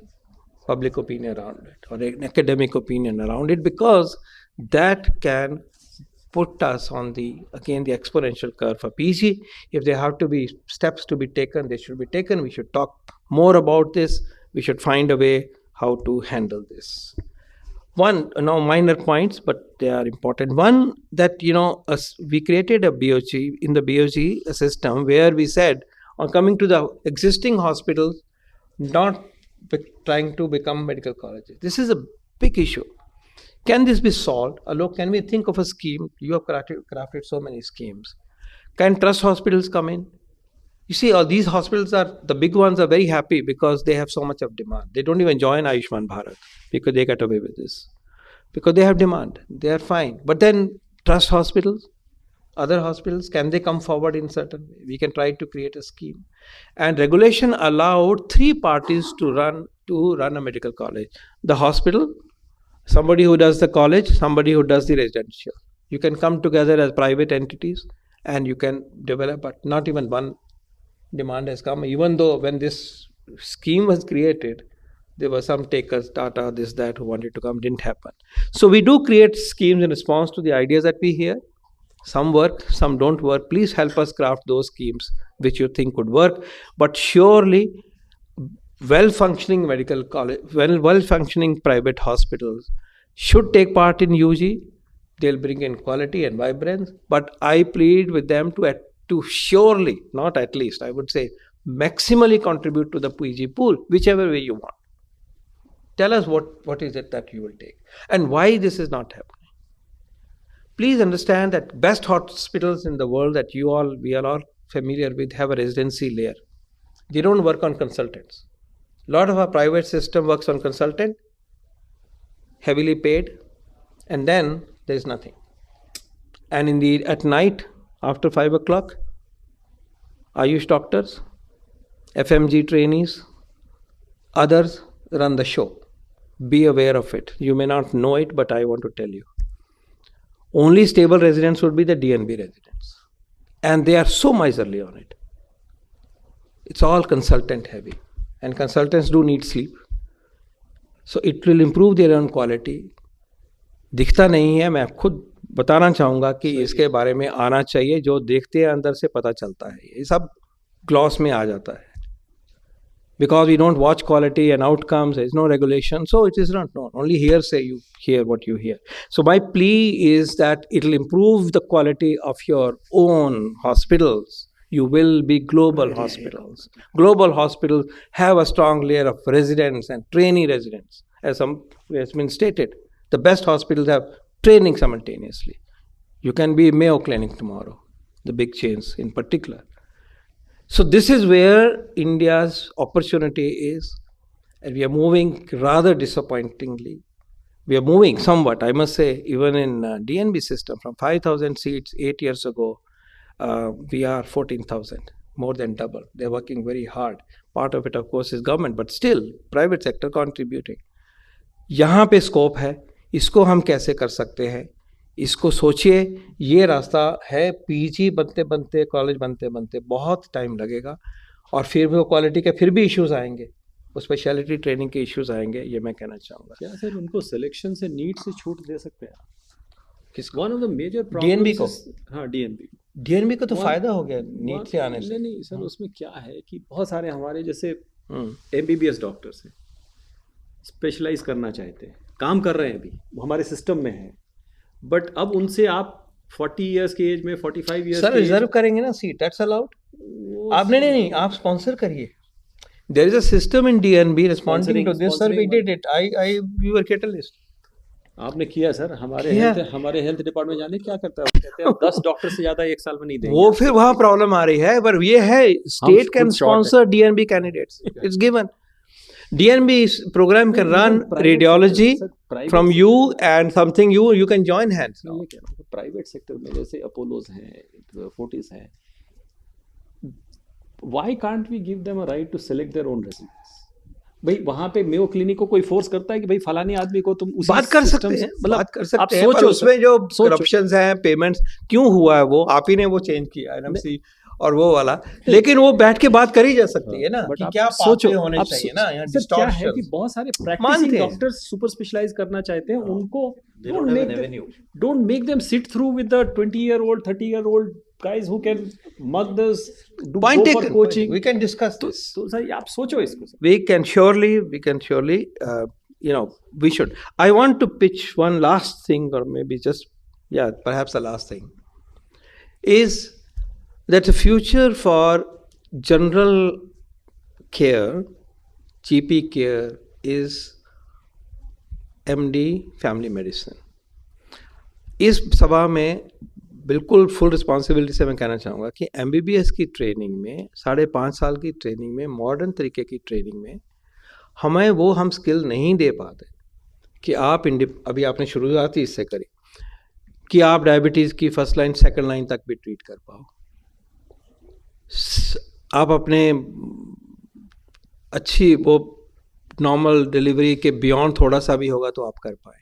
public opinion around it, or an academic opinion around it, because that can put us on the exponential curve for PG. If there have to be steps to be taken, they should be taken. We should talk more about this. We should find a way how to handle this. One, minor points, but they are important. One, that, we created a BOG, in the BOG, a system where we said, on coming to the existing hospitals, not trying to become medical colleges. This is a big issue. Can this be solved? Alok, can we think of a scheme? You have crafted so many schemes. Can trust hospitals come in? You see, all these hospitals the big ones are very happy because they have so much of demand. They don't even join Ayushman Bharat because they get away with this. Because they have demand. They are fine. But then trust hospitals, other hospitals, can they come forward in certain way? We can try to create a scheme. And regulation allowed 3 parties to run a medical college. The hospital, somebody who does the college, somebody who does the residential. You can come together as private entities and you can develop, but not even one demand has come. Even though when this scheme was created, there were some takers, Tata, this, that, who wanted to come, didn't happen. So we do create schemes in response to the ideas that we hear. Some work, some don't work. Please help us craft those schemes which you think would work. But surely, well-functioning medical college, well-functioning private hospitals should take part in UG. They'll bring in quality and vibrance. But I plead with them to surely, not at least, I would say, maximally contribute to the PG pool, whichever way you want. Tell us what is it that you will take and why this is not happening. Please understand that best hospitals in the world that we are all familiar with have a residency layer. They don't work on consultants. A lot of our private system works on consultant, heavily paid, and then there is nothing. And at night, after 5 o'clock, Ayush doctors, FMG trainees, others run the show. Be aware of it. You may not know it, but I want to tell you. Only stable residents would be the DNB residents. And they are so miserly on it. It's all consultant heavy. And consultants do need sleep. So it will improve their own quality. दिखता नहीं है, मैं खुद बताना चाहूँगा कि इसके बारे में आना चाहिए. जो देखते हैं अंदर से पता चलता है. ये सब ग्लॉस में आ जाता है. Because we don't watch quality and outcomes, there is no regulation, so it is not known. Only hearsay, you hear what you hear. So my plea is that it will improve the quality of your own hospitals. You will be global hospitals. Global hospitals have a strong layer of residents and trainee residents, as has been stated. The best hospitals have training simultaneously. You can be Mayo Clinic tomorrow, the big chains in particular. So this is where India's opportunity is, and we are moving rather disappointingly. We are moving somewhat, I must say, even in DNB system, from 5,000 seats 8 years ago, we are 14,000, more than double. They're working very hard. Part of it, of course, is government, but still, private sector contributing. यहाँ पे scope है, इसको हम कैसे कर सकते हैं? इसको सोचिए. ये रास्ता है. पीजी बनते बनते, कॉलेज बनते बनते बहुत टाइम लगेगा, और फिर वो क्वालिटी के फिर भी इश्यूज आएंगे, वो स्पेशलिटी ट्रेनिंग के इश्यूज आएंगे. ये मैं कहना चाहूँगा. क्या सर उनको सिलेक्शन से नीट से छूट दे सकते हैं? किसको? One of the major problems DNB को. हाँ, डीएनबी को तो फायदा हो गया नीट से आने से. नहीं सर, उसमें क्या है कि बहुत सारे हमारे जैसे MBBS डॉक्टर्स हैं, स्पेशलाइज करना चाहते हैं, काम कर रहे हैं, अभी वो हमारे सिस्टम में है. बट अब उनसे आप 40 इयर्स की एज में, 45 इयर्स सर रिजर्व करेंगे ना सीट, दैट्स अलाउड. आप नहीं, आप स्पॉन्सर करिए. There is a system in DNB responding to this. Sir we did it. We were catalyst. आपने किया सर. हमारे हेल्थ डिपार्टमेंट जाने क्या करता है, कहते हैं 10 डॉक्टर से ज्यादा एक साल में नहीं देंगे. वो फिर वहाँ प्रॉब्लम आ रही है. पर ये है, state can sponsor DNB candidates. It's given. DNB program can run radiology from you and something you can join hands now. Private sector में जैसे अपोलोज हैं, फोर्टिस हैं, why can't we give them a right to select their own residents? भाई वहां पे Mayo clinic को कोई force करता है कि भाई फलानी आदमी को तुम उसी बात कर सकते हैं, बात कर सकते हैं, पर उसमें जो करप्शंस हैं, पेमेंट्स क्यों हुआ है वो आप ही ने वो चेंज किया एनएमसी और वो वाला, लेकिन वो बैठ के बात करी जा सकती है ना कि क्या पाथवे होने चाहिए ना, यहाँ क्या है कि बहुत सारे प्रैक्टिसिंग डॉक्टर्स सुपर स्पेशलाइज करना चाहते हैं, उनको don't make them sit through with the 20-year-old 30-year-old guys who can mug this, do point go for taken. coaching. We can discuss this. तो सर आप सोचो इसको sir. We can surely we should. I want to pitch one last thing, or maybe just perhaps the last thing is that the future for general care, GP care, is MD family medicine. इस सभा में बिल्कुल full responsibility से मैं कहना चाहूँगा कि MBBS की ट्रेनिंग में 5.5 साल की ट्रेनिंग में, मॉडर्न तरीके की ट्रेनिंग में हमें वो हम स्किल नहीं दे पाते कि आप अभी आपने शुरुआत ही इससे करी कि आप डायबिटीज़ की फर्स्ट लाइन सेकंड लाइन तक भी ट्रीट कर पाओ, आप अपने अच्छी वो नॉर्मल डिलीवरी के बियॉन्ड थोड़ा सा भी होगा तो आप कर पाए.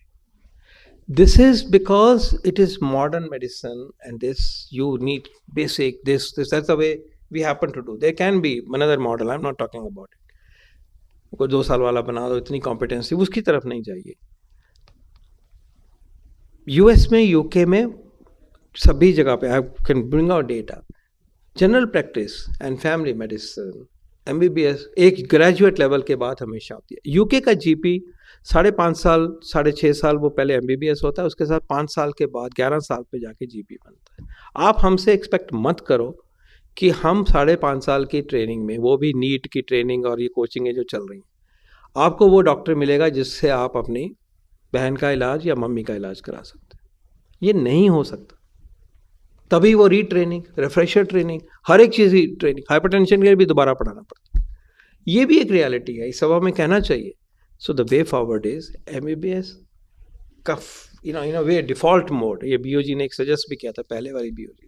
This is because it is modern medicine, and this you need basic this that's the way we happen to do. There can be another model, I'm not talking about it. कोई 2 साल वाला बना दो, इतनी कॉम्पिटेंसी उसकी तरफ नहीं जाइए. US में, UK में, सभी जगह पे I can bring out data. General practice and family medicine MBBS एक ग्रेजुएट लेवल के बाद हमेशा होती है. यूके का GP 5.5 साल 6.5 साल वो पहले MBBS होता है, उसके साथ 5 साल के बाद 11 साल पे जाके GP बनता है. आप हमसे एक्सपेक्ट मत करो कि हम 5.5 साल की ट्रेनिंग में, वो भी नीट की ट्रेनिंग और ये कोचिंग जो चल रही हैं, आपको वो डॉक्टर मिलेगा जिससे आप अपनी बहन का इलाज या मम्मी का इलाज करा सकते हैं. ये नहीं हो सकता. तभी वो रीट्रेनिंग, रिफ्रेशर ट्रेनिंग, हर एक चीज़ ही ट्रेनिंग, हाइपरटेंशन के लिए भी दोबारा पढ़ाना पड़ता है. ये भी एक रियलिटी है, इस सभा में कहना चाहिए. So the way forward is MBBS का इन वे डिफॉल्ट मोड. ये BOG ने एक सजेस्ट भी किया था, पहले वाली BOG,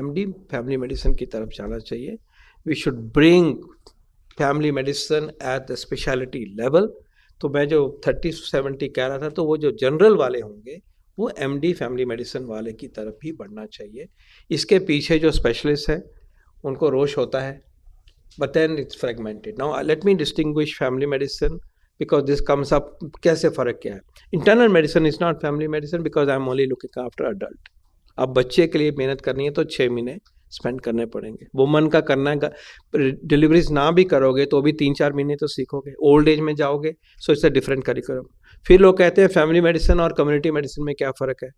MD फैमिली मेडिसिन की तरफ जाना चाहिए. We should bring family medicine at the speciality level. तो मैं जो 30 to 70 कह रहा था, तो वो जो जनरल वाले होंगे वो MD फैमिली मेडिसिन वाले की तरफ ही बढ़ना चाहिए. इसके पीछे जो स्पेशलिस्ट है उनको रोश होता है, but then it's fragmented. Now let me distinguish family medicine because this comes up. कैसे फ़र्क क्या है? Internal medicine is not family medicine because I am only looking after adult. अब बच्चे के लिए मेहनत करनी है तो 6 महीने स्पेंड करने पड़ेंगे. वुमन का करना है, डिलीवरीज ना भी करोगे तो भी 3-4 महीने तो सीखोगे. ओल्ड एज में जाओगे, so it's a different curriculum. फिर लोग कहते हैं फैमिली मेडिसिन और कम्युनिटी मेडिसिन में क्या फ़र्क है?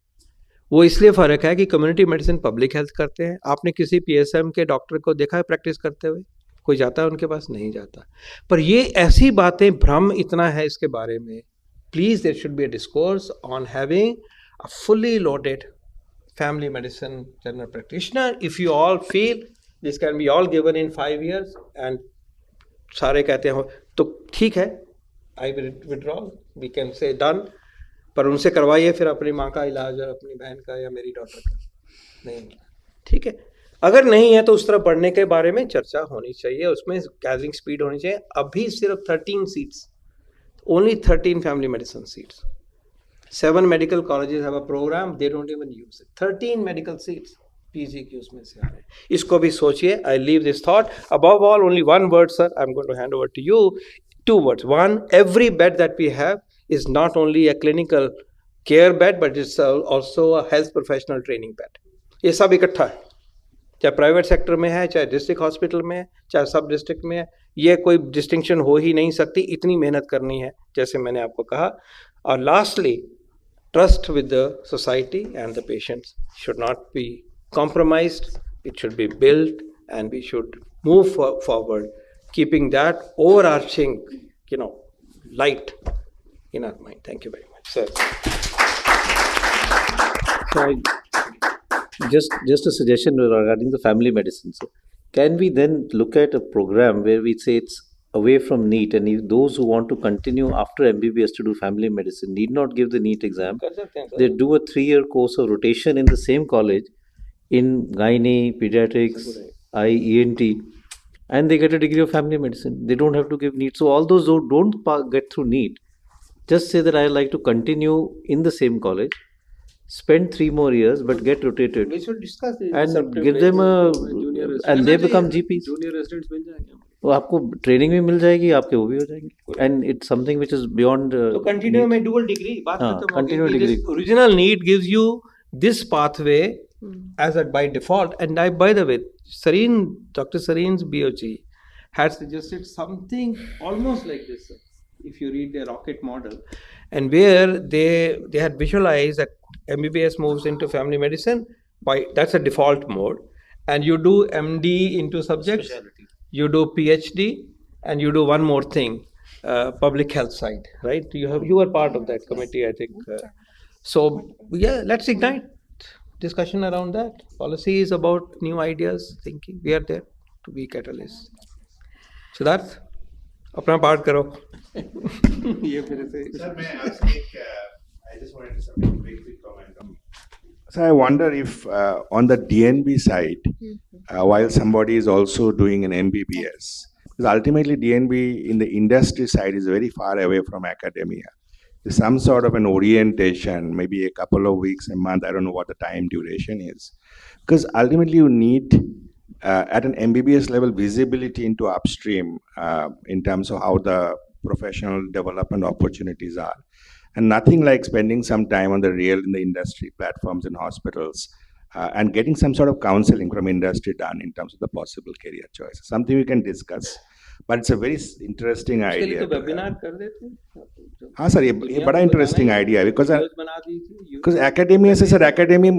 वो इसलिए फ़र्क है कि कम्युनिटी मेडिसिन पब्लिक हेल्थ करते हैं. आपने किसी PSM के डॉक्टर को देखा है प्रैक्टिस करते हुए? कोई जाता है उनके पास? नहीं जाता. पर ये ऐसी बातें, भ्रम इतना है इसके बारे में. Please there should be a discourse on having a fully loaded family medicine general practitioner. If you all feel this can be all given in 5 years and सारे कहते हैं तो ठीक है, I will withdraw, we can say done. पर उनसे करवाइए फिर अपनी माँ का इलाज और अपनी बहन का या मेरी डॉटर का. नहीं, ठीक है. अगर नहीं है तो उस तरफ बढ़ने के बारे में चर्चा होनी चाहिए, उसमें गैदरिंग स्पीड होनी चाहिए. अभी सिर्फ 13 seats, only 13 family medicine seats. 7 medical colleges have a program, they don't even use it. 13 medical seats PG की उसमें से आ रहे हैं. इसको भी सोचिए. I leave this thought. Above all, only one word, sir, I'm going to hand over to you. 2 words. One, every bed that we have is not only a clinical care bed, but it's also a health professional training bed. ये सब इकट्ठा है, चाहे private sector में है, चाहे district hospital में है, चाहे सब डिस्ट्रिक्ट में है. ये कोई डिस्टिंक्शन हो ही नहीं सकती. इतनी मेहनत करनी है जैसे मैंने आपको कहा. और lastly, trust with the society and the patients should not be compromised. It should be built, and we should move forward, keeping that overarching, light in our mind. Thank you very much, sir. So just a suggestion regarding the family medicine. So can we then look at a program where we say it's away from NEET, and those who want to continue after MBBS to do family medicine need not give the NEET exam. They do a 3-year course of rotation in the same college in gynae, pediatrics, ENT, and they get a degree of family medicine. They don't have to give NEET. So all those who don't get through NEET, just say that I like to continue in the same college, spend 3 more years, but get rotated. We should discuss this. And give them and they become GPs. Junior residents मिल जाएंगे. वो आपको training भी मिल जाएगी, आपके वो भी हो जाएंगे. And it's something which is beyond. So continue my dual degree. Continue degree. Original NEET gives you this pathway as a by default. And by the way, Dr. Sareen's BOG had suggested something almost like this. If you read their rocket model, and where they had visualized that MBBS moves into family medicine, that's a default mode, and you do MD into subjects, you do PhD, and you do one more thing, public health side, right? You are part of that committee, I think. So yeah, let's ignite discussion around that. Policy is about new ideas, thinking. We are there to be catalysts. Siddharth, अपना part करो. ये फिर से. Sir, may I ask I just wanted to say a very quick comment. So I wonder if on the DNB side, while somebody is also doing an MBBS, because ultimately DNB in the industry side is very far away from academia. There's some sort of an orientation, maybe a couple of weeks, a month, I don't know what the time duration is. Because ultimately you need at an MBBS level visibility into upstream in terms of how the professional development opportunities are. And nothing like spending some time on the real in the industry platforms in hospitals and getting some sort of counseling from industry done in terms of the possible career choices. Something we can discuss. But it's a very interesting idea. हाँ sir, ये बड़ा interesting idea है because academia से sir academia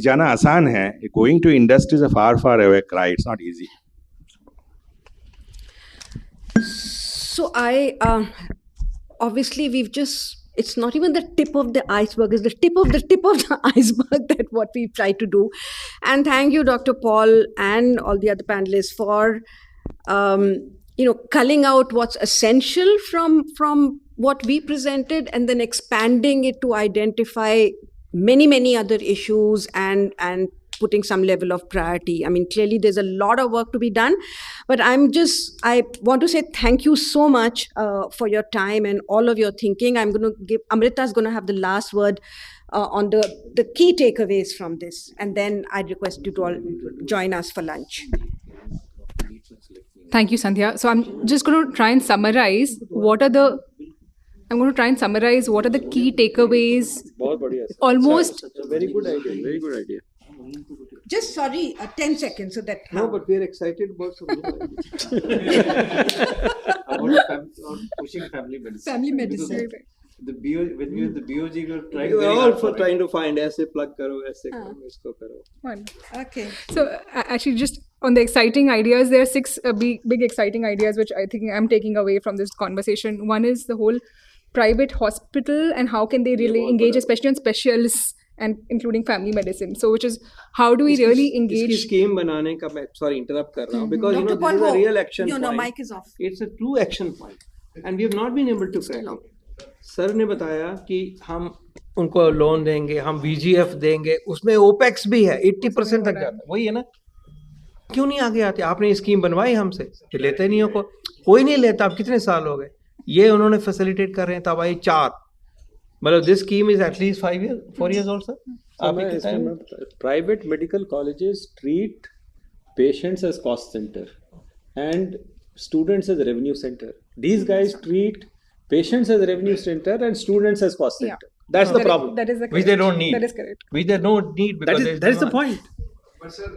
जाना आसान है. Going to industry is a far away cry. It's not easy. So obviously it's not even the tip of the iceberg, it's the tip of the iceberg that what we try to do. And thank you, Dr. Paul and all the other panelists for culling out what's essential from what we presented and then expanding it to identify many other issues and putting some level of priority. I mean, clearly there's a lot of work to be done, but I want to say thank you so much for your time and all of your thinking. I'm going to give, Amrita's going to have the last word on the key takeaways from this. And then I request you to all join us for lunch. Thank you, Sandhya. So I'm just going to try and summarize what are the key takeaways. Almost. It's a very good idea. Very good idea. Just 10 seconds so that. No, but we are excited about some about pushing family medicine. Family medicine. When we were the BOG, we were trying. We are all for trying to find aise plug karo, aise karo, isko karo. Okay. So actually, just on the exciting ideas, there are 6 big exciting ideas which I think I'm taking away from this conversation. One is the whole private hospital and how can they really engage, especially on specialists and including family medicine. So which is how do we really engage? Iski scheme banane ka main interrupt kar raha hu because this is a real action point. No, mic is off. It's a true action point, and we have not been able to crack it. Sir ने बताया कि हम उनको loan देंगे, हम VGF देंगे, उसमें opex भी है, 80% तक जाता है. वही है ना, क्यों नहीं आगे आते? आपने स्कीम बनवाई हमसे, फिर लेते नहीं हो, कोई नहीं लेता. अब कितने साल हो गए ये उन्होंने फैसिलिटेट कर रहे हैं, तब आई 4, मतलब this scheme is at least 4 years old, sir. Private medical colleges treat patients as cost center and students as revenue center. These guys treat patients as revenue center and students as cost center. That's the problem. That is the which they don't need. That is correct. Which they don't need because that is the point. But sir,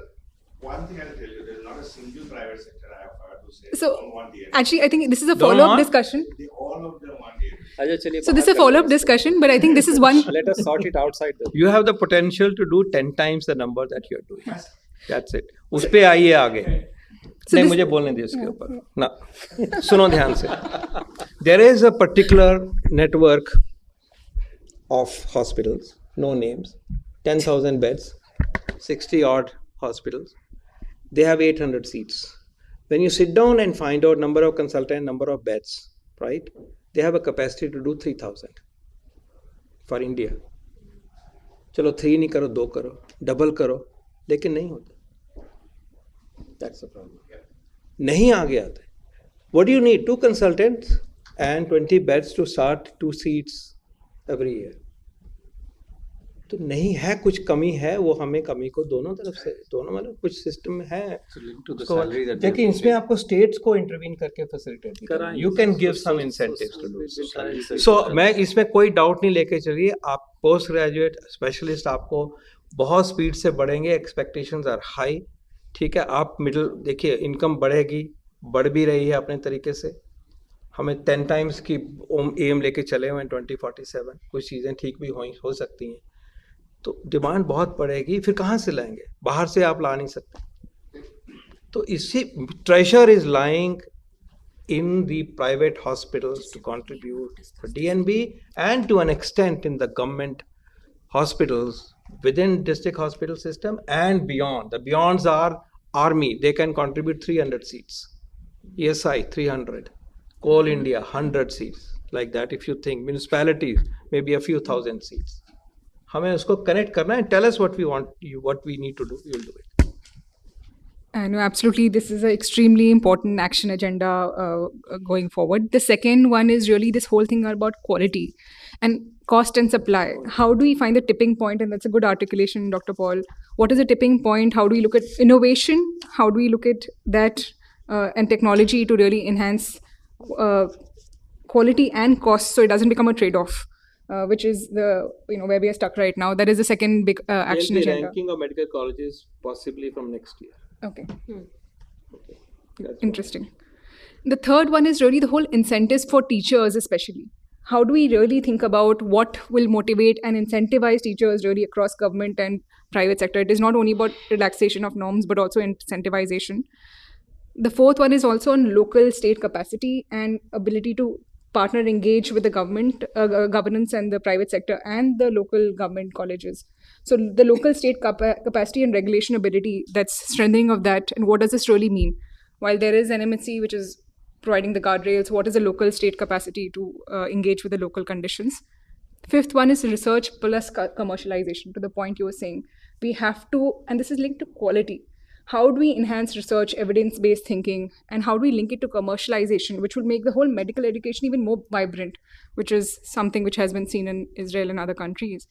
one thing I'll tell you, there's not a single private sector I have heard to say So don't want DNB. actually, I think this is a follow-up discussion. All of them want DNB. So this is a follow-up discussion, but I think this is one. Let us sort it outside. You have the potential to do 10 times the number that you are doing. That's it. उस पे आइए आगे. नहीं मुझे बोलने दिए इसके ऊपर ना, सुनो ध्यान से. There is a particular network of hospitals, no names, 10,000 beds, 60 odd hospitals. They have 800 seats. When you sit down and find out number of consultant, number of beds, right? They have a capacity to do 3,000 for India. चलो 3 नहीं करो, 2 करो, double करो, लेकिन नहीं होता. That's the problem. नहीं आगे आते. What do you need? 2 consultants and 20 beds to start 2 seats every year. तो नहीं है, कुछ कमी है, वो हमें कमी को दोनों तरफ से, दोनों मतलब कुछ सिस्टम में है. देखिए इसमें आपको स्टेट्स को इंटरवीन करके फैसिलिटेट करना, you can give some incentives to do. So मैं इसमें कोई डाउट नहीं लेके चलिए, आप पोस्ट ग्रेजुएट स्पेशलिस्ट आपको बहुत स्पीड से बढ़ेंगे, एक्सपेक्टेशंस आर हाई. ठीक है, आप मिडिल देखिए, इनकम बढ़ेगी, बढ़ भी रही है अपने तरीके से. हमें 10 टाइम्स की एम लेके चले हुए हैं 2047. कुछ चीज़ें ठीक भी हो सकती हैं. तो डिमांड बहुत बढ़ेगी, फिर कहाँ से लाएंगे? बाहर से आप ला नहीं सकते. तो इसी treasure is lying in the private hospitals to contribute for DNB and to an extent in the government hospitals within district hospital system and beyond. The beyonds are army. They can contribute 300 seats. ESI 300. Coal India 100 seats. Like that, if you think municipalities maybe a few thousand seats. हमें उसको connect करना है. Tell us what we want, what we need to do. We will do it. No, absolutely. This is an extremely important action agenda going forward. The second one is really this whole thing about quality and cost and supply. How do we find the tipping point? And that's a good articulation, Dr. Paul. What is the tipping point? How do we look at innovation? How do we look at that and technology to really enhance quality and cost so it doesn't become a trade-off? Which is the where we are stuck right now. That is the second big action agenda. Ranking of medical colleges possibly from next year. Okay. Interesting. The third one is really the whole incentives for teachers, especially. How do we really think about what will motivate and incentivize teachers really across government and private sector? It is not only about relaxation of norms, but also incentivization. The fourth one is also on local state capacity and ability to partner, engage with the government, governance and the private sector and the local government colleges. So the local state capacity and regulation ability, that's strengthening of that. And what does this really mean? While there is NMHC, which is providing the guardrails, what is the local state capacity to engage with the local conditions? Fifth one is research plus commercialization, to the point you were saying. We have to, and this is linked to quality. How do we enhance research, evidence-based thinking, and how do we link it to commercialization, which will make the whole medical education even more vibrant, which is something which has been seen in Israel and other countries.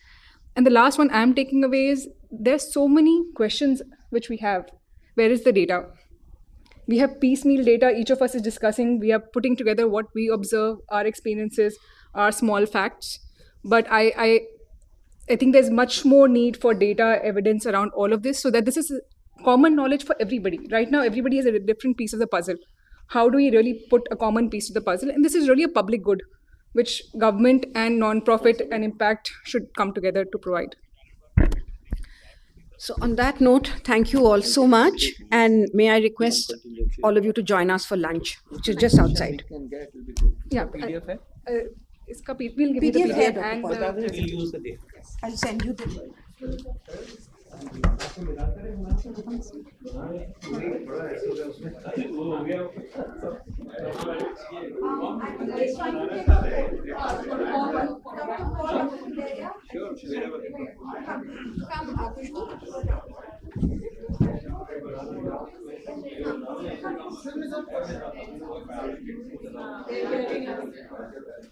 And the last one I'm taking away is there's so many questions which we have. Where is the data? We have piecemeal data. Each of us is discussing. We are putting together what we observe, our experiences, our small facts. But I think there's much more need for data evidence around all of this so that this is common knowledge for everybody. Right now, everybody has a different piece of the puzzle. How do we really put a common piece to the puzzle? And this is really a public good, which government and non-profit and impact should come together to provide. So on that note, thank you all so much. And may I request all of you to join us for lunch, which is just outside. Yeah. PDF है? We'll give you the PDF and we'll use the data. I'll send you the Sure.